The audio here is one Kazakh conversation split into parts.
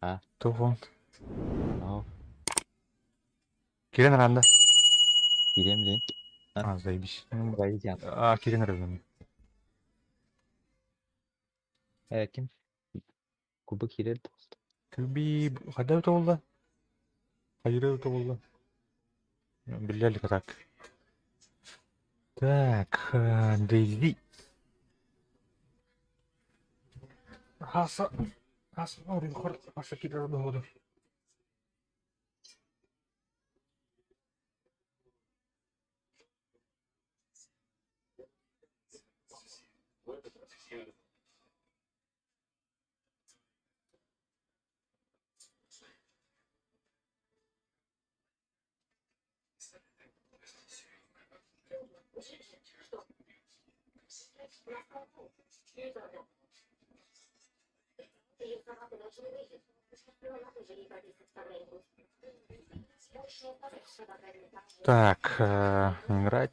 А, Телефон. ау, Кирен Ранда. кирем, блин. А, Заебись. Гаитян. Кирен Ранда. Ким? Кубы кирел. Куби... Қайда өте болды? Қайда өте болды? Білерлік так. Так, Дейзи. Хаса... Хаса... Орихор... Хаса кирен болды. Так, играть.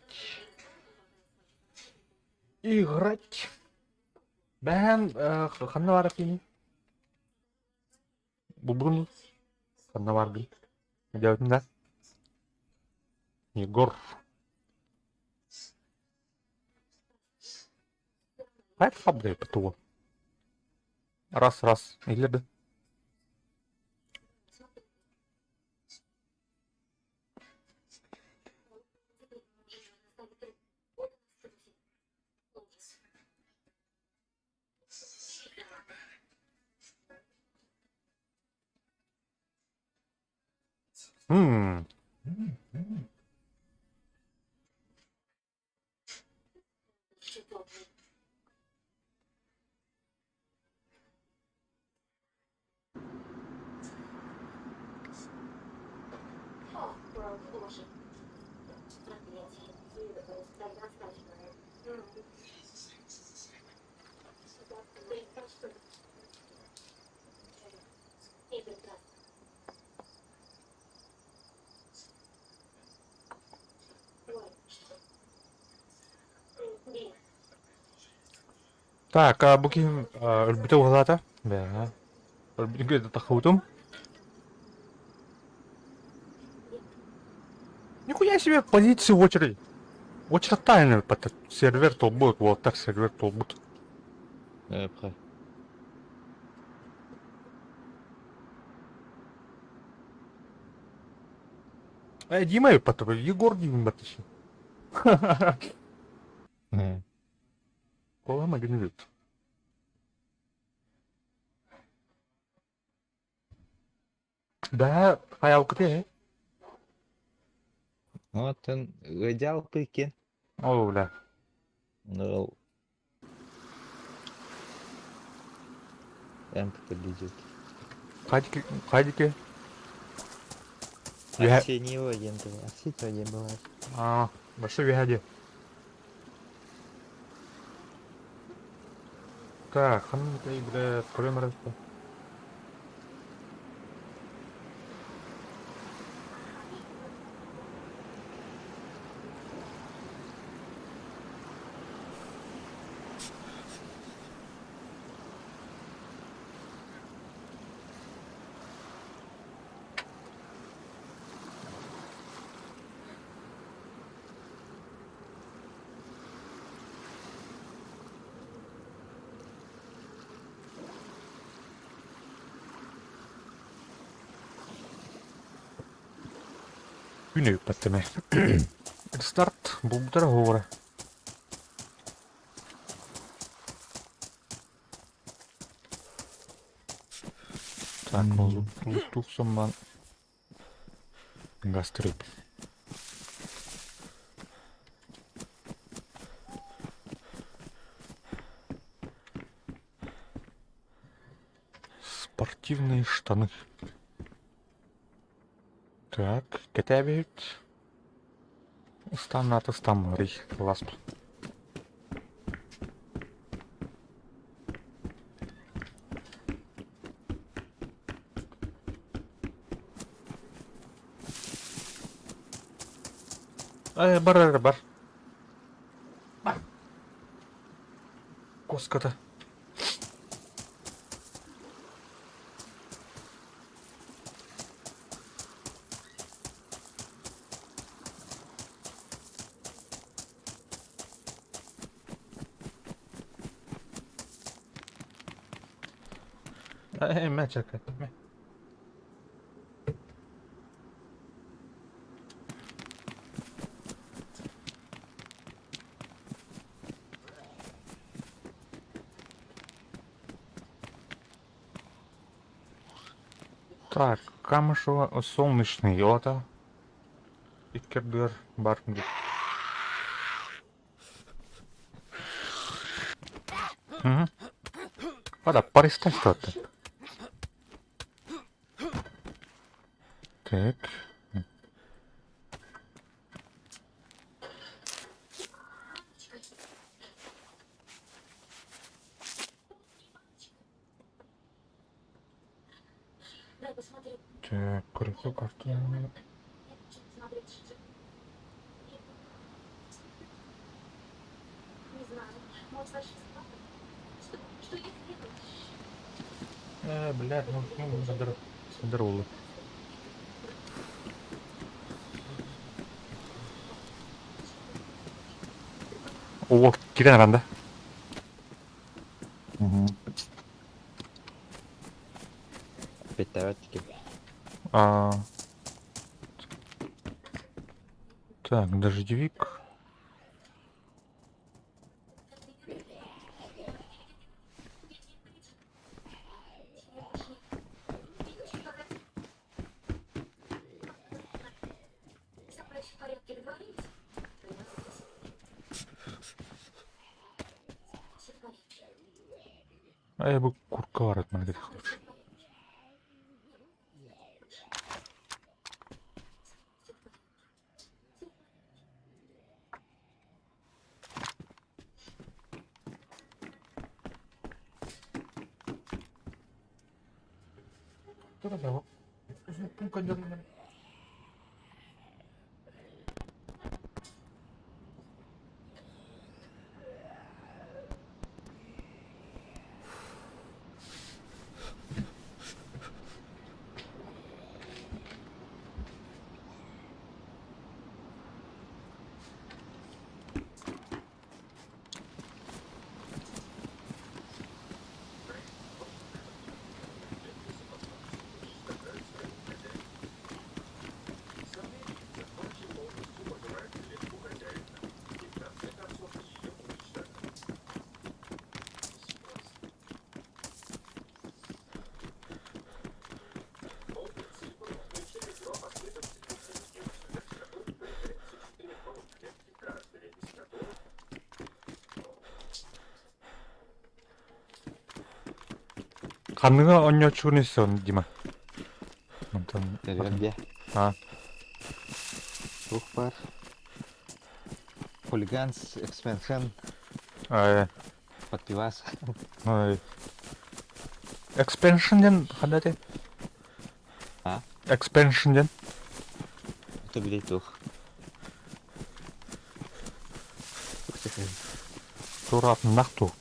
Играть. Бән, қанна бар екен? Бұл бүгін қанна бар дейін. Не деудің да? Егор. Қайт қабдай пұтуы. Раз. Илерді. Так, буки өлбіте оғалата. Бә, өлбіте тақаутым. Нихуя себе позиции в очередь. Очередь тайны, сервер толбут, вот так сервер толбут. Après. Дима, потом Егор Дим, батыши. Кола магнит. Да, хаял кте. Вот он гадял прикинь. О, бля. Ну. Эмпка лежит. Хайдики. А все не один был, а все один был. Большой вяди. Так, ты, бля, проблема растет. Күні өппәттіме. Старт, бұл бұтара ғора. Так, луттуқ соман. Гастрып. Спортивные штаны. Так, кетебет. Станаты стамри, ласп. Бар. Бар. Коската. Эме чекай. Так, Камышева солнечный ота. Иккердер Баркнди. Угу. Ада, перестань что-то. Так. Так, корректор карту. Блядь, ну здорово. О, кирен аранда. Пятаратики. А... Так, дождевик. А я бы курка от меня лучше. Кто это? Пумка дернула. 가능한 언여 추구했어, 니마. 아무튼. Nerede? 아, Ruh var. Hooligans expansion. 아, Подпивас. 예. Expansion 하나지? А? Expansion? Это блядь тух. Турап нахтук.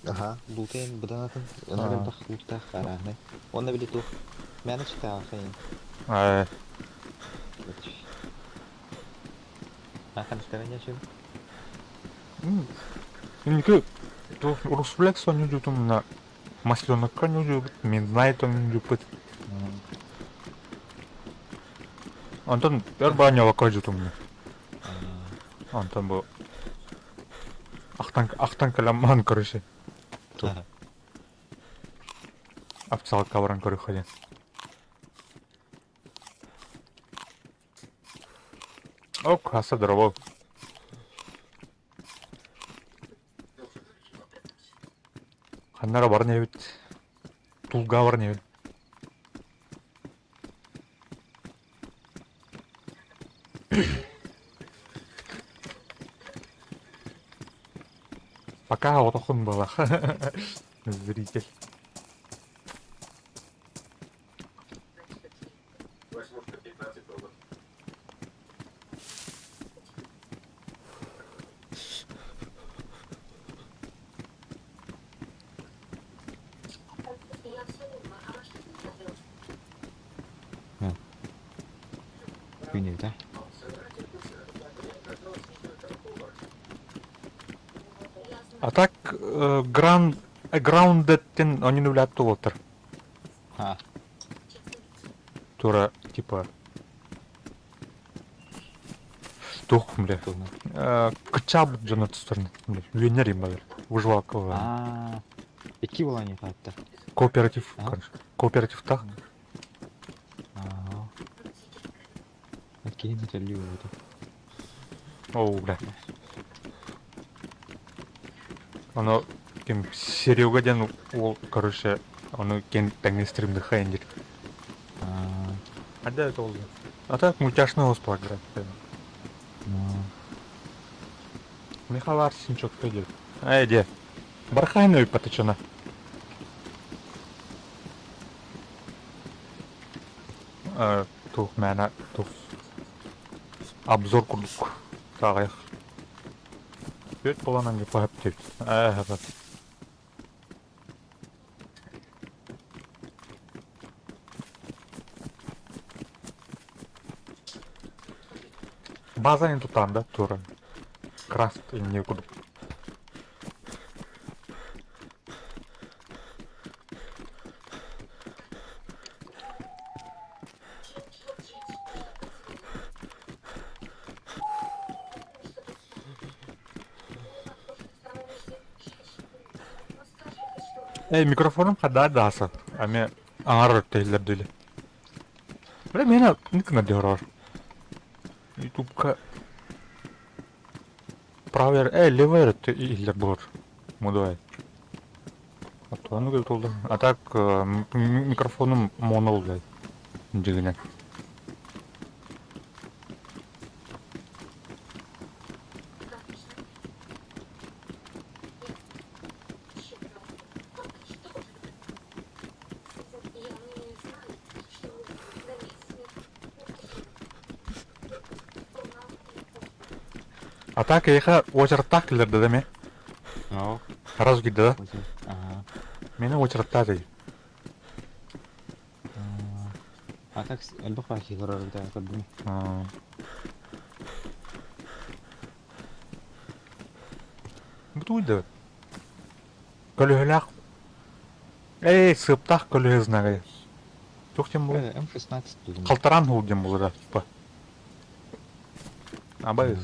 Ага, лутен баданатын. Она так лутах харахне. Он били тух. Мяна читал хайн. 아, Akan sekarangnya sih. 또 рефлекс он идет на масляный конь идет, Midnight он идет. Антон первая вакажит у меня. Антон был. Ахтан каламан короче. Апсал кавран короче. О, краса дрова. Ханнара бар не бит. Тулга бар не бит. Пока отохон была. Зритель. Хуйня, да? А так, Гранд Grounded'тен онын үләтті отыр. Ha. Тура, типа... Тух, бля. Тугна. Кыча бұд жана тұстырын. Үйенер им бәдір. Выживалка var. Aa. İki olan hatta. Кооператив, А? короче. Кооперативта. Aa. Окей, натали вот. Оу, бля. Оно, кем, Серега ол, короче, оны кен тәңестірімді хайндер. Aa. А да, это oldu. А так, мультяшный оспа играть. Михалар синчок пойдет. Де? Бархайную поточена. Тух, мәна, тух. Обзор курдук. Тағайық. Бет боланан не пойып деп. Бат. Базаның тұтан да, тура. Краст не курдук. Микрофоным қада дасы. Аме аңар өттейлер дөйлі. Бля, мені никна деграр. Ютубка... Правер, левер өтті илер бұр. Мұдуай. Атуаны көлт олды. А так, микрофоным моно олдай. Дегінен. А так, еха очерттақ келерді де ме? Ау. Раз гиді да? Ага. Мені очертта дей. А так әлбіқ бақи ғырар да көрдім. Бұт ұйды. Көлігіләқ. Сыптақ көлігізнағай. Тоқтен бұл. М16 дедім. Қалтаран ұлден бұл да. Абай.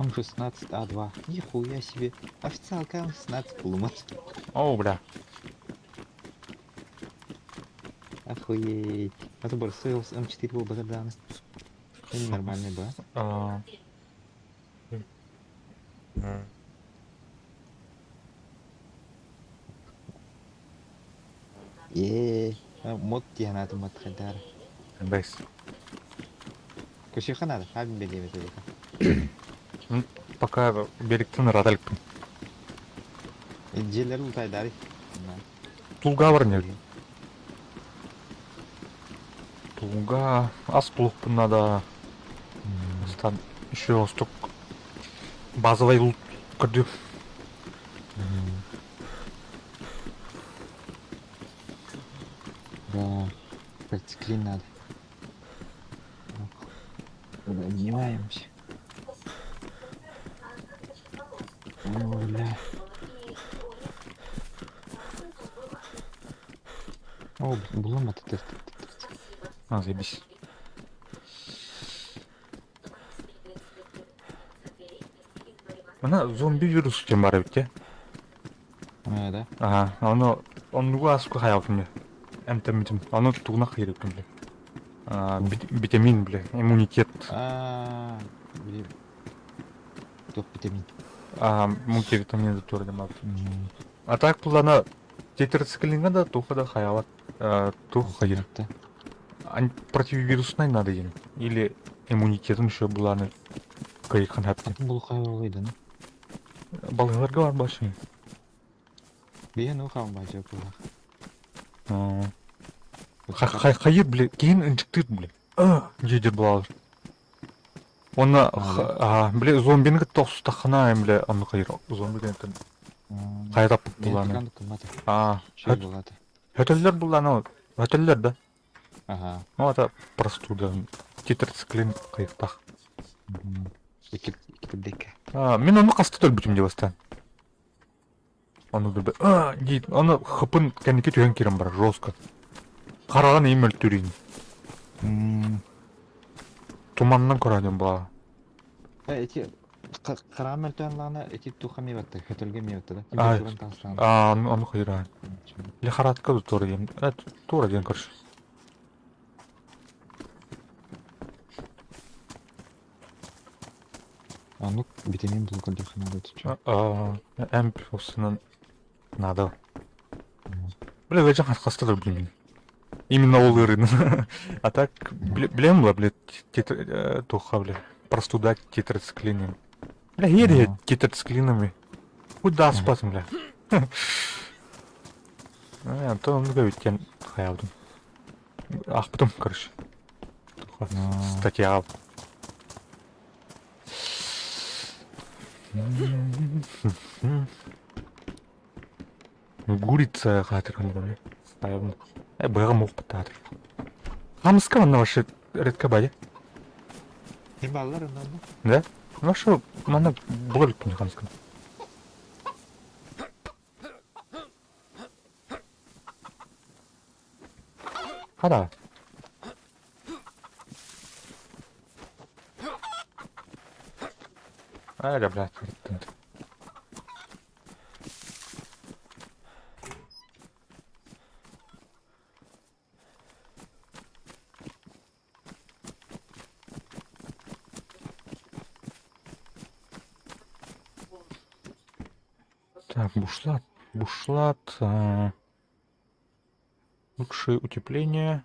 М16 А2. Нихуя себе. Официалка М16 полумат. Оу, бля. Охуеть. А то бар стоил с М4 был богадана. Это нормальный, да? Мод тебе надо мод хадар. Бейс. Кушиха надо, абин бедеме төлека. Пока беріктің радалікпін. Жерлер ұлтайдары. Тулга бар не? Тулга... Аз тулықпын надо. Стан еще сток базовый лут көрді. Да, подциклин надо. Поднимаемся. О, бля. О, булам это. Заебись. Ана зомби вирус тем бар бит, Да? Ага, он аску хаял мне. Мтмтм. Оно тугна хайрып мне. Витамин, бля, иммунитет. Блин. Топ витамин. Мультивитамин да тура демак. А так плана тетрациклинга да тухада хаялат. Тух хайр. Противовирусный надо ем. Или иммунитетом еще была на кайхан хапты. Бұл хайрлайды, ну? Балаларға бар башың. Бейін ұқам ба жеп бұлақ. Хайыр, бля, кейін інжіктір, бля. Жедер бұлалар. Оны, бля, зомбені күтті ұстақына, бля, оны хайыр. Зомби кенттен қайрап бұланы. Шей болады. Хөтелер бұланы, хөтелер да. Ага. Ну, это простуда. Тетрациклин қайықтақ. Екі дека. Мен оны қасты төлбітім деп астан. Аны да дейт, аны хыпын кәнеке түйен керем бар, жестко. Қараған ем өлтүрейін. Туманнан көраден ба. Эти карамель туянланы эти туха мебатты, хөтөлгө мебатты да. А, Температураны тагыстырган. аны кыйра. Лихаратка да тура дем. Тура ден көрүш. А ну, витамин блока для ханады чё. Әмп осынан надо. Бля, вежен хастыр білмеймін. Именно ол ырын. А так, білем ба, бля, туха, бля, простуда тетрациклинем. Бля, еде тетрациклинами. Куда спасым, бля. То он говорит, я хаялдым. Ах, потом, короче. Статья. Гурица хатырган бля. Спаявым. Быга мог пататыр. Хамска мана вообще редко бая. Ким балалар ондан Да? Ну что, мана болик не хамска. Хада. Да, блядь. Так, бушлат. Лучшее утепление.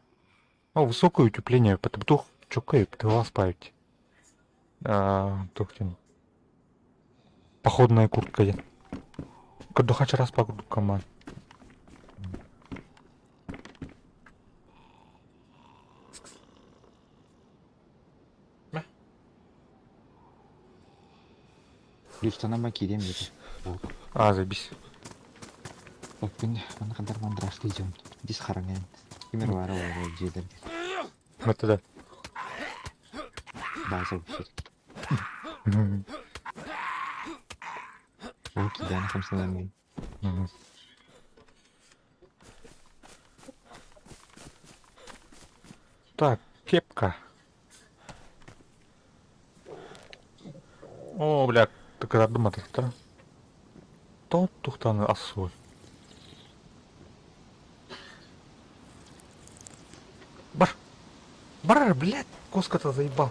Высокое утепление. Потом чукай, птыла спавить. Тухтин. Походная куртка. Когда хочу раз погоду команд. Лифтана макидем дейді. Заебись. Өкпен, мана қандар мандрашты идем. Дис қараңайын. Кемер бары олай жедерді. Это да. База өкшет. Ол киданы қамсынармайын. Так, кепка. О, бля, ты когда дома то тот тухтаны асой. Бар, блядь, коска-то заебал.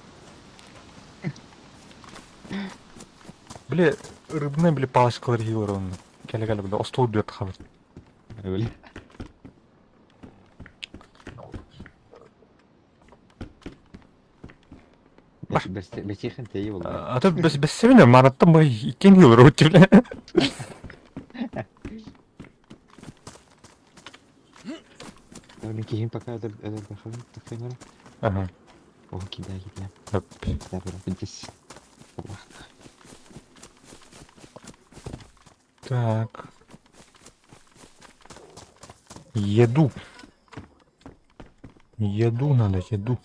Бля, рыбная, бля, палочка ларгилована. Кәлі, бля, остол бля, тахават. Öyle. Бәсехан тәйі болды. А то без семена маратта мы иккен йыл рөтті, бля. Öyle кейін пока ödül bakalım. Takayım öyle. Ага. О, кидай. Öp. Да, бля, бінтес. Так. Еду. Еду надо, еду.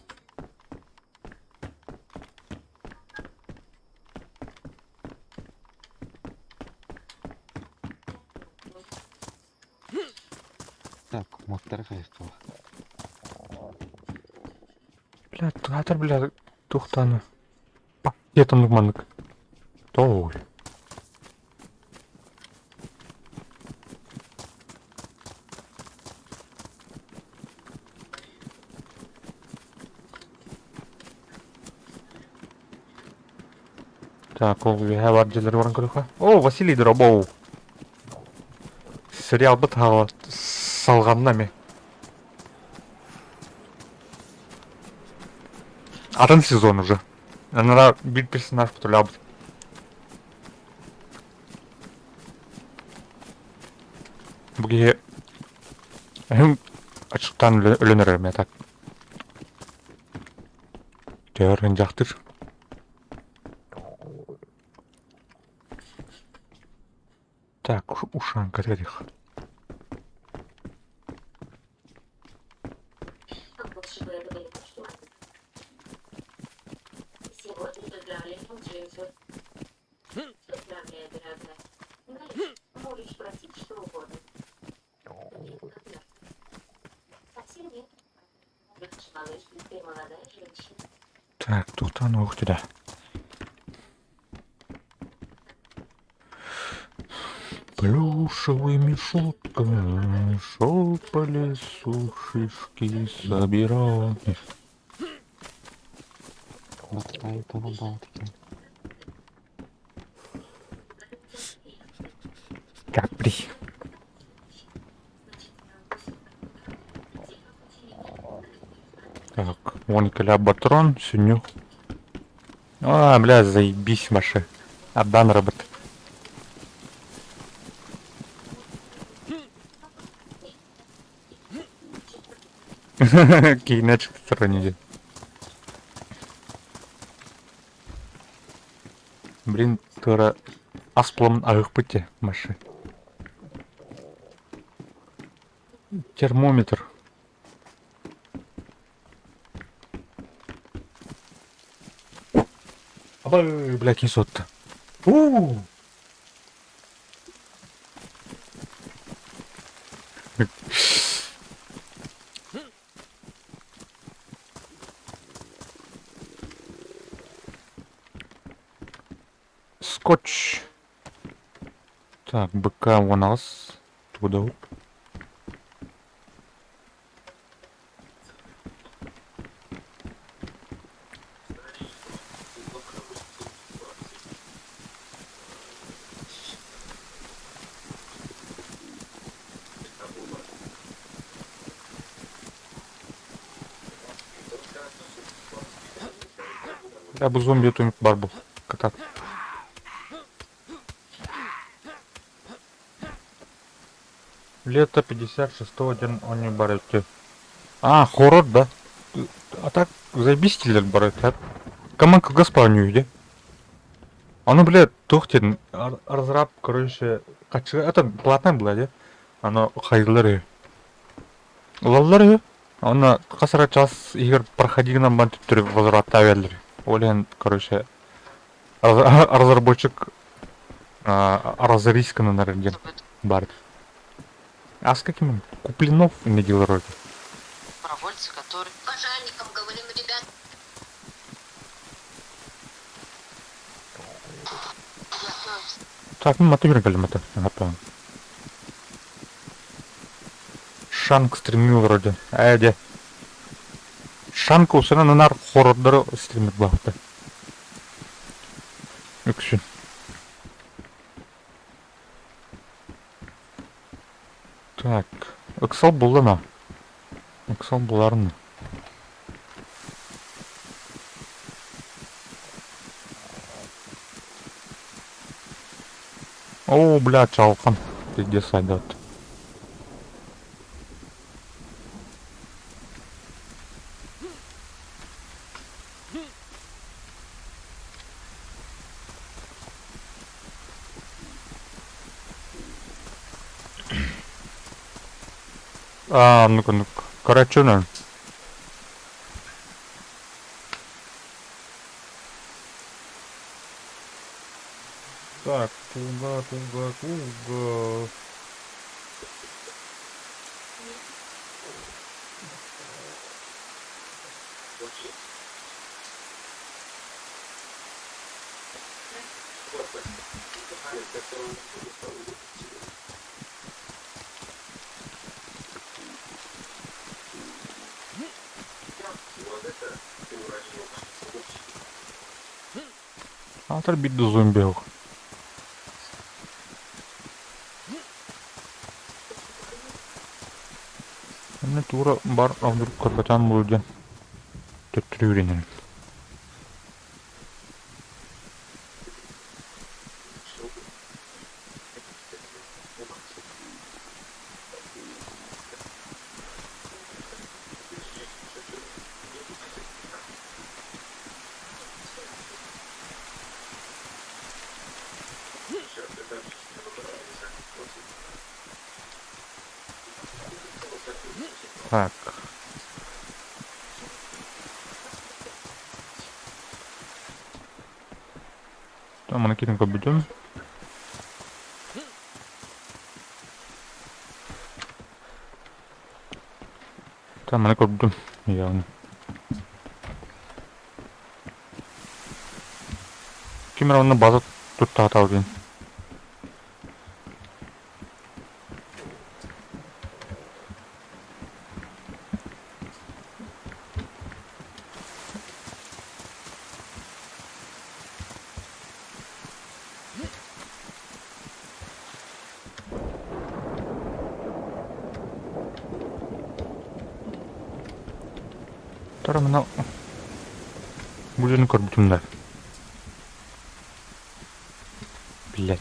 Так, моттар қайыққа. Бля, туатыр, бля, тухтаны. Пакетымдық мандық. Той. Так, ол бар жерлер баран көріқ. О, Василий Дробоу. Сериал бұтағы салғанына ме. Атын сезон уже. Анара бір персонаж бұтырлабы. Бұге açıktan ölünürüm ya tak. Teorin jaktır. Так, ушанка горіх. Сегодня играли в Джеймса. Можешь практически Там ух ты да. Плюшевый мешутка шел по лесу, шишки собирал. Батарейка на Балтике. Капри. Так, вон Батрон, синюх. А, бля, заебись, Маша. Отдан робот. Кейначек сторонили. Блин, тура асплом ағық пыте, Маша. Термометр. Абай, блядь, несут-то. Скотч. Так, БК у нас. Туда. Я бы зомби эту барбу. Как? Лето 56-го день они барете. А, хоррор, да? А так, заебись стилер барет, а? Команка Гаспанию, где? А ну, блядь, тухтин, разраб, короче, это платная была, да? Она хайдлары. Лаллары, она касара час игр проходила на түрі возврата вердер. Олен, короче, разработчик разриска на рынке бар. А с каким он? Куплинов не делал вроде. Добровольцы, которые... Пожарникам говорим, ребят. Так, ну мотивер галим это. Готово. Шанк стримил вроде. Где? Шанк у на нар хоррор стримит багато. Экшен. Так, Эксел булана. Эксел буларны. О, бля, чалкан. Пиздец айдат. А, ну-ка, ну-ка. Короче, ну. Так, туга. Отрубить до зомби. Мне тура бар, а вдруг карбатан будет. Тут трюринен. Так. Там мы накинем победим. Там мы накинем явно. Кимеровна база тут татау дейін. Тара мына бұл жерін көрбүтүм да. Блядь.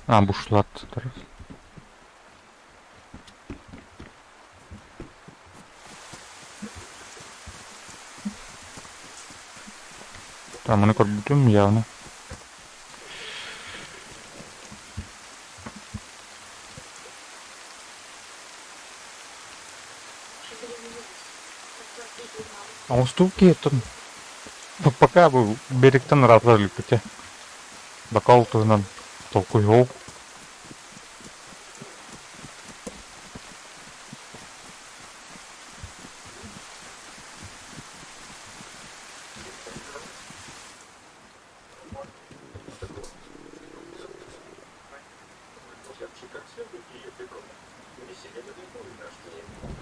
А, бушлат. Там мына көрбүтүм явно. А уступки это... Пока бы берегтен разлали пути. Бокал тугунан толкуй гол.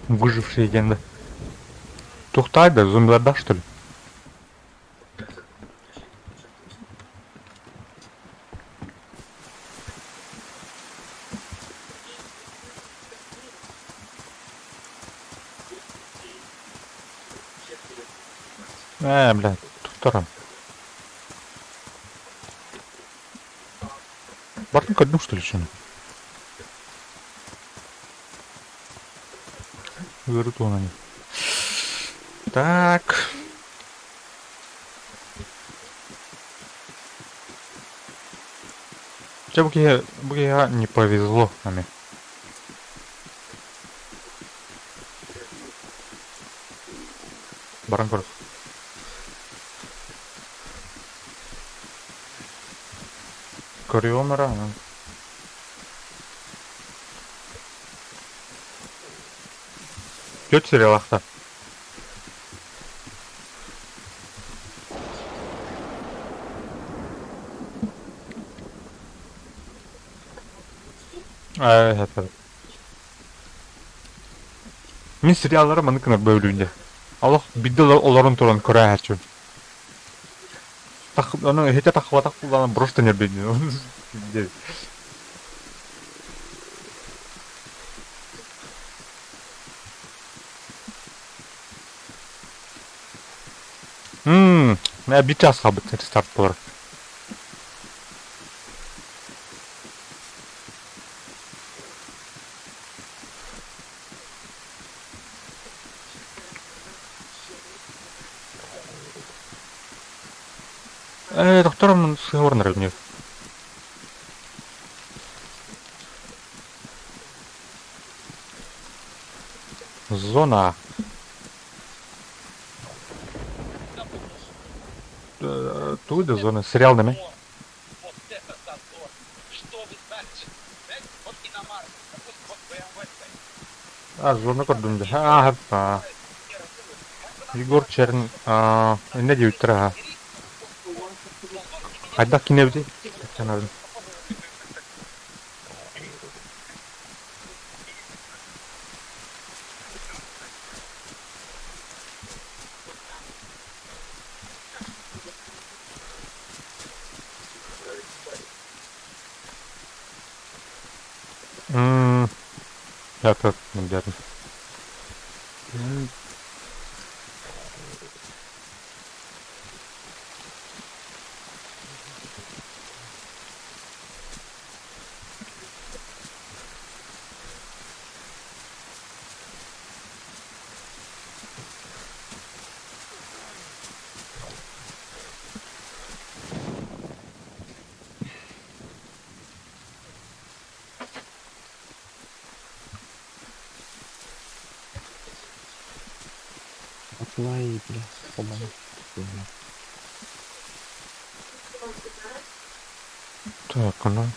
Выжившие легенды. Тухтай, да, зомбиларда, что ли? Блядь, тухтарам. Бартынка одну, что ли, что ли? Говорит он они. Так. Тебе не повезло нами. Баранкор. Кориомера. Göt serialakta. Evet, evet. Мен сериаллары мыныкына бөлүнү. Аллах бидде оларын туран көрө ачу. Так, аны хете такватак булган просто не билди. Я bir час абы старт болар. Докторым сыгырын ревнив. Зона. Тут зона. Сериал на меня. Зона кордон. Егор Черн. Не дивитра. Айда киневди. Каналын. Это наверное. Отвай, бля, по-моему. Так, она.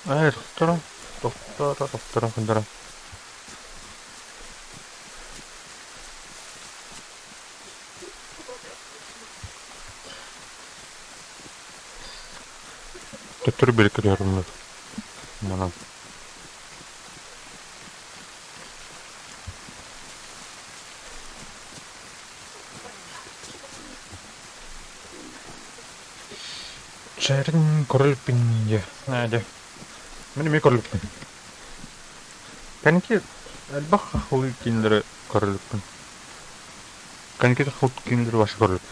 Доктора, доктора. Төттүрү белгилерин. Мана. Черин королпинье. Наде. Мен ми королпин. Канки албах хуй киндер королпин. Канки хуй киндер ваш королпин.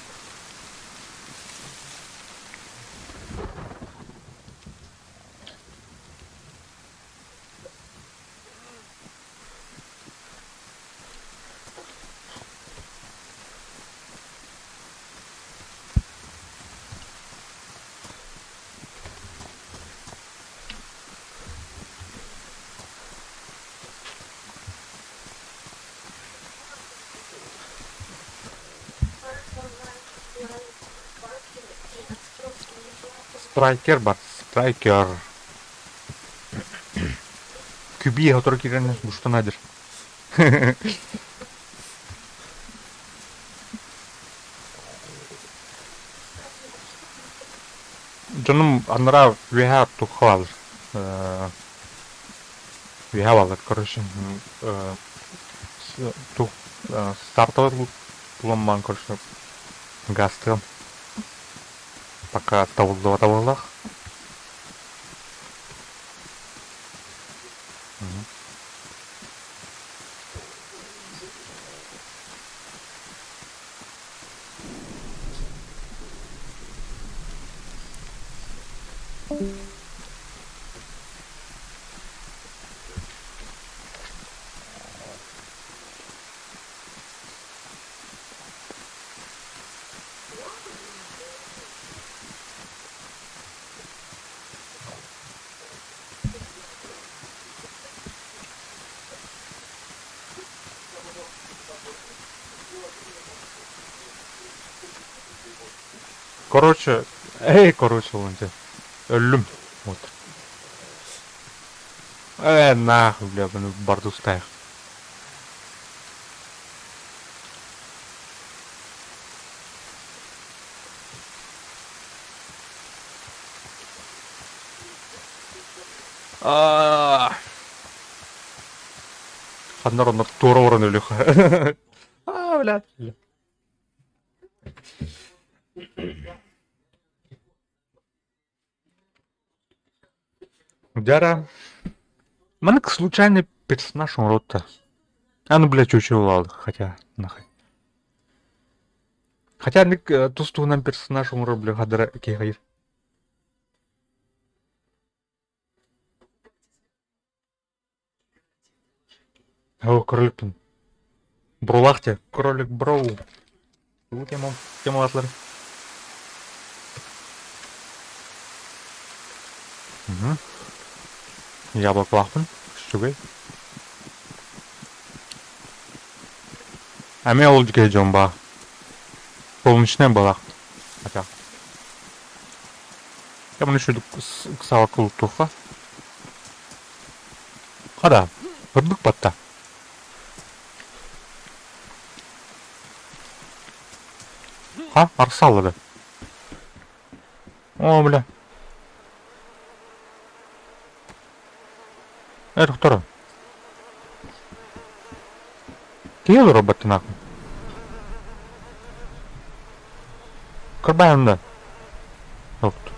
Страйкер бар, страйкер. Kübiye oturup girenin bu nedir? Canım anlara we have to call. We have alır короче. Tu стартовать булман короче. Гастым. Пока тавылдах. Короче, короче, лунте. Ölüm. Вот. Нахуй, бля, в борду ставь. Ханнар оннар тура орын өлөх. Бля. Дяра. Манк случайный персонаж он рота. А ну, блядь, чучело, хотя, нахуй. Хотя, тусту нам персонаж он роблю, гадара, кейгайр. О, кроликпин. Брулахте, кролик броу. Bu tema atları. Яблок лахпын, шүгей. Әме ол жүге жон ба. Полночный балақ. Хотя. Я bunu şöyle kısa kulutufa. Hada. Hırdık batta. Ha? Arsalladı. О, бля. Доктор. Кел роботы нахуй. Кырбай анда. Доктор.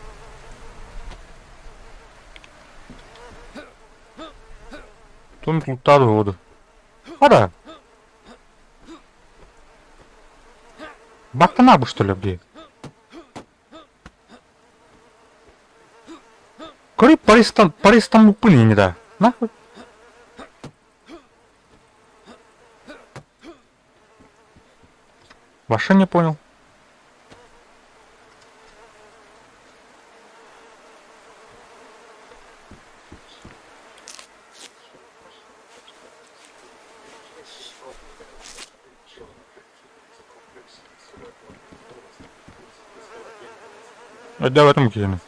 Тун туттады оду. Ада. Баттана бы что ли, где? Кори Паристан лупыни не да. Нахуй. Вообще не понял. Да, в этом кино.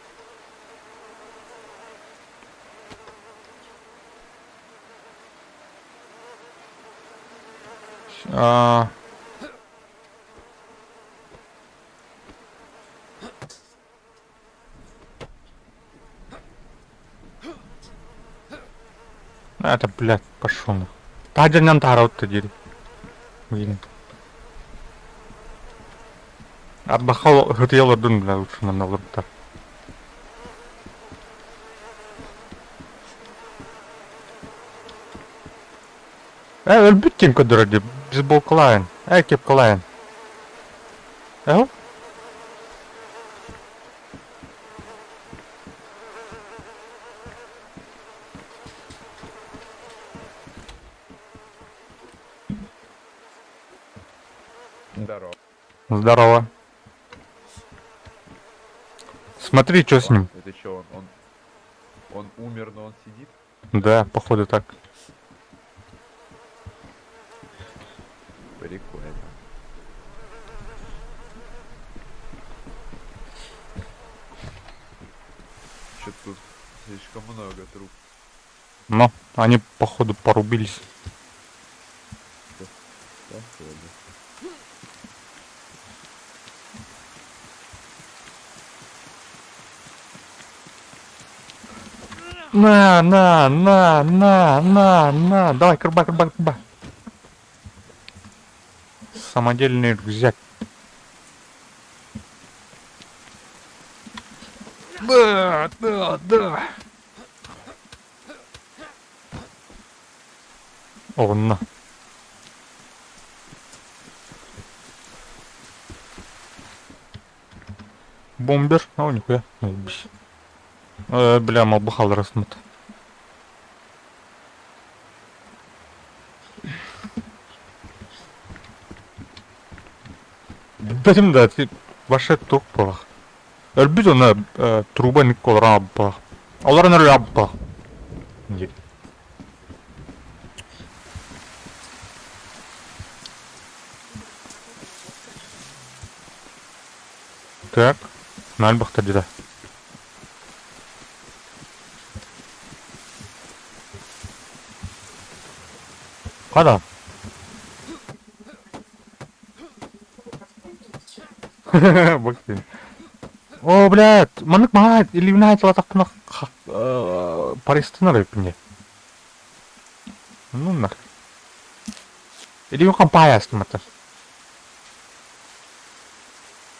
Это, блядь, пошел на. Таджан тарауты дери. Блин. Отдыхал, хотел один, бля, лучше нам на луртар. Өлбүттен көдөрөдү. Биз бул кылайын. Кеп кылайын. Здорово. Здорово. Смотри, что с ним. Это что, он умер, но он сидит? Да, походу так. Прикольно. Что тут слишком много труп. Но они, походу, порубились. Походу. На. Давай, крба. Самодельный рюкзак. Да. О, на. Бомбер. О, нихуя. Бля, мабухал рассмут. Бәрім да, ваше тоқ болақ. Әлбіз оны труба ник олар абып болақ. Олар өнер абып болақ. Так, мәл бұқты деді. Қада? Бакин. О, блядь, манық мағайт, иллюминайт латақпына паристына рейпіне. Ну нахер. Или он компания астмата.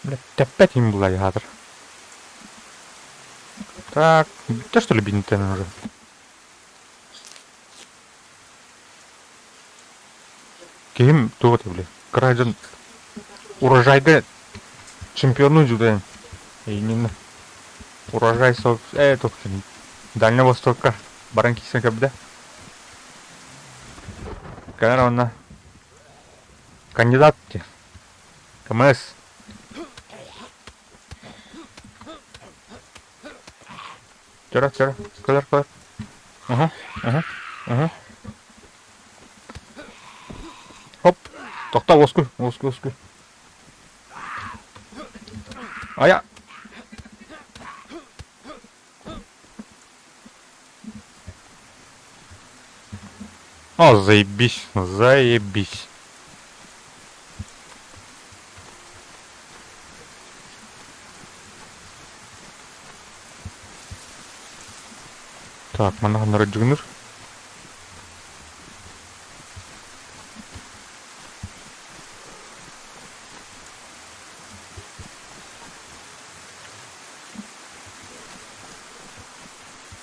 Блядь, опять им была ядр. Так, ты что ли бинтен уже? Кем туот, блядь, крайден урожайга чемпиону жүден. Именно. Урожай тут Дальнего Востока. Баранкисен когда? Корона. Кандидатки. КМС. Вчера. Калер. Ага. Хоп. Токта, воскуй. А я. О, заебись. Так, mana нарыджигныр.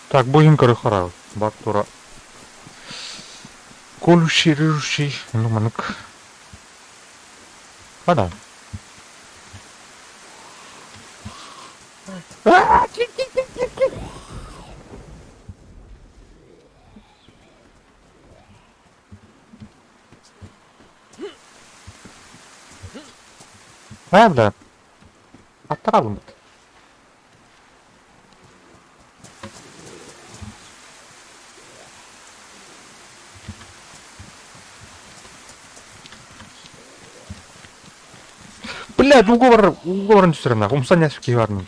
Так, будем корыхара. Бактура. Колющий. Ну, манок. Када? Бля. Отравлен. Блядь, уговор все равно. Умсаня все киварный.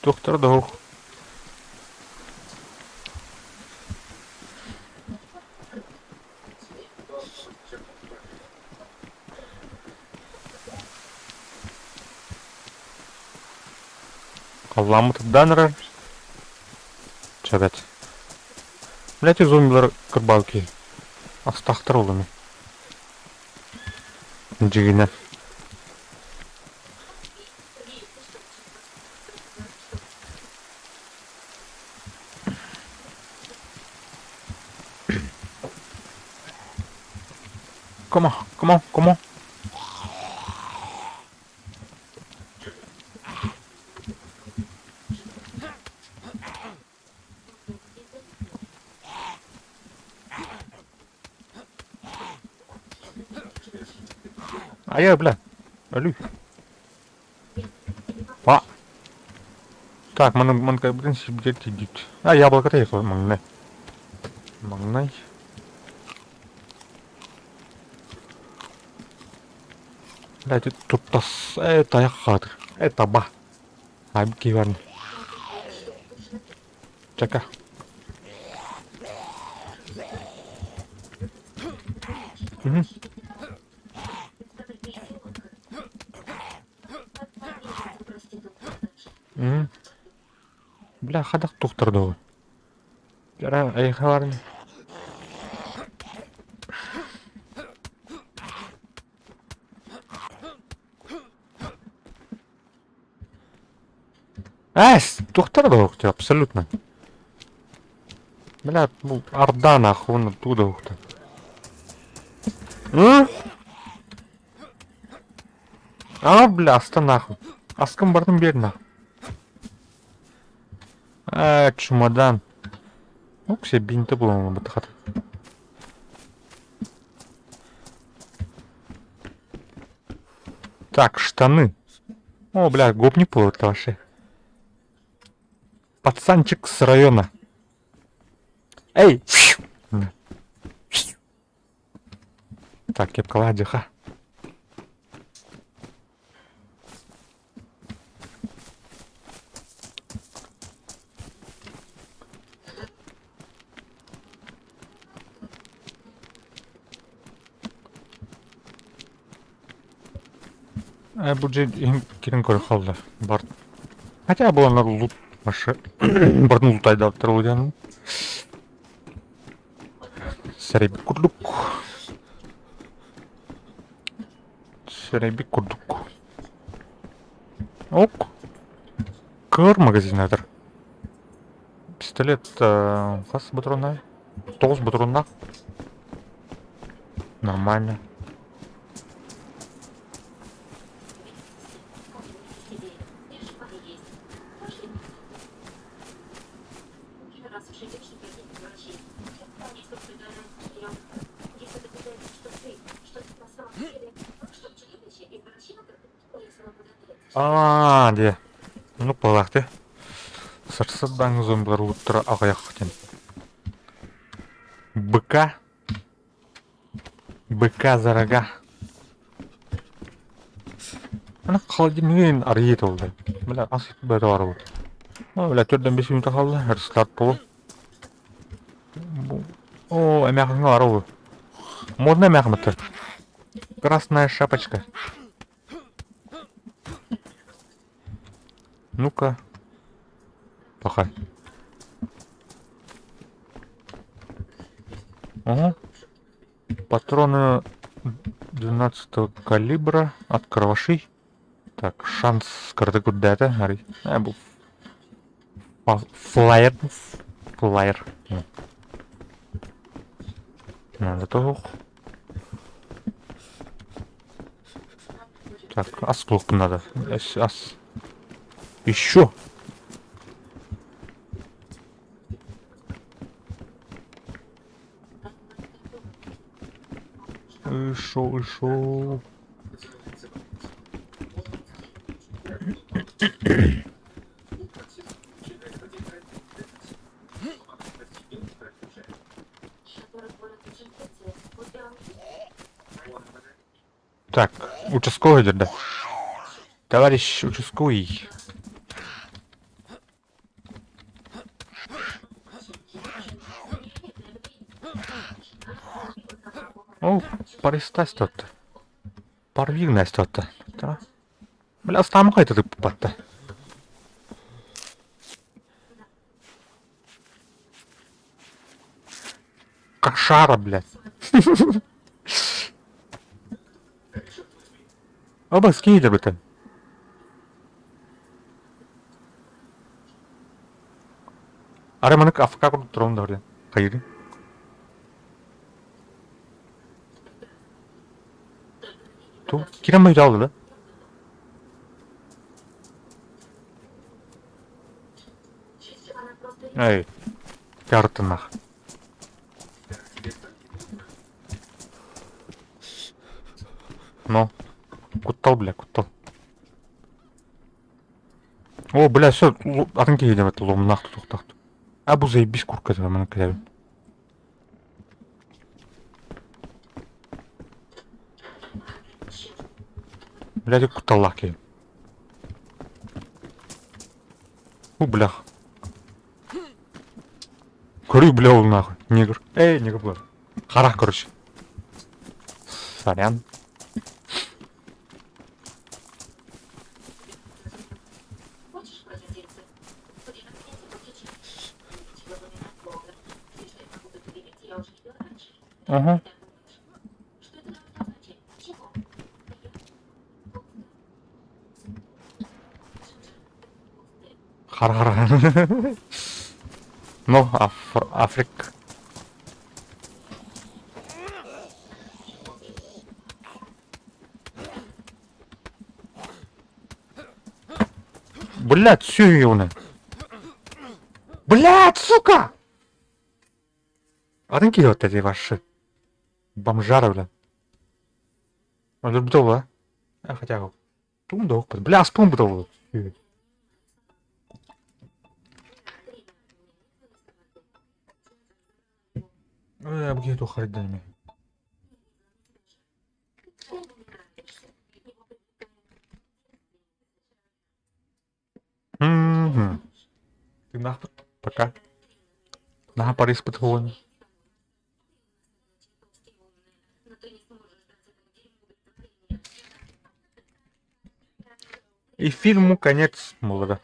Доктор Даух. Қалламы тыданырар. Чабет. Блять, зомбилар кырбауки. Астақтыр олыны. Жигіне. Come on, come on, come on. Ай, бля. Алю. А. Так, man как принцип где-то идет. А, яблоко-то есть, магнай. Магнай. Блядь, тут это я хат. Это ба. Абгиван. Чека. Бля, хадак тухтырды. Жара, айхаларны. Тухтырды абсолютно. Бля, орда нахуй, он оттуда ухты. Бля, нахуй. Аскам бардым берді. Чемодан. Ну, все бинты было на батахат. Так, штаны. О, бля, гопник плывет вообще. Пацанчик с района. Эй! Так, кепка ладиха. Будет кирин көрі қалды. Бар. Хотя было на лут маши. Бардын лутай да тұрылден. Сәрейбі күрдік. Сәрейбі күрдік. Ок. Кыр магазин әдір. Пистолет қас батронай? 9 батронна. Нормально. Де. Ну, полақты. Сырсыздан зомбилар ұлттыра ағаяқ күтен. БК. БК зарага. Ана қалден арыет олды. Бля, асып бәді ары болды. Бля, 4-5 минута қалды. Әрсілар толы. О, әмәқіңі ары олды. Модный әмәқімітті. Красная шапочка. Ну-ка. Плохая. Ага. Патроны 12 калибра от кровошей. Так, шанс скрыты куда-то. Был флайер. Флайер. Надо того. Так, асклоп надо. Ас. Еще. Шо. Так, участковый идет, да? Товарищ участковый. О, паристась тут. Парвигность тут. Бля, там какой-то ты попадта. Кошара, блядь. Оба скейдер бітін. Араманык афка құрып тұрауында орден. Қайыры. Ту, кирен байда алды да. Эй, ярты нах. Ну, куттал, бля, куттал. О, бля, все, атынке едем это, лом нахту тоқтақты. А бұл заебись курка этого, мана кәләбі. Бля, де кутталлах кейім. У, блях. Көрі, бля, ол нахуй, негр. Эй, негр, бля. Харах, короче. Сорян. Ага. Хар-хар. Ну, Африк. Блядь, всё ёвны. Блядь, сука! Атынке вот эти ваши. Бомжары, бля. Он же бдол, а? А хотя... Тум дох, бля, спун бдол. Я бы где-то харидами. Ты нахуй, пока. На Париж подходим. И фильму конец, молода.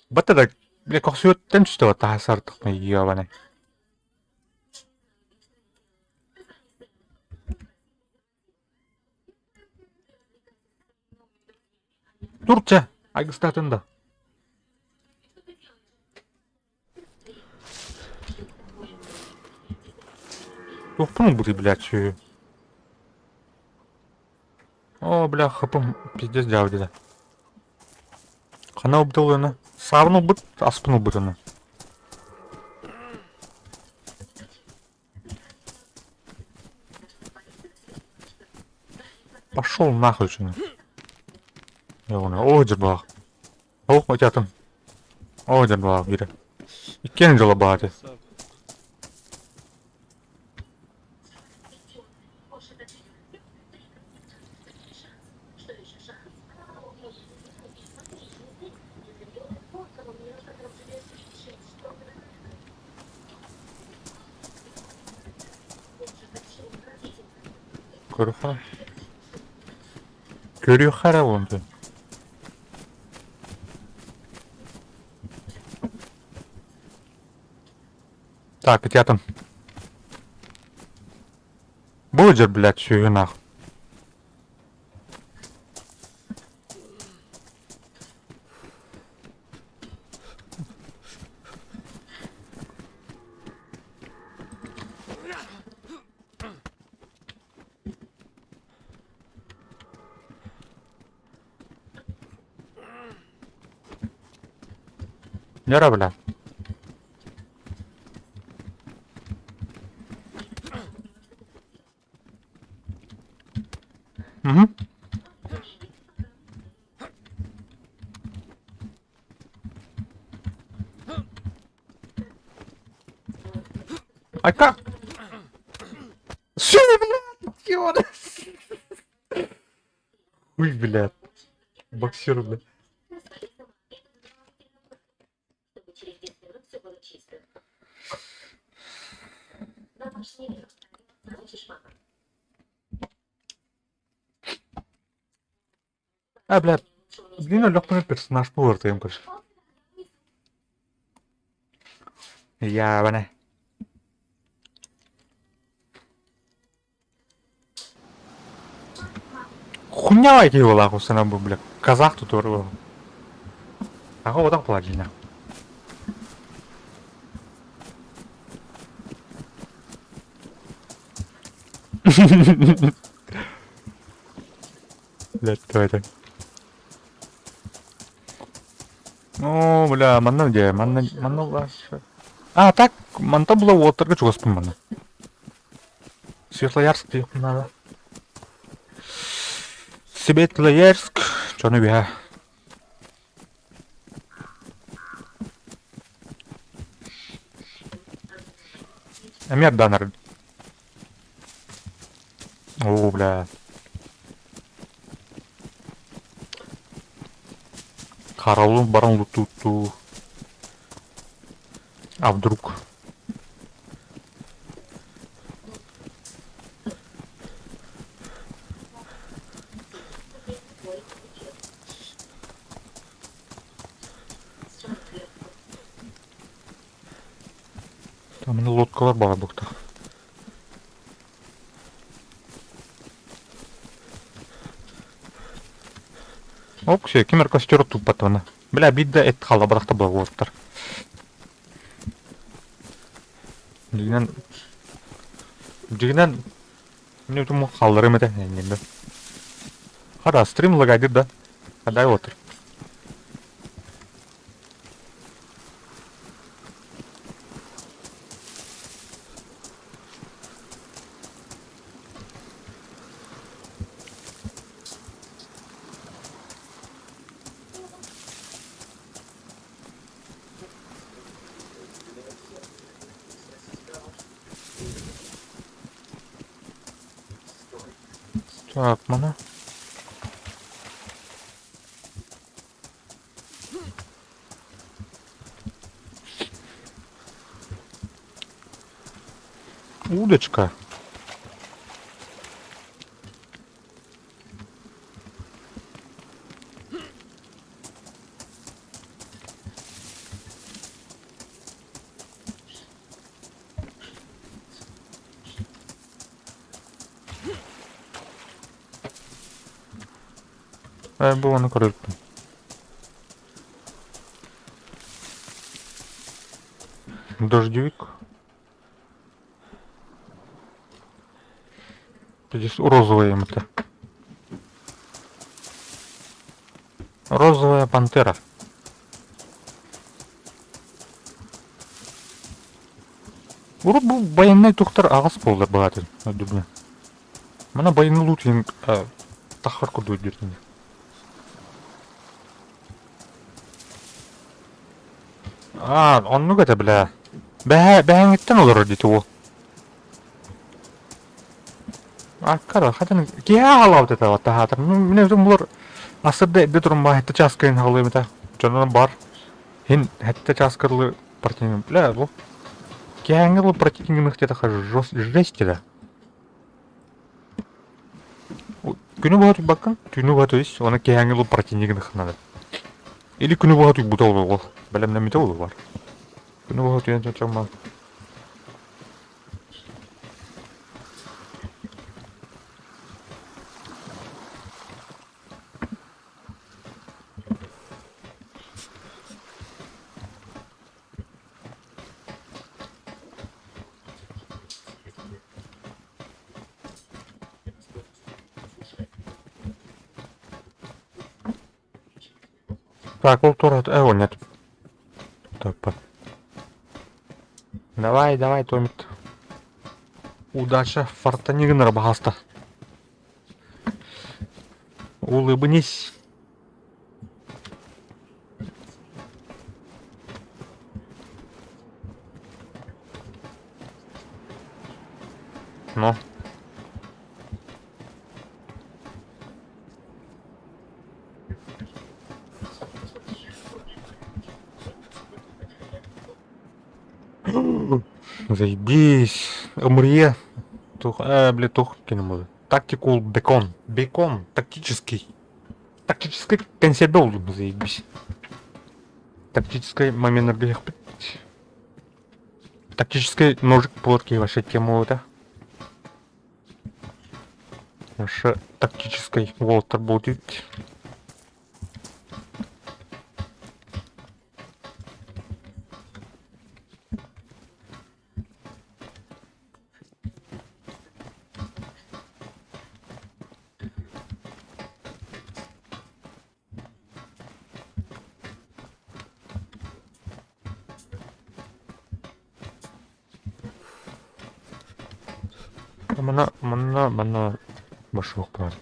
Батада, бля, как все тем, что тахасар тахна ебаный. Турча, агстатында. Тухпун бури, блядь, чё. О, бля, хапым, пиздец дяуди да. Хана убдал она. Савну быт, аспну быт она. Пошел нахуй, что. Я вон, о, дербах. О, у тебя там. О, дербах, бери. И кенджела бати. Курха. Курюхара вон ты. Так, у тебя там. Будет, блядь, всю ее нахуй. Яра, бля. Угу. А как? Что, блядь? Идиот! Ой, блядь. Боксер, блядь. А, блядь. Блин, легкий персонаж повар, ты им, короче. Ябана. Хуйня какие была, кусана бы, бля. Казах тут урвал. А вот так плачено. Блядь, кто это? О, бля, манна где? Манна ваша. А, так, манта было вот, только чего вспомнил. Светлоярск, надо. Светлоярск, чё не бега. А меня данер. О, бля. Каралу баран лутуту. А вдруг? Там лодка бала бухта. Оп, все, кемер костер тут патона. Бля, бидда эт хала барахта была воттар. Дигнан не тому халлары мете енді. Хада стрим лагайды да. Хадай отыр. Так, мана. Удочка. Было на крыльце. Дождевик. Здесь розовая это. Розовая пантера. Урут бу баяннай тухтар агас болдар багаты. Дубне. Мана баянны лутин тахар курдуй диртин. А, он ну гэта бля. Бәңеттен олар дити о. А, кара, хатан кия халавт это вот тахатар. Ну, мне өзім бұлар асырда әбде тұрым ба, хәтті часкайын халайым это. Жонынан бар. Хен хәтті часкарлы партиямен. Бля, бұл. Кияңы бұл партиямен где-то жесть да. Күні бұғату баққан, түні бұғату есть, оны кияңы бұл партиямен надо. Или күні бұғату бұтал бұл. Бәлем нәмете ол бар. Күні бұғату ен чачаман. Так, ол турат, нет. Так, давай, давай, Томит. Удача, фартанигнер багаста. Улыбнись. Ну. Заебись. Умре. Бля, тух кинул. Тактикул бекон. Бекон. Тактический. Тактический консервол. Заебись. Тактический момент набег. тактический ножик плотки ваша тема да. Наша тактический Волтер будет. Мана башок бар.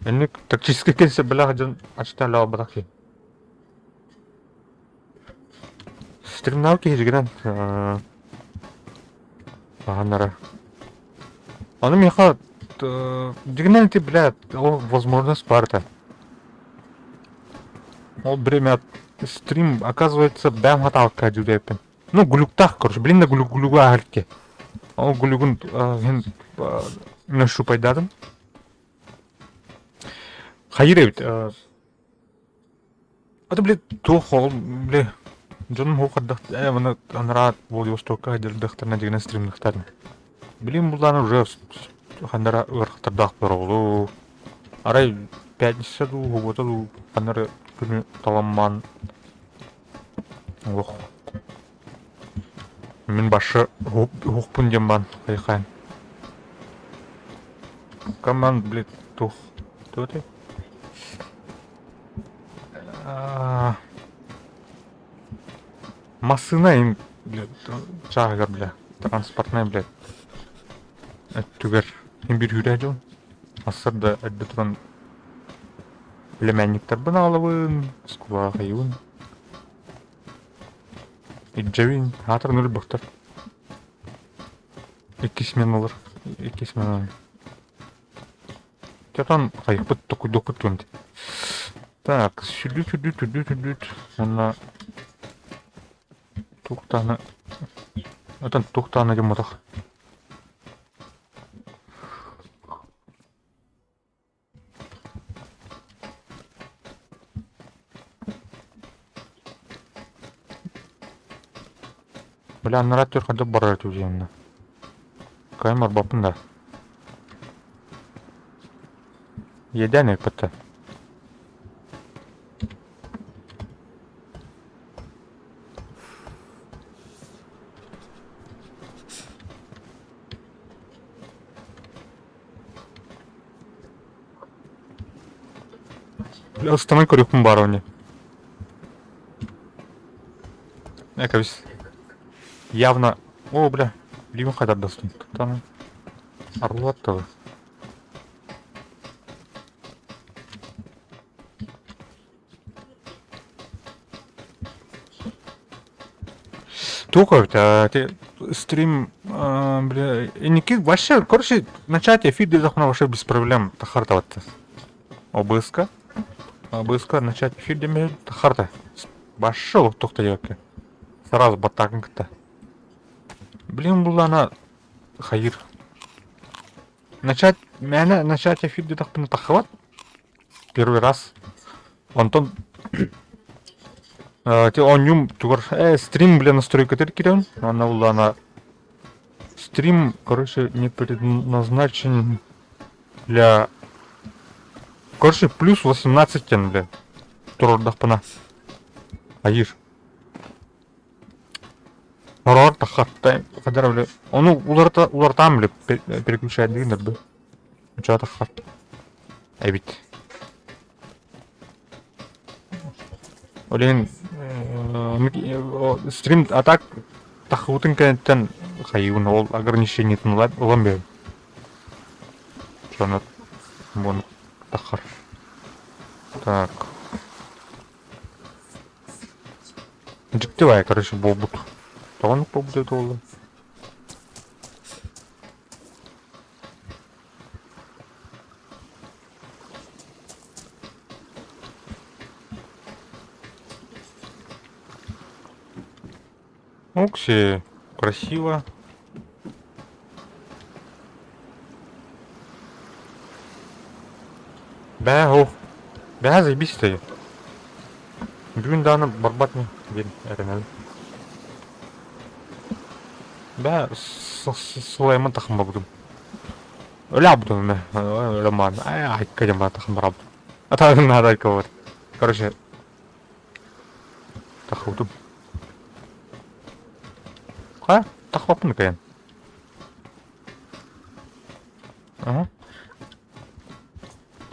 Эник тактический келсе белах жан ачтала бадаки. Стримнау кежигенен баганара. Аны меха дигнен ти блядь, о возможность парта. Ол время стрим оказывается бям хатал каджудепен. Ну глюктах, короче, блин на глюга ахалке. Ол глюгун нашу пайдадым. Hayır evet. Это, блядь, тухол, блядь. Джон хукаддах, мана анрат Владивостока дирдахтар на дигнен стримдахтар. Блин, булдан уже хандара өрхтардах боролу. Арай пятница ду, хубота ду, хандара күнү таламман. Ох. Мен башы хукпун дембан, хайхан. Команд, блядь, тух. Кто ты? Масына им, блядь, чагар, бля, транспортная, блядь. Түгер, им бир хүрәден. Асырда әдді тұран білемәнниктер бін алыбын, скула қайуын. Иджавин, атыр нүл бұқтар. 2 смен олар, 2 смен олар. Тетан қайық бұт, тұқыдық бұт өнді. Так, сүлі. Онна туқтаны. Отан туқтаны дем отақ. Бля, нараттер қады барар төземді. Каймар бапында. Еден екпітті. Бля, установи корюкун бароне. Экавис. Явно... О, бля. Ливен хотят достать. Там... Орлуаттавы. Только стрим, бля, никаких вообще, короче, начать фиды захуна вообще без проблем, тахартаватта. ОБСК, начать фидами тахарта. Вообще тоқта яке. Сразу батагнкта. Блин, была она хайыр. Начать фиды тахпина тахават. Первый раз. Антон он нюм тугар стрим, бля, настройка теркирен. Она была на стрим, короче, не предназначен для, короче, плюс 18 кен, бля. Турордах пана. Айыр. Орор тахаттай, кадар, бля. Он улар там, бля, переключает двигатель, бля. Чё тахат. Айбит. Олен стрим атак тахутын кенттен хайын ол ограничение тынлап улам бер. Чонот бон тахар. Так. Диктивай, короче, бобут. Таван побудет ол. Окси, красиво. Бә, заебись ты. Бүгін даны барбат не, бен, әрінәл. Бә сылаймын тахым бабудum. Öyle abdum be. Öyle man. Ay kaydım bana tахым бар abdum. Атаның надо айтып. Короче. Тахудum. Ха? Тахвапын каян. Ага.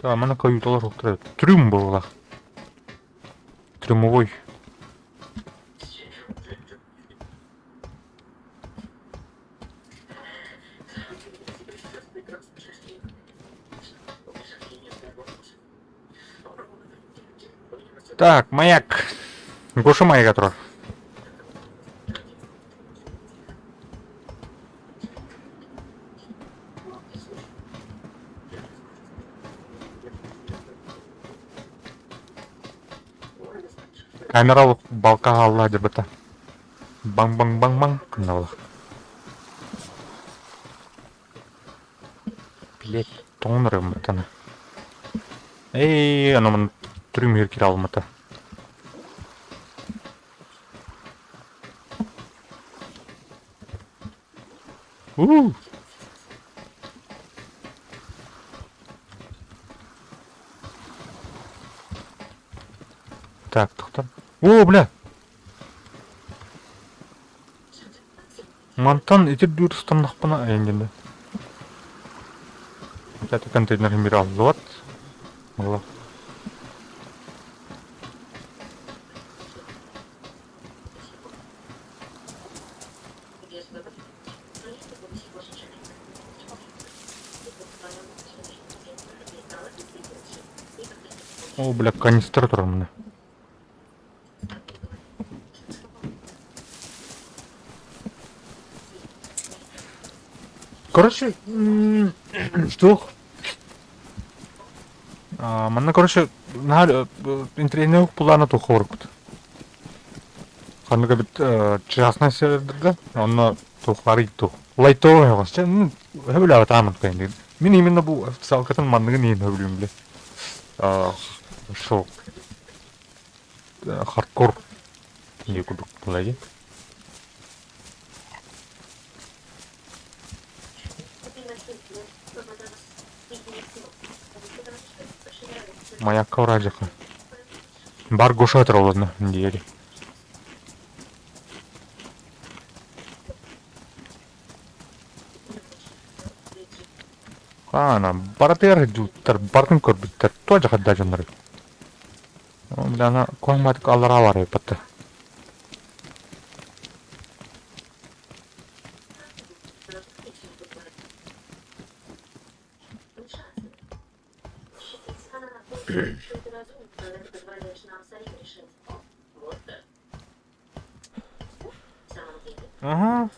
Да, мана каюталар жоқ тұрады. Трюм болғақ. Трюмовой. Так, маяк. Гоша маяк тұр. Камералық балқа алла деп бата. Баң-баң-баң-баң. Қындалық. Билет тоңнырым бітіні. Эй, анамын түрім еркер алымыты. Так, тоқтап. О, бля! Мантан етер дүйір ұстанақпына әйінгенде. Жәті контейнерін бері алды от. Мағла. О, бля, канистр тұр міне. Короче, что? Мана, короче, интернет плана то хоркут. Ханга бит частная серверда, он то харит то. Лайтовый вас, ну, хевля там кайны. Мен именно бу салкатын манныгы нейін хевлюм бле. Шо хардкор не кудук булай. Моя каураджаха. Бар Гоша атырауладна дейли. Ана, баратер жуттар, бартын көрбіттер, той жақа да жонлары. Ана, коңматық аллара бар епатты. Ага.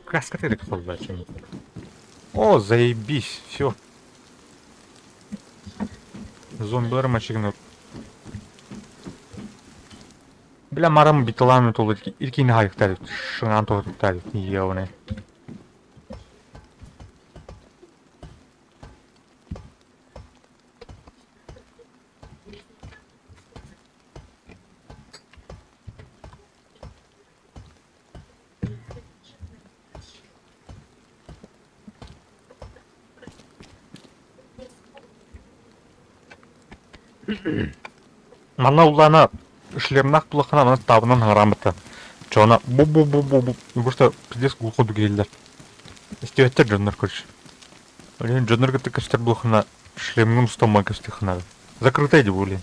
Каскатерик солдатчик. О, заебись, все. Зомбилар мачигнут. Бля, марам биталами толы илкин хайктар. Шыңан тоқтар. Йоне. Мана улана шлемнах булахана мана табынан харамыты. Чона бу-бу-бу-бу-бу. Просто пиздец глухо дугейлер. Истеветтер жоннар көрш. Олен жоннар гыты каштар булахана шлемнің стомай каштихана. Закрытай деп олен.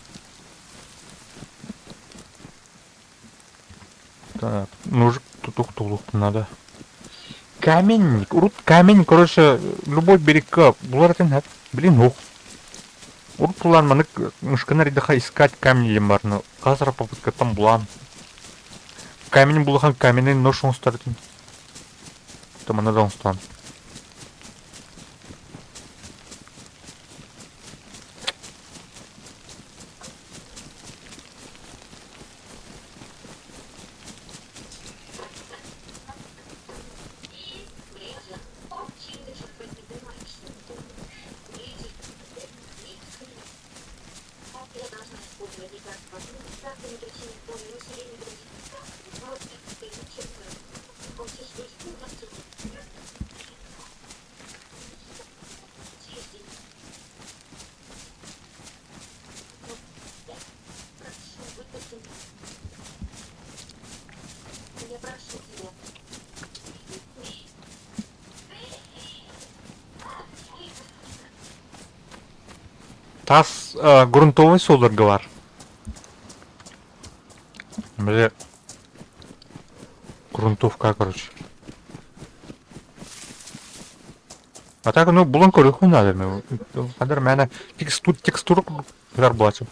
Так, ножик тутух тулух надо. Каменник, урут камень, короче, любой берега. Булар тенат. Блин, ох. Уртулан манык мышкана ридаха искать камни лемарны. Казар попытка там булан. Камень булахан каменный нож он старт. Там она даун стан. Тас грунтовый солдыргы бар. Бля. Грунтовка, короче. А так, ну, булан көрі надо. Қадар мәні текстура кадар болачым.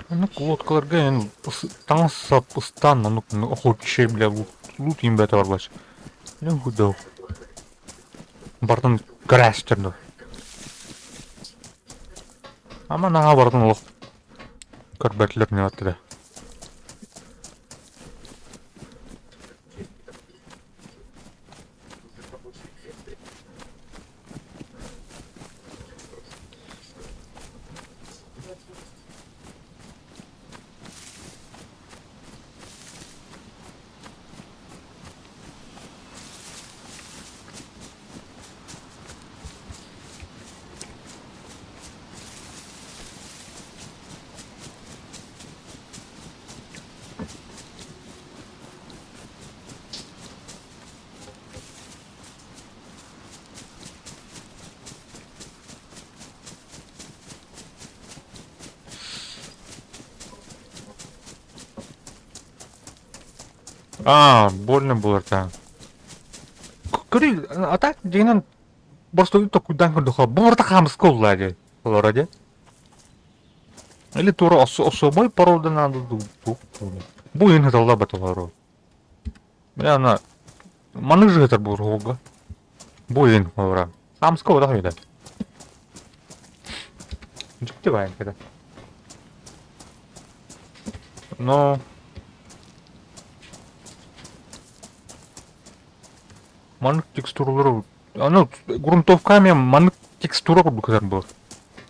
Ну, лодкаларга енді таң сап ыстан, ну, охотчий, бля, лут им бәті бар болачым. Ну, худау. Бартын грәс түрді. Ама наға бартын лох. Көрбәтілер не атты да. Больно было там. Кuri, а так дегенен просто это кудан кудуха. Бұрта қамыз қоллады. Олар или тура особой породы надо бу ен хаталда баталару. Бля, ана маны житер бұл ғолға. Бу ен олара. Қамыз қолда қойда. Жүкті байын кеді. Но манық текстуралары, аны грунтовками манық текстура құрды кадар бұл.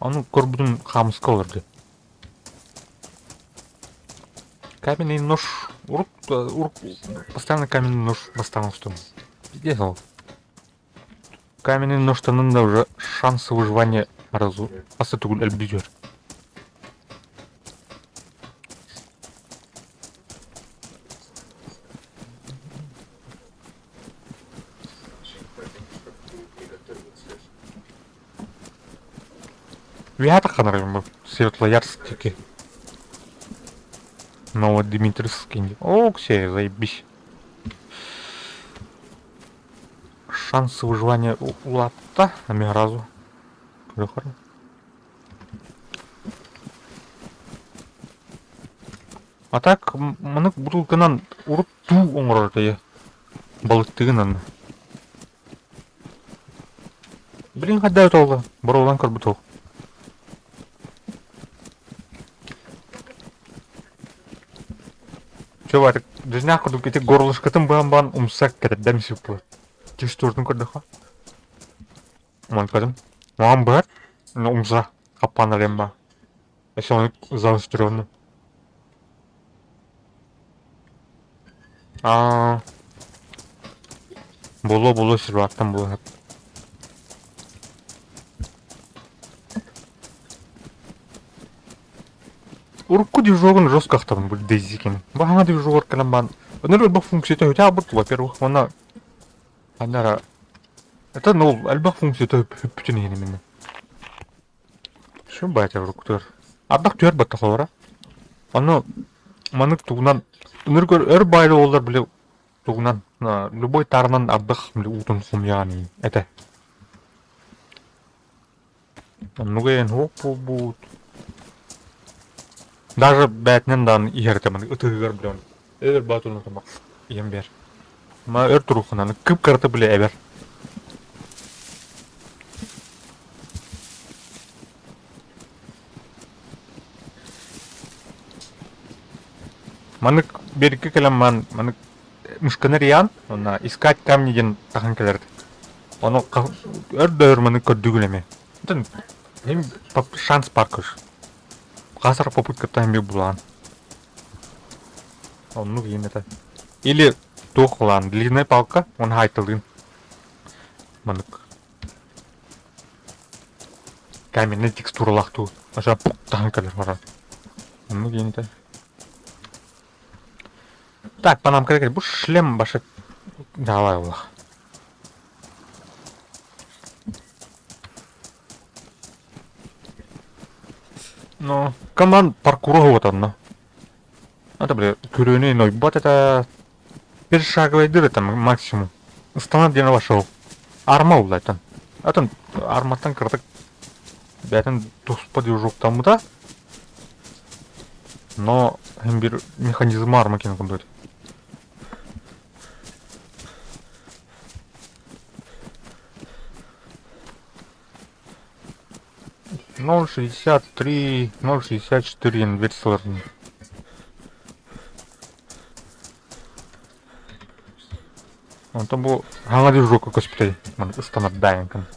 Аны көрбүдін қамысқа оларды. Каменный нож, постоянно каменный нож бастан ұстым. Где ол? Каменный ножтанын да уже шансы выживания разу. Асы түгіл әлбідер. Виата қанарым Светлоярск-теки. Новодмитриевский. О, все, заебись. Шансы выживания у лата на меня разу. Хорошо. А так, маны бутылканан урып ту оңырарды я. Балыктығынан. Блин, қайда өтолды? Бұрылдан көрбіт ол. Чё, варик, düzня курдук эти горлышкатын бан умсак кетет дәмсі бұл. Текстурдың көрді қа? Ман кәдім. Маған бар, умса қаппан әлем ба. Әші оны заустрённы. Боло серваттан бұл. Урку движогын жестко ақтабын бұл дейзекен. Бағана движогыр кәлім бан. Өнер әлбақ функцияты өте абырт, во-первых, оны... Анара... Это, ну, әлбақ функцияты өптен ені мені. Шын бәйті ұрықтыр. Абдақ түйер бәтті қалара. Оны... Манык туғынан... Өнер көр өр байлы олар біле туғынан... Любой тарынан абдақ біле ұтын құмияғаны. Әті. Нуғайын хоқ бұл... Даже бәтінен дан иердемін, ұтығығыр білен. Әдір батуны тамақ, ем бер. Ма өр тұрухынан, күп қарты біле әбер. Манык бергі кәлем манык мүшкінер ян, она искать камнеден тақын келерді. Оны өр дөйір манык көрдігілеме. Hem шанс бар көш. Қазір попытка таймбек булан. Onu giyin это. Или тухлан длинная палка, он хайтылын. Манык. Каменный текстуралах ту. Аша пук танкалар бар. Onu giyin это. Так, по нам керек. Бұл шлем башы. Давай Аллах. Ну, команд паркура вот оно. Это, бля, курёный ной, вот это... Перешаговый дыр это максимум. Станат дена вошел. Арма улайтан. Атын арматтан кырдык. Бәтін туспады жоқ тамуда. Но бир механизм арма екен кымдайды. Ноль 63, 0,64 инверсиялардың. Онда бұл ғаңа дыр жоқ көспітай. Станат дайынкын.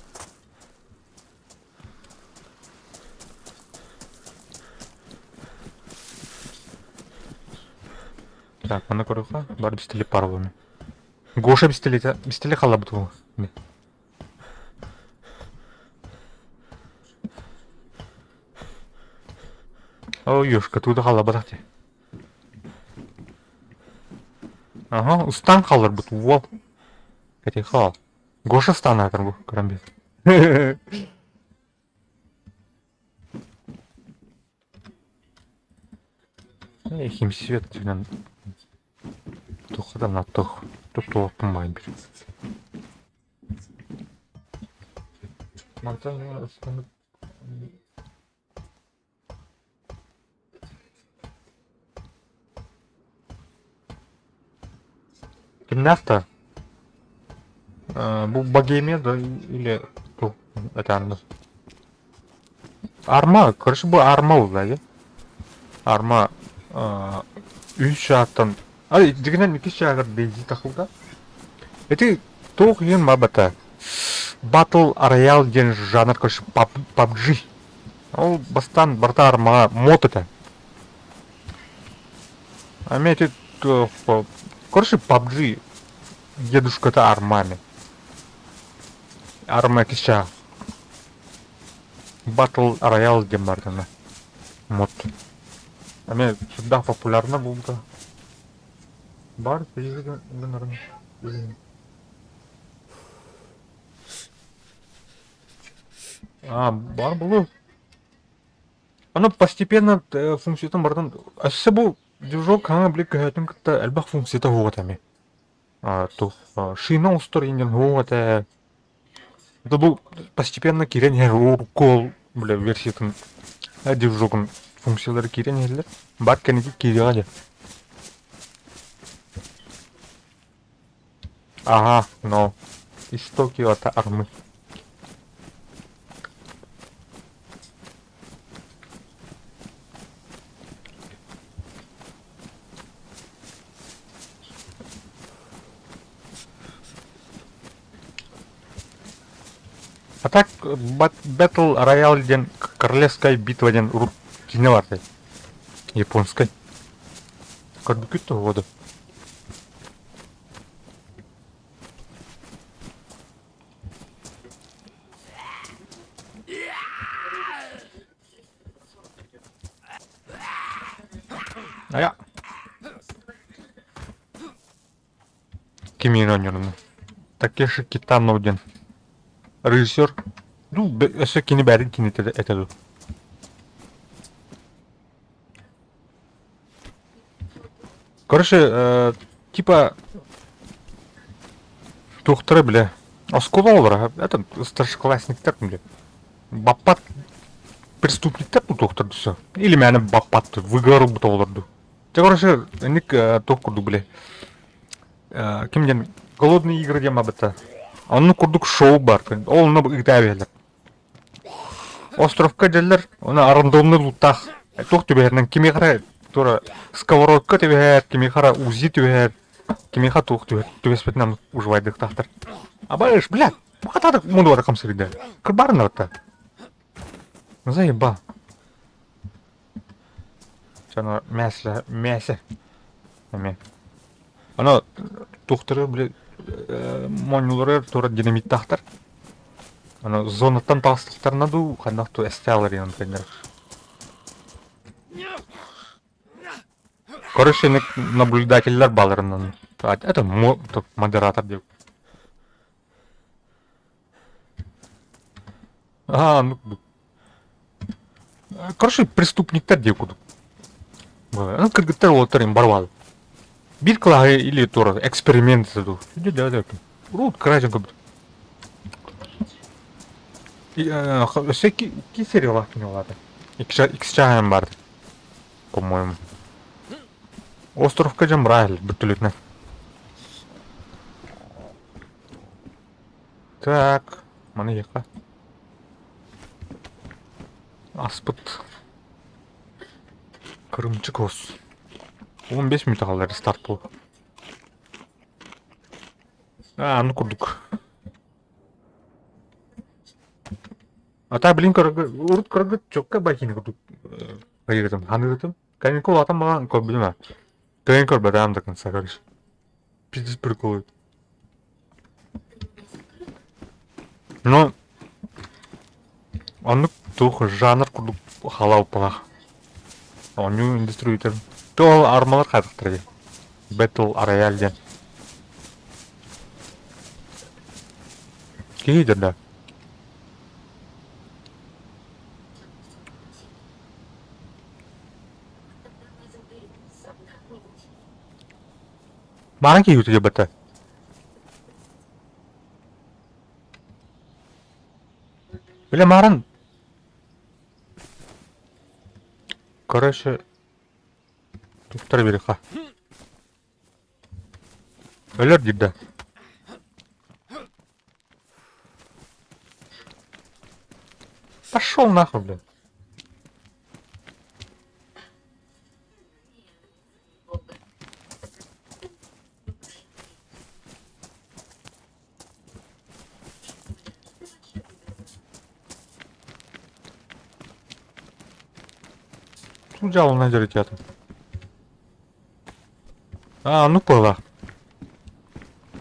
Так, мына көріға бар бістелі пар болу. Гоша бістелі қала бұты бұл. О, ёшка, туды қала бұтақты. Ага, ұстан қалар бұты, уол. Кәтей қал. Гоша стан атыр бұл, көрім бет. Хим свет тюнен. Тухадан аттық. Тұқты опынмайын бір. Мантан ұстанып. Гимнаста. Бұл богемия да или бұл это анда. Арма, короче, бұл арма ұлдай, арма 3 шаттан. Ай, дегенен 2 шағыр бейзі тақылда. Эти тоқ ең мабата. Battle Royale ден жанр, короче, PUBG. Ол бастан барта арма мод это. А мен эти, короче, PUBG дедушка-то армами. Арма киша. Battle Royale ден бардана. Мод. А мен сюда популярна болды. Бар, перезаген, наверное. Бар было. Оно постепенно функциядан бардан. Әсі бұл движок хаңа білек көйтін күтті әлбақ функцияда хоғат әме. Шина ұстыр енген хоғат ә. Это бұл постепенно керен әр оркол версиятын движокын функциялары керен әрлер. Бар кәнеге кереға де. Ага, но истоки от армы. А так, Battle Royale ден королевская битва ден урып кине барды. Японской. Как күтті годы. Ая. Кими ойнырны. Такеши Китанов ден. Режиссер. Ну, әсі кені бәрін кені әтеді. Короче, типа... Тухтыры, бля. Оскола олар, это старшеклассниктер, бля. Баппат преступниктер бұл тухтырды все. Или мәні баппатты, выговору бұта оларды. Короче, ник тухкурду, бля. Кімден, голодные игры дем абыта. Onun kurduk şovu бар. Олны ыгдабелер. Островка делер, ona рандомный лутах. Тох төбернен кеме кара, тура сковородка төбер, кеме кара узи төбер, кеме ха тох төбер. Төбеспетнен ужвайдык тахтар. Абаеш, блядь, хатадык мунду бар камсырда. Кырбарына та. Заеба. Жана мясо. Эме. Ана тухтыры, блядь, монюлары тура динамит тахтар. Ана зонаттан тастықтарына ду, қандақту әстәлер ен, например. Короче, наблюдательлер балырынан. Это модератор деп. Ну. Короче, преступниктер деп кудук. Ну, кыргыттар олар им барбады. Бир кылагы или тура эксперимент саду. Да. Рут кража көп. Всеки сериалах кинолады. Икс чагаем бар. По-моему. Островка Джамбрайль бүтүлүтүнө. Так, мана яка. Аспыт. Кырымчы кос. 15 минут калды старт болуп. Аны курдук. Ата блин урут кыргыт жокка байкини курдук. Кайгытым, ханыгытым. Каникул атам мага көп билме. Тыйын көрбөдам до конца, короче. Пиздец прикол. Ну, аны тух жанр курдук халау палах. Onu индустрия то армалар кайдыктыр. Battle Royale ден. Кейдер да. Мана кейді де бата. Біле марын. Короче, туктар бери ха. Өлөр дейді. Пошел нахуй, блин. Жал на деревья. Ну пола.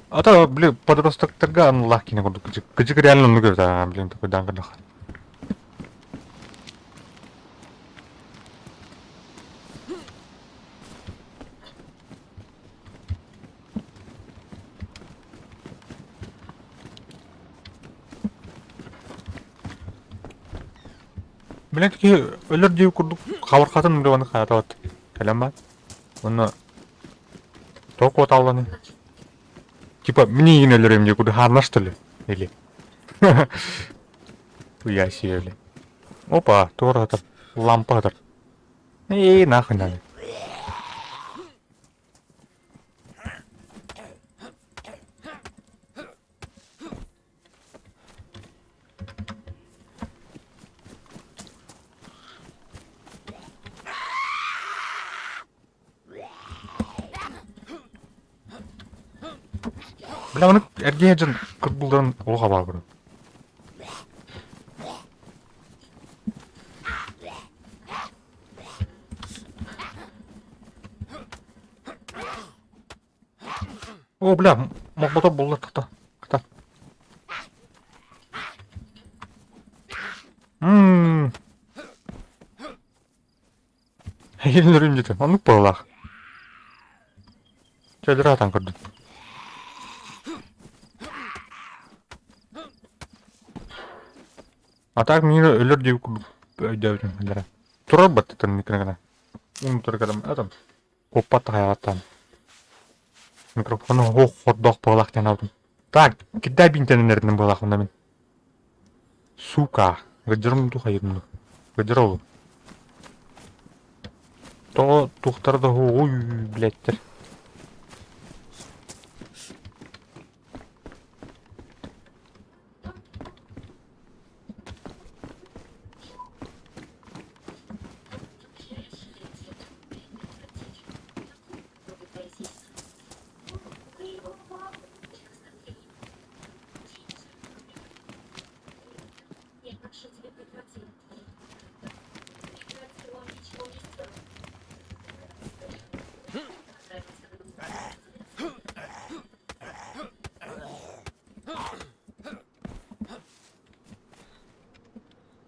А то, блин, подросток торган лахки не буду. Качек реально много, да, блин, такой данgadах. Блин, такие өлөр деп курдук. Хабар катын бирөөнү каятабат. Келем ба? Муну току аталганы. Типа, мне не өлөрөм деп курдук. Харна что ли? Или? Я себе. Опа, туратыр. Лампадыр. Нахуй надо. Бля, оны әрге жын күрбілден оға бар бұрын. О, бля, мақбата болды тұқта. Қыта. Елін үрім жеті, оны болақ. Жайлыр атан көрді. А так мені өлір деп көрді. Тұрар бәтті тұрын екіні. Оны тұрғадым, әдім. Қоппатты қайағаттан. Микрофону хот-дог болақтан алдым. Так, кидай бинтенердің болақында мен. Сука, ғыджырым тұқа едім. Ғыджыр олу. То тұқтарды ой, блядтер.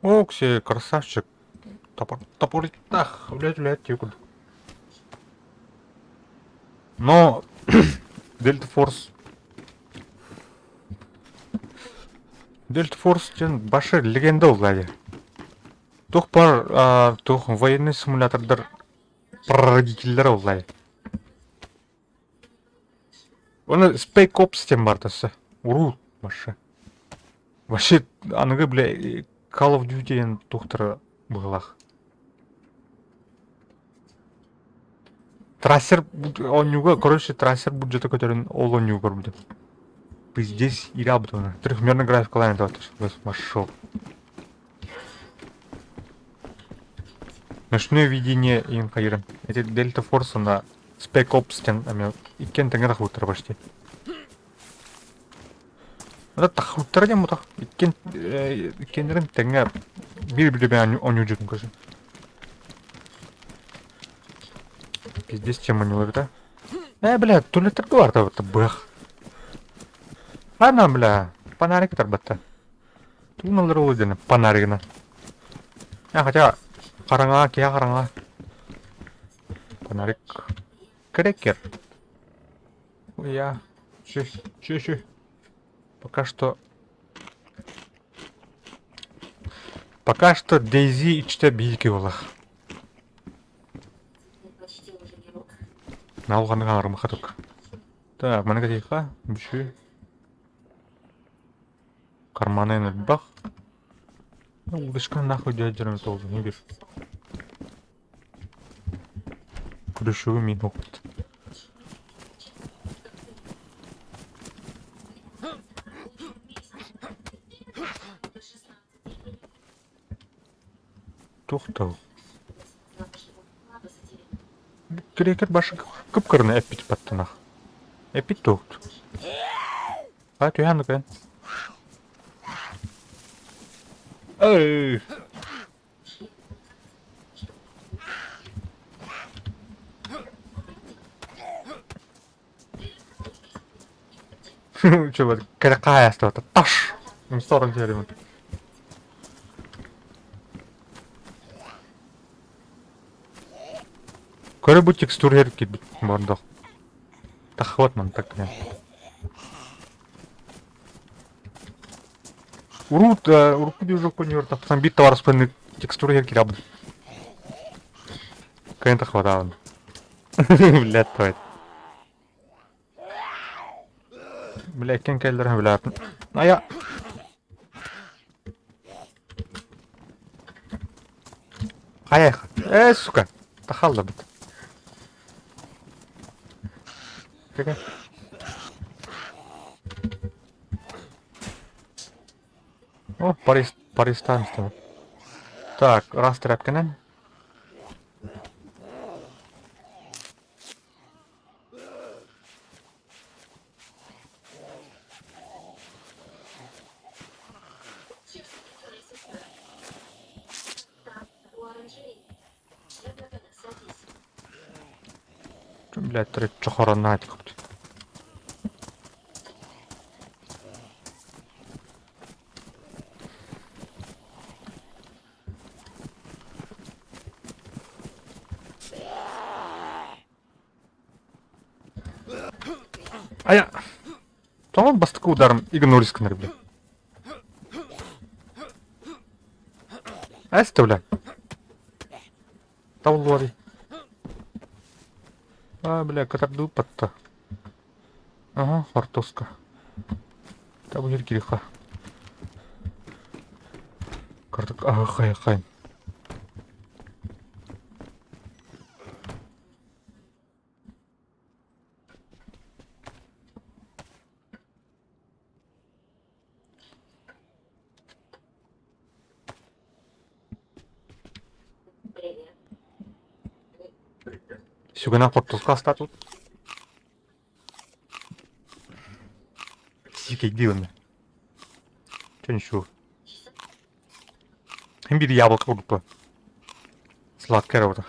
Окси, красавчик. Топорить так, блядь, тихо. Но Дельта Форс Дельта Форс башы легенда ол, Тух бар, тух военный симулятордар прародителлер олай. Оны Spec Ops тем бар тасы. Уру башы. Вообще, аныгы, бля, Call of Duty ен тухтыры бұғылақ. Трассер, онюга, короче, трассер бюджета көтерін ол онюга көрбіді. Здесь и рябдуна. Трехмерный график лайн давай, пошел. Ночное видение им хайрен. Эти Дельта Форса на Spec Ops тен, и кен тенгерах утра почти. Это так утра не мутах. И кенерен тенгер бир-бир-бир онюджун кажу. Здесь тема не ловит, а? Бля, туалет торговар-то вот бэх. Ана, бля, панарик тарбатта. Туналар улыдыны, панаригна. Хотя, қараңа, кия қараңа. Панарик. Крекер. Я. Чё. Пока что Дейзи и чте бейки олах. Налғаны қаңырымы қатық. Так, мәні кәдейқа, бүші. Карманы бақ. Удочканы нахуй дядерами толды, не бир. Күрішуі мен оқыт. Тоқтау. Крекер башы күп-кіріні әппет баттынақ. Әппет тоқты. Түйәнді кән. Эй! Чё, вот, какая осталась? Таш! Им 40 деревьев. Көрі бұл текстур еркет бардық. Тақыват ман так не. Урку де жоқ көне өрті. Потом бит товар спойны текстур еркет абды. Кайын тақыват абын. Блядь, твайт. Блядь, кен кәлдерін білатын. Ая. Аяйха. Сука. Тақалды бұд. Какая? О, Паристан. Так, раз тряпкина. Блядь, трет чохоронатик. Ая! Tamam bastık udarım. Игнорис кыныр, бля. Әсті, бля. Табыл бар. Бля, катарды патта. Ага, фартоска. Табыл жер кереха. Картык, хай. Сюгана фартоска статут. Сикей дилами. Чё ничего. Им яблоко урпа. Сладкая вот.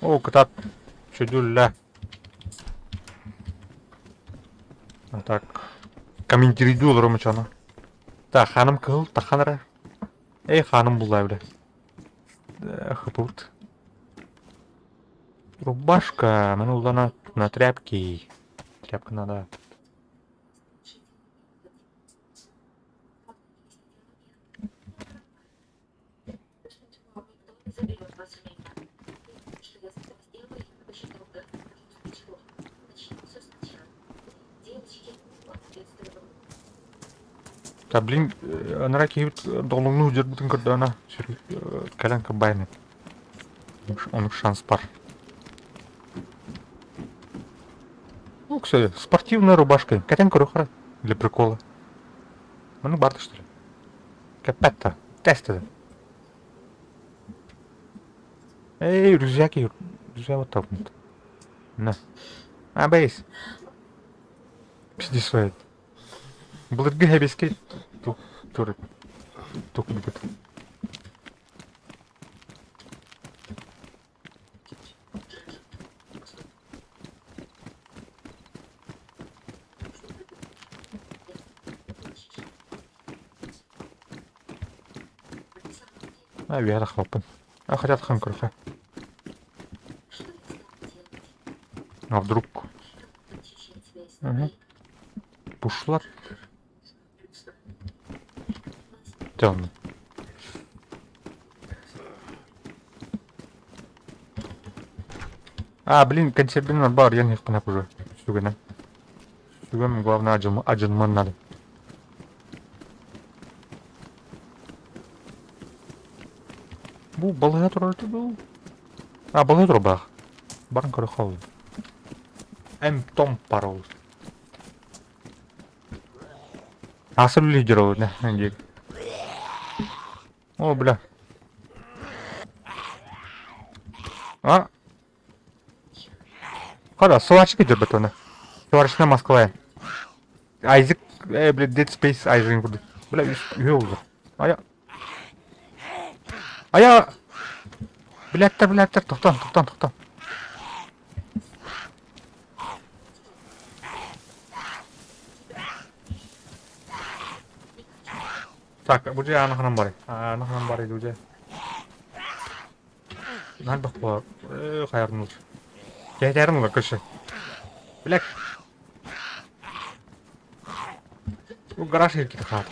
О, катат. Чудюля. Так. Комментирую Ромычана. Так, ханым кыл, таханара. Эй, ханым булай, бля. Хапут. Рубашка, мен улдана на тряпки. Кепка надо. Да, блин, на раке долуну жүрбүтүн көрдө ана. Калан комбайны. Он шанс бар. Ну, кстати, спортивная рубашка. Катен корохара. Для прикола. Ну, барты, что ли? Капетта. Тесты. Эй, друзьяки. Друзья вот так вот. На. А, бейс. Пиздец своет. Булыргы хәбескә туры. Тук бит. А вера хлопын. А хотят хан круха. А вдруг? Угу. Пушлар. Темно. А, блин, консервный бар, я не их понапужу. Сюгана. Сюгана, главное, аджинман надо. Бу, балая тураты был. А, балая турбах. Барн корохол. Том парол. Асыл лидеров, да, надеюсь. О, бля. А? Када, сварщик идет бетона. Сварщик Москва. Айзек, бля, Dead Space Айзек буду. Бля, ёлда. Ая. Блядтер, тоқтан. Так, bu жерде анахынан бар. Анахынан бар еді уже. Надо бақпа. Қайырын ұлыр. Кетерін ұлыр, көші. Білек. Бұл гараж еркеті қалады.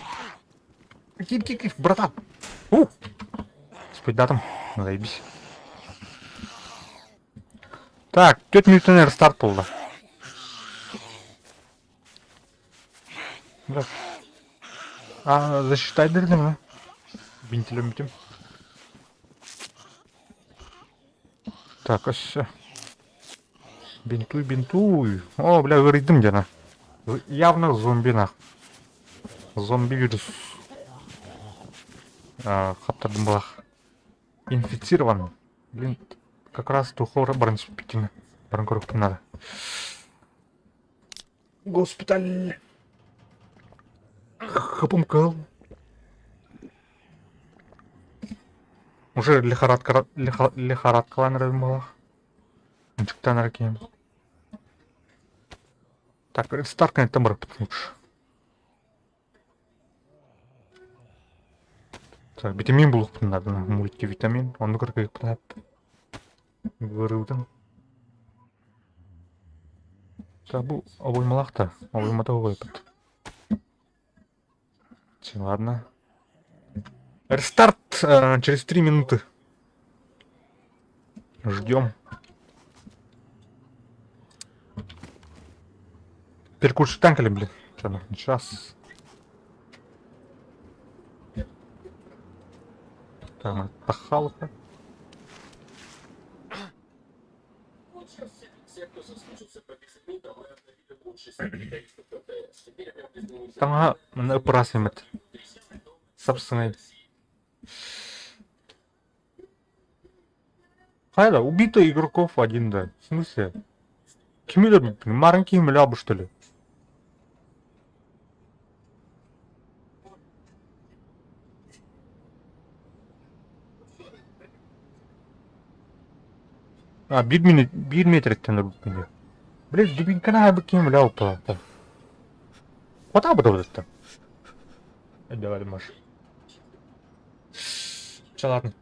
Кип, братан. Спойдатым. Заебись. Так, 4 минуттан әрі старт болды. Брат. Засчитай дырдым, а? Бинтелем битим. Так, все. Бинтуй. О, бля, вырыдым где-то. Явно зомбинах. Зомби-вирус. Хаттардым балах. Инфицирован. Блин, как раз тухора барнспитина. Барнкорухту надо. Госпиталь. Хапом кал. Уже лихорадка нравилась. Ничего раки. Так, рестарт на тамбр лучше. Так, витамин был надо, мультивитамин. Он как их вырывдан. Так, bu обоймалах-то, обоймата выпад. Ладно. Рестарт через 3 минуты. Ждем. Перекурши танкали, блин. Сейчас. Там пахалка. Там прасимет. Собственно. Хайда, убито игроков один, да. В смысле? Кимилер, маленький млябу, что ли? Bir metreden de bu. Блин, дубинкана бы кем лял по. Вот так бы это. Давай, Маш. Все, ладно.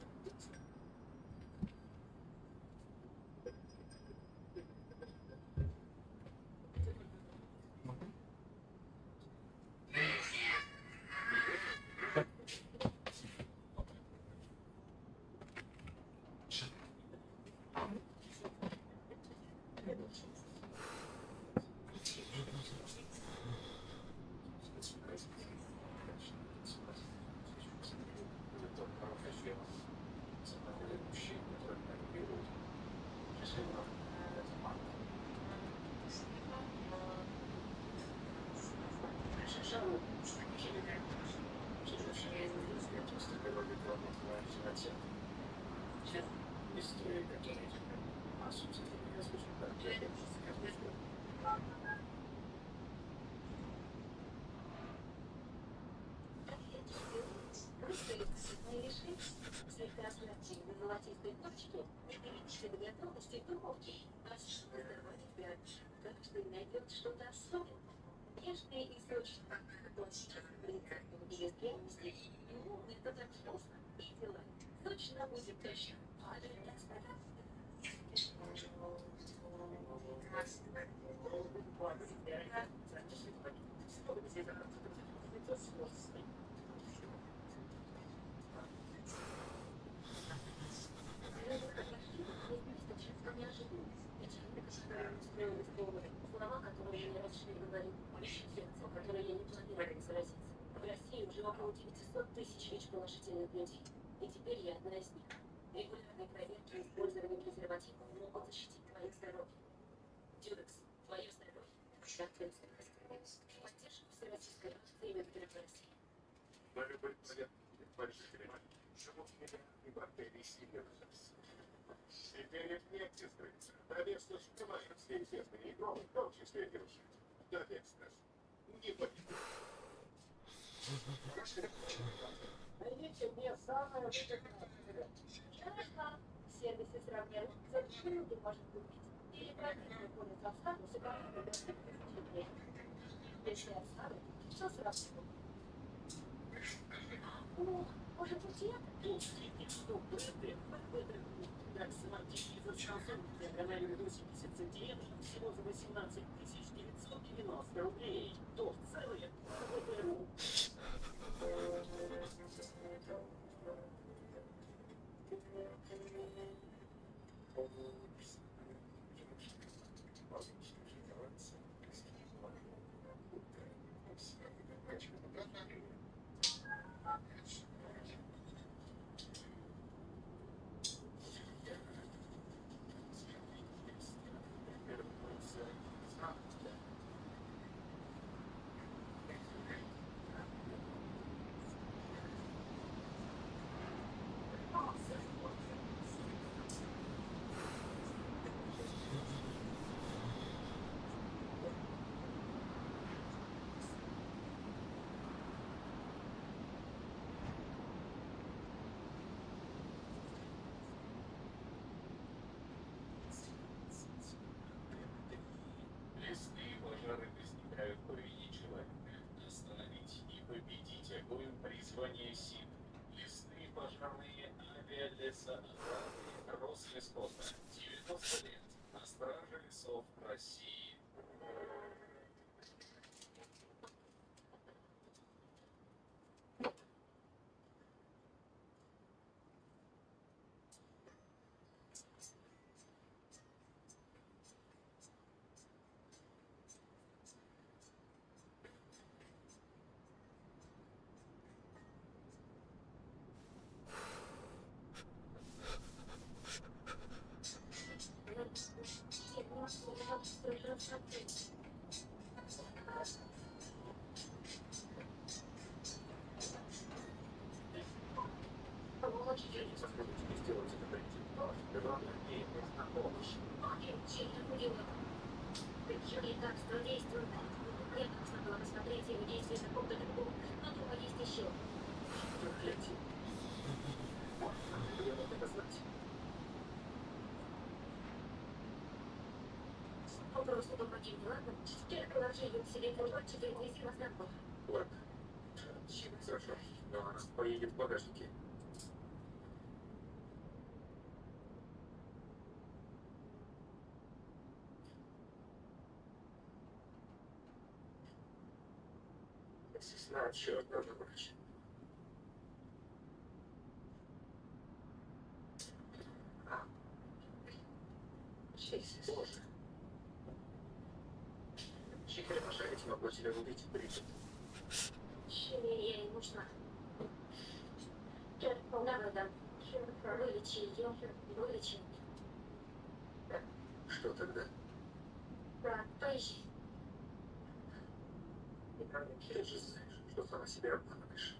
Слегка оперативно золотистые точки увеличили готовности духовки. Ваше здоровье каждый найдет что-то особенное. Нежный и сочный. Точно. Без пряности. Умный, это так вкусно. И дела. Точно будет точно. Слова, которые я раньше не говорил, о которой я не планировал заразиться. В России уже около 900 тысяч ВИЧ-положительных людей. И теперь я одна из них. Регулярные проверки и использование презервативов могут защитить твое здоровье. Дюрекс, твое здоровье. Вся ответственность. Поддержим всероссийской акции Медикамент России. Но любой порядок больших элементов живут миллиарды бактерий сильно разрастут. Теперь не отсутствуется. Проверство скрывает все известные микробы, в том числе вирусы. Доверстность. Не победит. Найдите мне самое выгодное. Конечно, сервисы сравняют, за что ты можешь купить. Или продать более доставку, сэкономить впечатление. Если оставить, все сразу. О, может быть, Так, смотрите, зачем на канале 80 сантиметров всего за 18 990 рублей. То целые. Лесные пожары возникают по вине человека. Остановить и победить огонь призвание сил. Лесные пожарные авиалесоохраны Рослесхоза. 90 лет. На страже лесов России. Сделать это прийти. Главное, не на помощь. Какие лекарства действуют? Я должна была посмотреть его действия на ком-то другом, но дома есть еще. Проклятие. Я мог это знать. Просто помоги мне, ладно? Я положи ее к себе в ротик и отвези вас домой. Ладно. Хорошо. Но она поедет в багажнике. Сестра, черт, надо врач. Боже. Чикарь, пожалуйста, могу тебя убить, Бриджит. Чем я ей нужна? Я полна вода. Вылечи ее, вылечи. Что тогда? Да, поищи. Ты же знаешь, что сама себя обманываешь.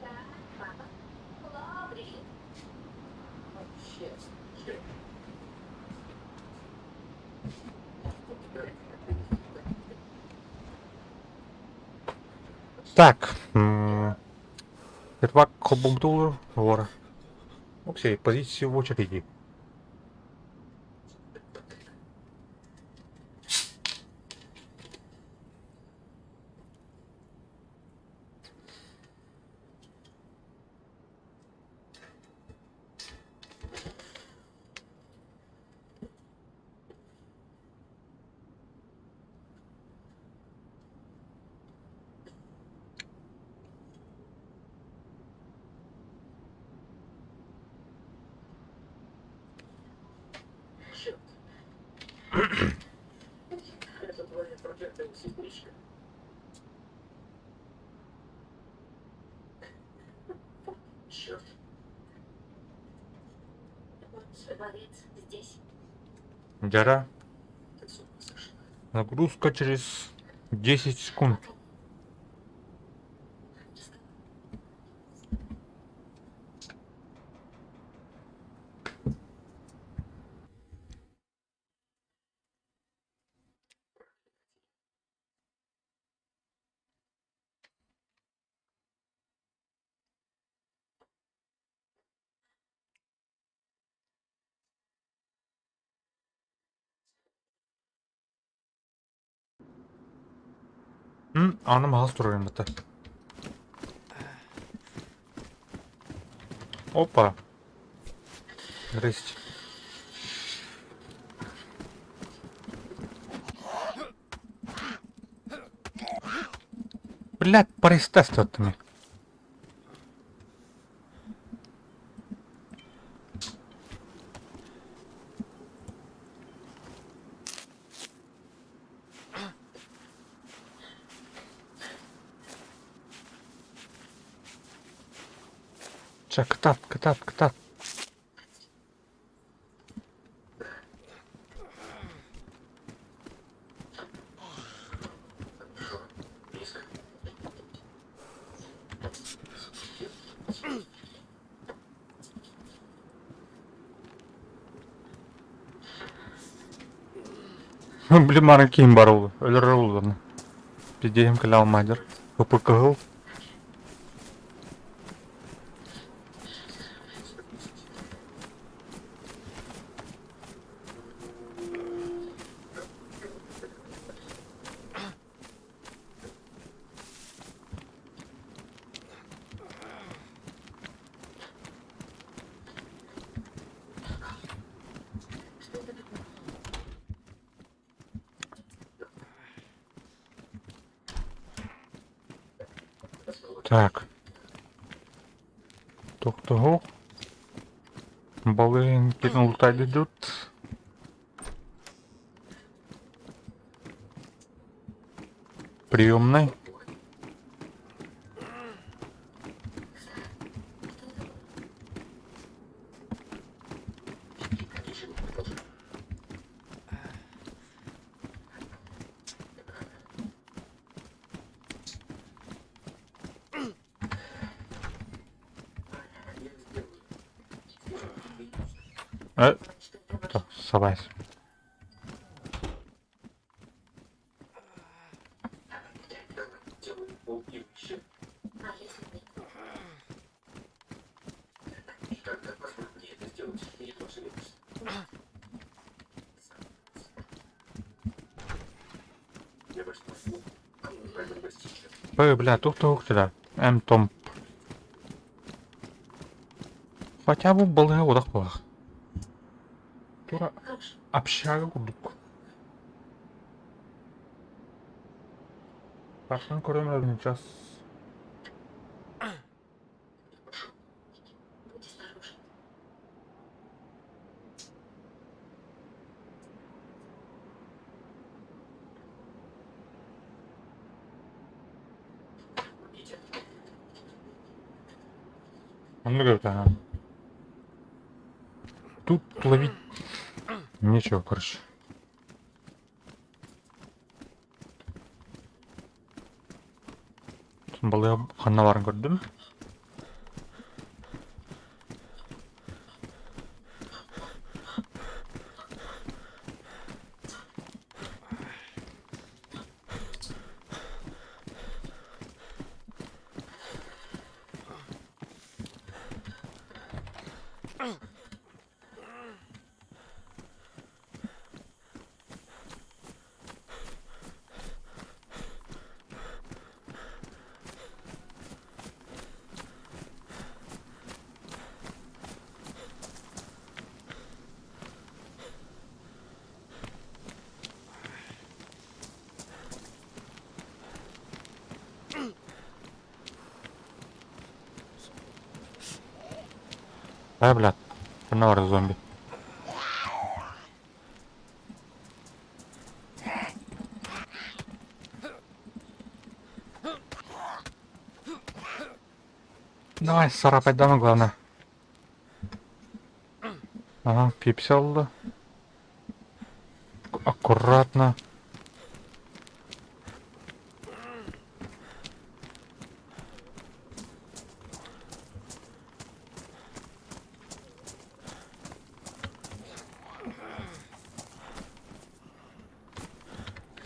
Да, папа. Лаври. Так. Первак Кобумтур, вора. Окей, позиции в очереди. Черт. Это твоя проклятая сестричка. Черт. Дворец здесь. Дяра. Ты с ума сошла. Нагрузка через 10 секунд. Анам строим это. Опа. Здрасте. Блядь, перестань от меня. Ча, катат. Низко. Блин, маленький барул. Ölür Пидеем калял мадер. ППКГ. Так. Тоқтого. Балын кинул тайды идут. Приемной. Так, совайся. Делаю пол и выше. А если нет? И когда посмотрю Бля, тух сюда. Том. Хотя бы балыга удак была. Тура Хорошо. общага курдук. Башын көрөм час. Будь осторожен. Идет. Он говорит, ага. Тут ловить нечего, короче. Балыга ханналарын көрдүм. Блядь. Ханналар зомби. Давай, сарапай дама, главное. Ага, пипси алды. Аккуратно.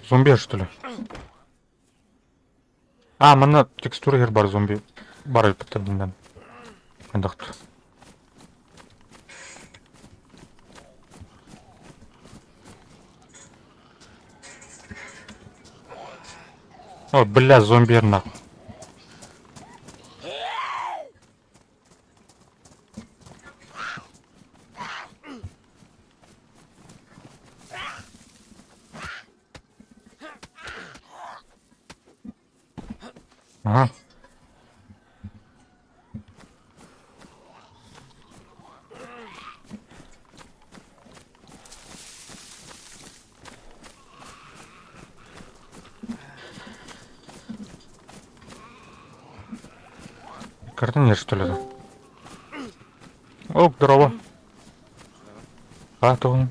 Зомби, что ли? А, мана текстура бар зомби. Бар бітірдім. Қандақты. О, бля, зомби нахуй. Ага. Картинер, что ли? О, здорово. А, то он.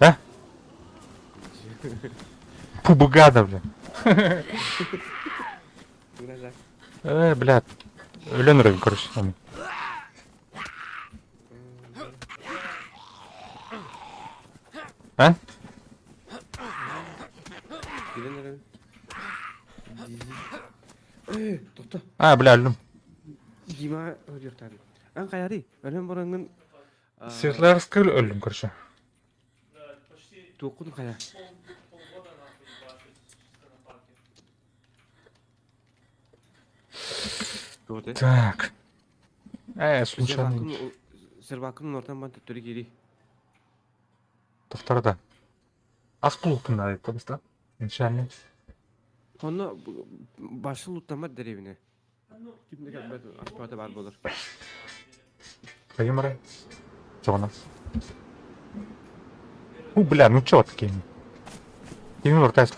А? Пубугада, бля. Блядь. Ленры, короче, сами. А? To'xta. А, бля, өлüm. Дима өлүртан. Ан каяри? Өлем бораңын Светлярская өлüm, короче. тоқун кая. Так. Случайно. Сербакын ортан бан төтөрү кири. Тоқтарда. Асплуктың да айтты бізді. Иншалла. Оны башы луттамат деревине. Кимде кәбет аспаты бар болар. Қайым арай. Жоғына. Бля, ну чё такие? Кем вертайся.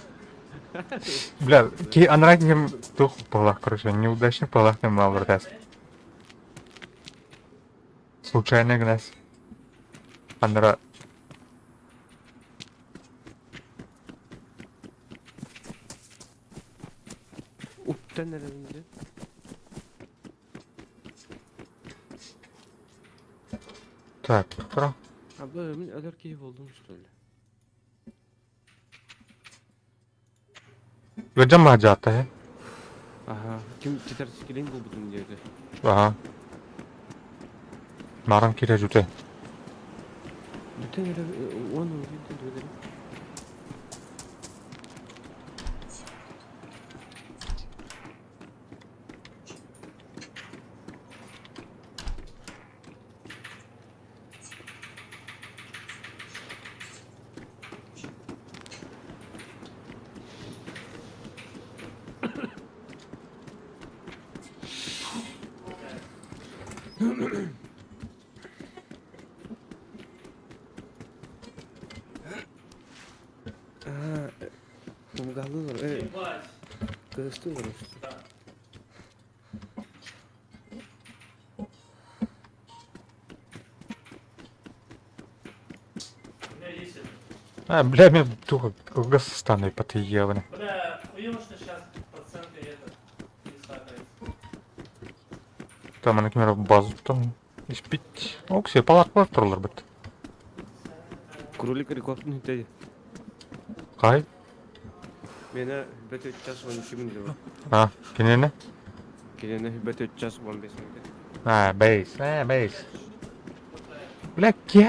Бля, анрать нем тух полах, короче, неудачный полах нем мал вертайся. Случайно гнась. Анра. Уттан неревинде. Так, про. Абла мен өлөр кей болдум что ли? Ведем маджата, э? Ага, ким тетер скилин бул бутун жерде. Ага. Марам кире жуте. Бүтүн эле он Помогалылар. Ебать. Кырыстылар. Да. У меня есть это. Бля, мен туга Кыргызстанный патыеваны. Бля, хуево, что сейчас проценты это не сахарится. Там ана кемер базуптан испить. Оксе палаткалар турлар бит. Кролик рекордын үтеді. Кай? Мені бәт 3 час 12 минут деп. Кенене? Келені бәт 3 час 15 минут. Бейс. Бейс. Бля, ке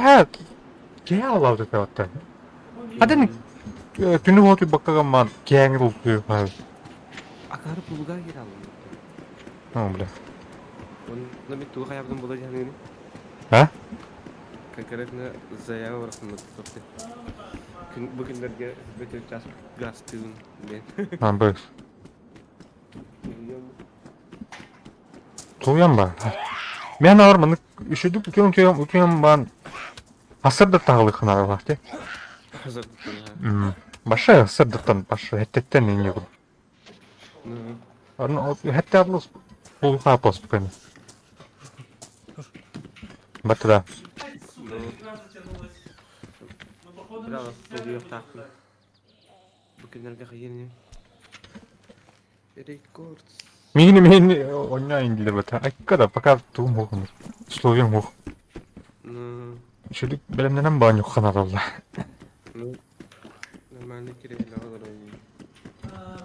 алавды таватта. Аден түнү оту баккаган ман кеңир улту. Акары пулга кер алым. Бля. Оны мен туға қаяптың бола жәнені. Конкретно заява рахмет. Бүгіндерге бәт 3 час газ тыгын мен. Бейс. Туян ба. Мен арманы үшүдүк үтүем бан асырда тагылы ханара бар те. Hazır. Баша асырдыктан баша хеттеттен эне кул. Арны хетте аблус бул хапос пен. Батда. Игра затянулась. Ну, походу, Biraz на soruyor taktım. Бүгіндерге қайын. Рекорд. Мен ойнайын дилер бата. Айкада пока туум хокумуз. Словен хок. Үшүдүк белемденен бааню ханаралла. Ну, нормально керейлі алар ойын.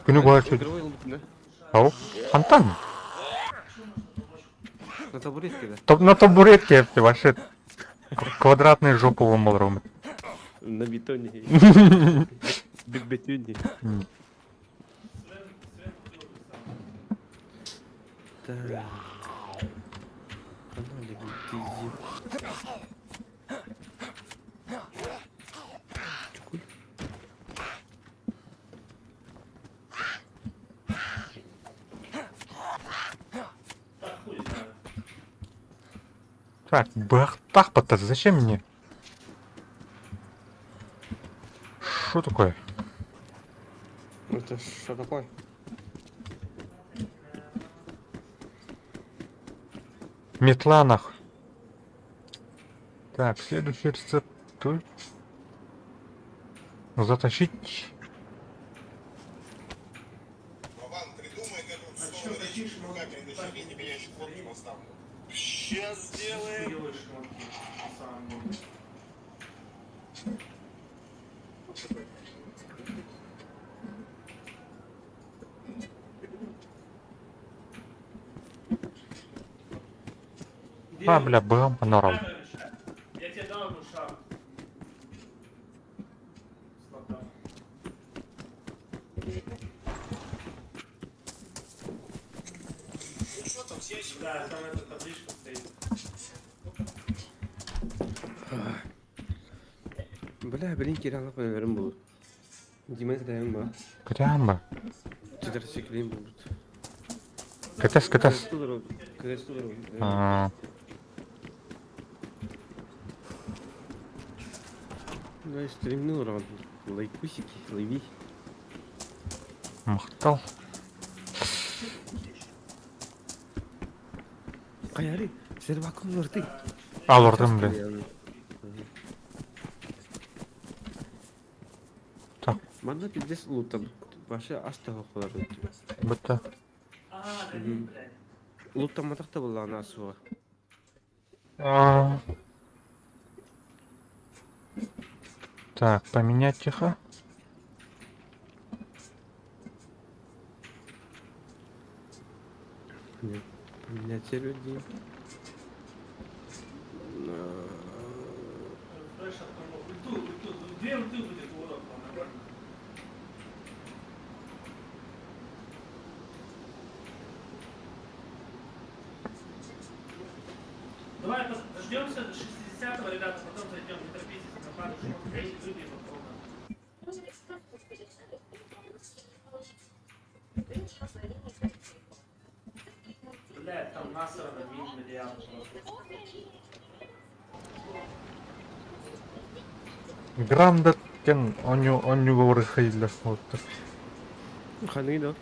Күнү баачу. Игровой лук, да? Ау, хантан. На табуретке, да? На табуретке эпти вообще квадратный жопу ломалар. На бетоне. Бетоне. Так. Каналик, ты Так, хуй знает. Так, бахтах-то зачем мне? Что такое? Это что такое? Метла нах. Так, следующий рецепт. Затащить. Вован, придумай, как вот слово речь руками начали, не меня еще фотки поставлю. Сейчас сделаем. Делаешь шмотки, на самом деле. Бля, бам, норм. Я тебе дам одну шаг. Слота. Ну что там, съесть? Да, там эта табличка стоит. Бля, блин, кералап önerim bu. Димас дайым ба. Прямо. Тедер секлейм будут. Катас. Ну, стримнул раунд. Лайкусики, лови. Мактал. Каяри, сер вакуум өртей. Алырдым бля. Так, Манда пиздец луттан. Башы аста хокулар. бітті. А, да нет, блядь. Луттамадакта была ана суга. Так, поменять тихо. Поменять сервер. Флеш автомат. Ульту. Две ульты будет урок, нормально. Давай дождемся до 60-го, ребята, потом зайдем, не торопитесь, на пару шмоток, эти люди попробуем. Блядь, там насрано, видно. Грандаткен оню говоры хейлер вот. Қандай да?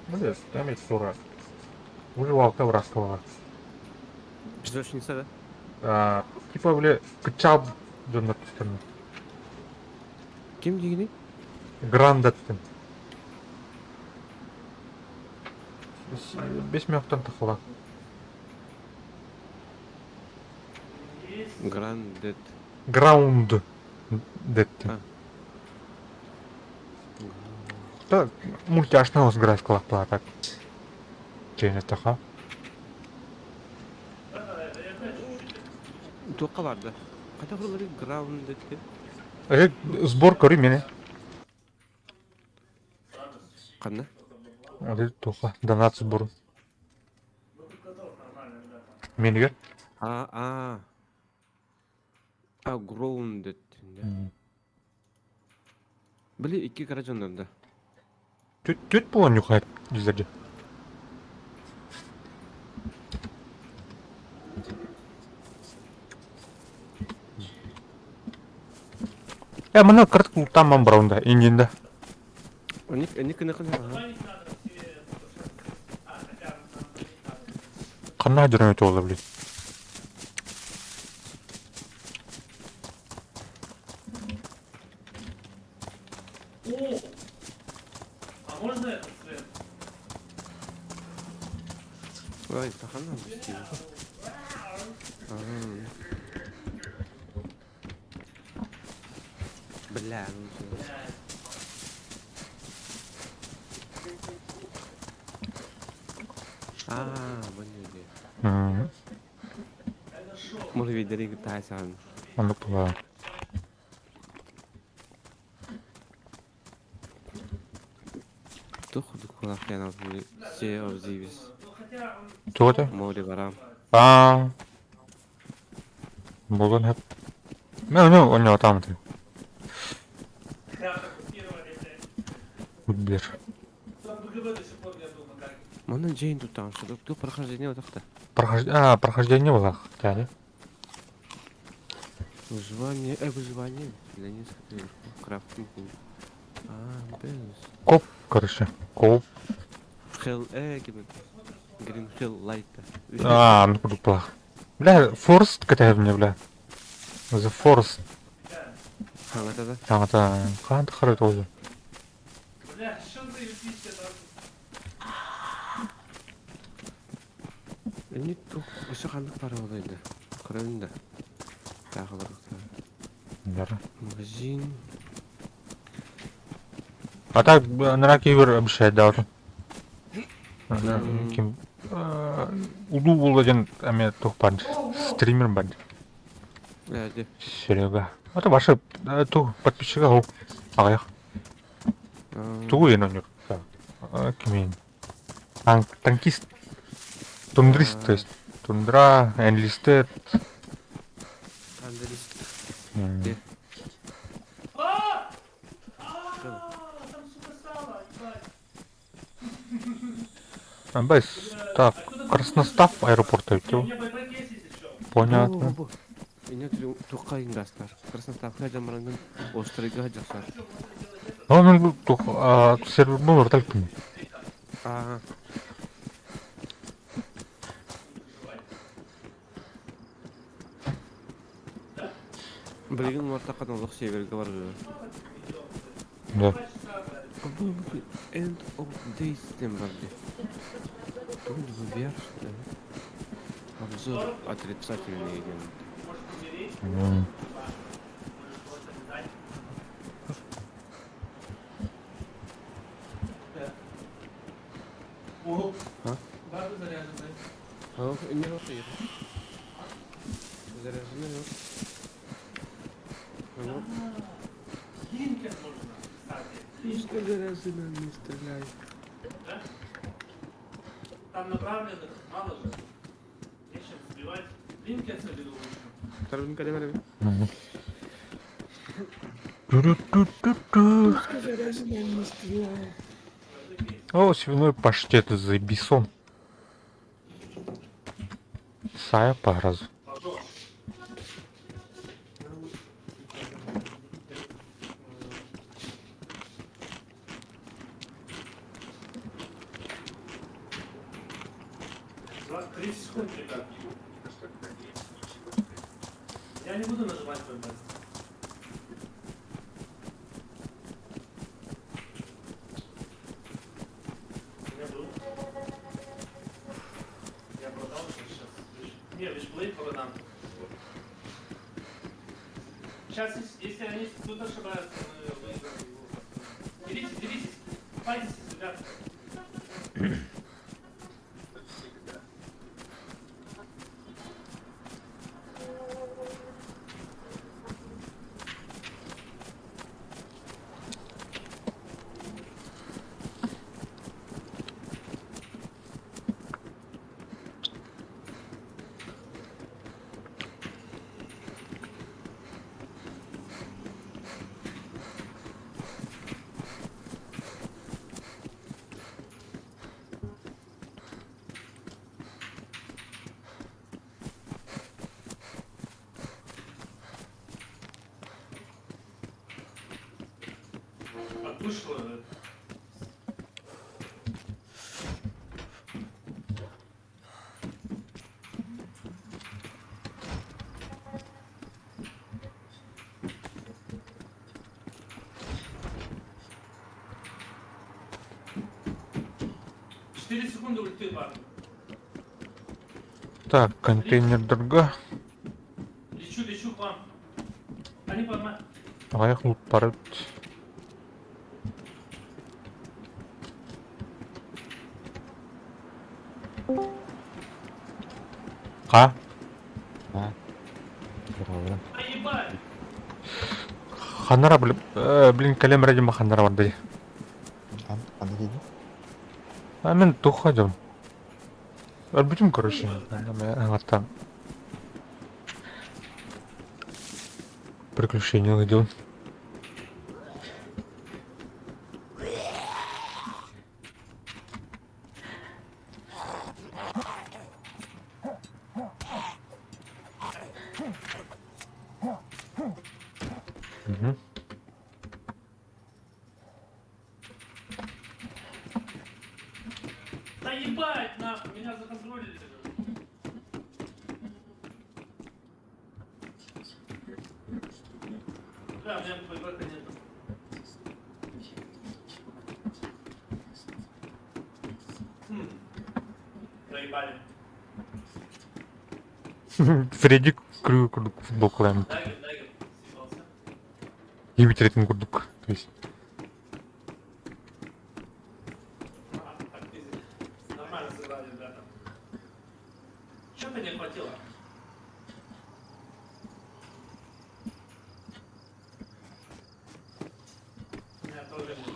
Блин, там есть сура. Уже волка в Ростова. Песочница, да? Типа, бля, кычап жөнөттүн. Кем дегені? Грандаткен. 5 минуттан тахыла. Грандет. Граунд. Деттин. А. Да, мультяшный с графикалар была так. Чейн таха. Тоққа барды. Қайта құрылары граундетке? Сбор кори мені. Қанна? Тоха, донат сбор. Менігер? Граундет. Біле, 2 гаражандарда. Төт болан юқайт жүздерде. Мұны қыртық тамам браунда, ингенде. Әне Қанна жүрін өте олы біле. А можно этот цвет? Ой, тахана бістейді. Бля, ну что. Бұны Мұны видерегі тайсан. Оны бұла. Тұқыды құлақ яна бұны се обзивіз. Тоғыда? Море барам. Болған әп. Мен оны отамын. Бұдбер. Мұны жейін тұттан шыдық. Тұқ прохождение отақты. Прохождение было, да? Выживание для нескольких крафтинг. Без. Коп, короче. Коп. Хелл Эггемент. Грин Хелл Лайта. Ну буду плохо. Бля, Форст катает мне, бля. The Forest. Хаңатада. Таңата. Қанты қарай толды. Бля, что за юпище там? Не тұқ. Осы қандық бары олайды. Құрайында. Тағылырықта. Бәрі. Магазин. А так, на кейбір обещает, да, вот. Кем? Уду болден, әме тоқ банд. Стример банд. Әде. Серега. Это ваши, ту подписчика ол. Ағаяқ. Ту ен өнер. Кемейін. Танкист. Тундрист, то есть. Тундра, энлистед. Андалист. Где? Там сука сало, ебать. Бэс, так, Красностав аэропорта ведь. Мне бы прокесить еще. Понятно. Меня тұққа ингастар. Красноставқа жамыранын острыйға жақсар. Он сервер был вертолетный. Білген ортаққан олық северге бар. Да. End of Days дем барды. Тут вверх, да. Обзор отрицательный идем. Бабы заряженные. Не руши. Заряженный. Линкер нужно, кстати. Что заряженный не стреляй. Да? Там направленных мало же. Нечем сбивать. Линкер соберу лучше. Второй калибр. О, свиной паштет из-за бессон. Сая погрозу. У вас 30 секунд, ребят. Я не буду нажимать выбор. Я был. Я продал сейчас. Не, вишплейт продам. Сейчас, если они тут ошибаются, мы выиграем его. Делитесь. Файтитесь, ребята. Вышло. Четыре секунды ульты, парни. Так, контейнер друга. Лечу к вам. Они поймают. Аяқ луп барып. Қа? А? Здорово. Поебать! Ханара блин, кәлем радима ханара барды. Аны дейді? Мен тухқа жам. Альбутим, короче. Аңаттан. Приключения идем. Да ебать, нахуй, меня законтролили. Да, у меня ПВК нету. Проебали. Фредди крю курдук футбол кылайм. Дайгер, съебался. Ебить рейтинг курдук. То есть. Так, пиздец. Нормально сыграли, ребята. Чё-то не хватило. У меня тоже нет.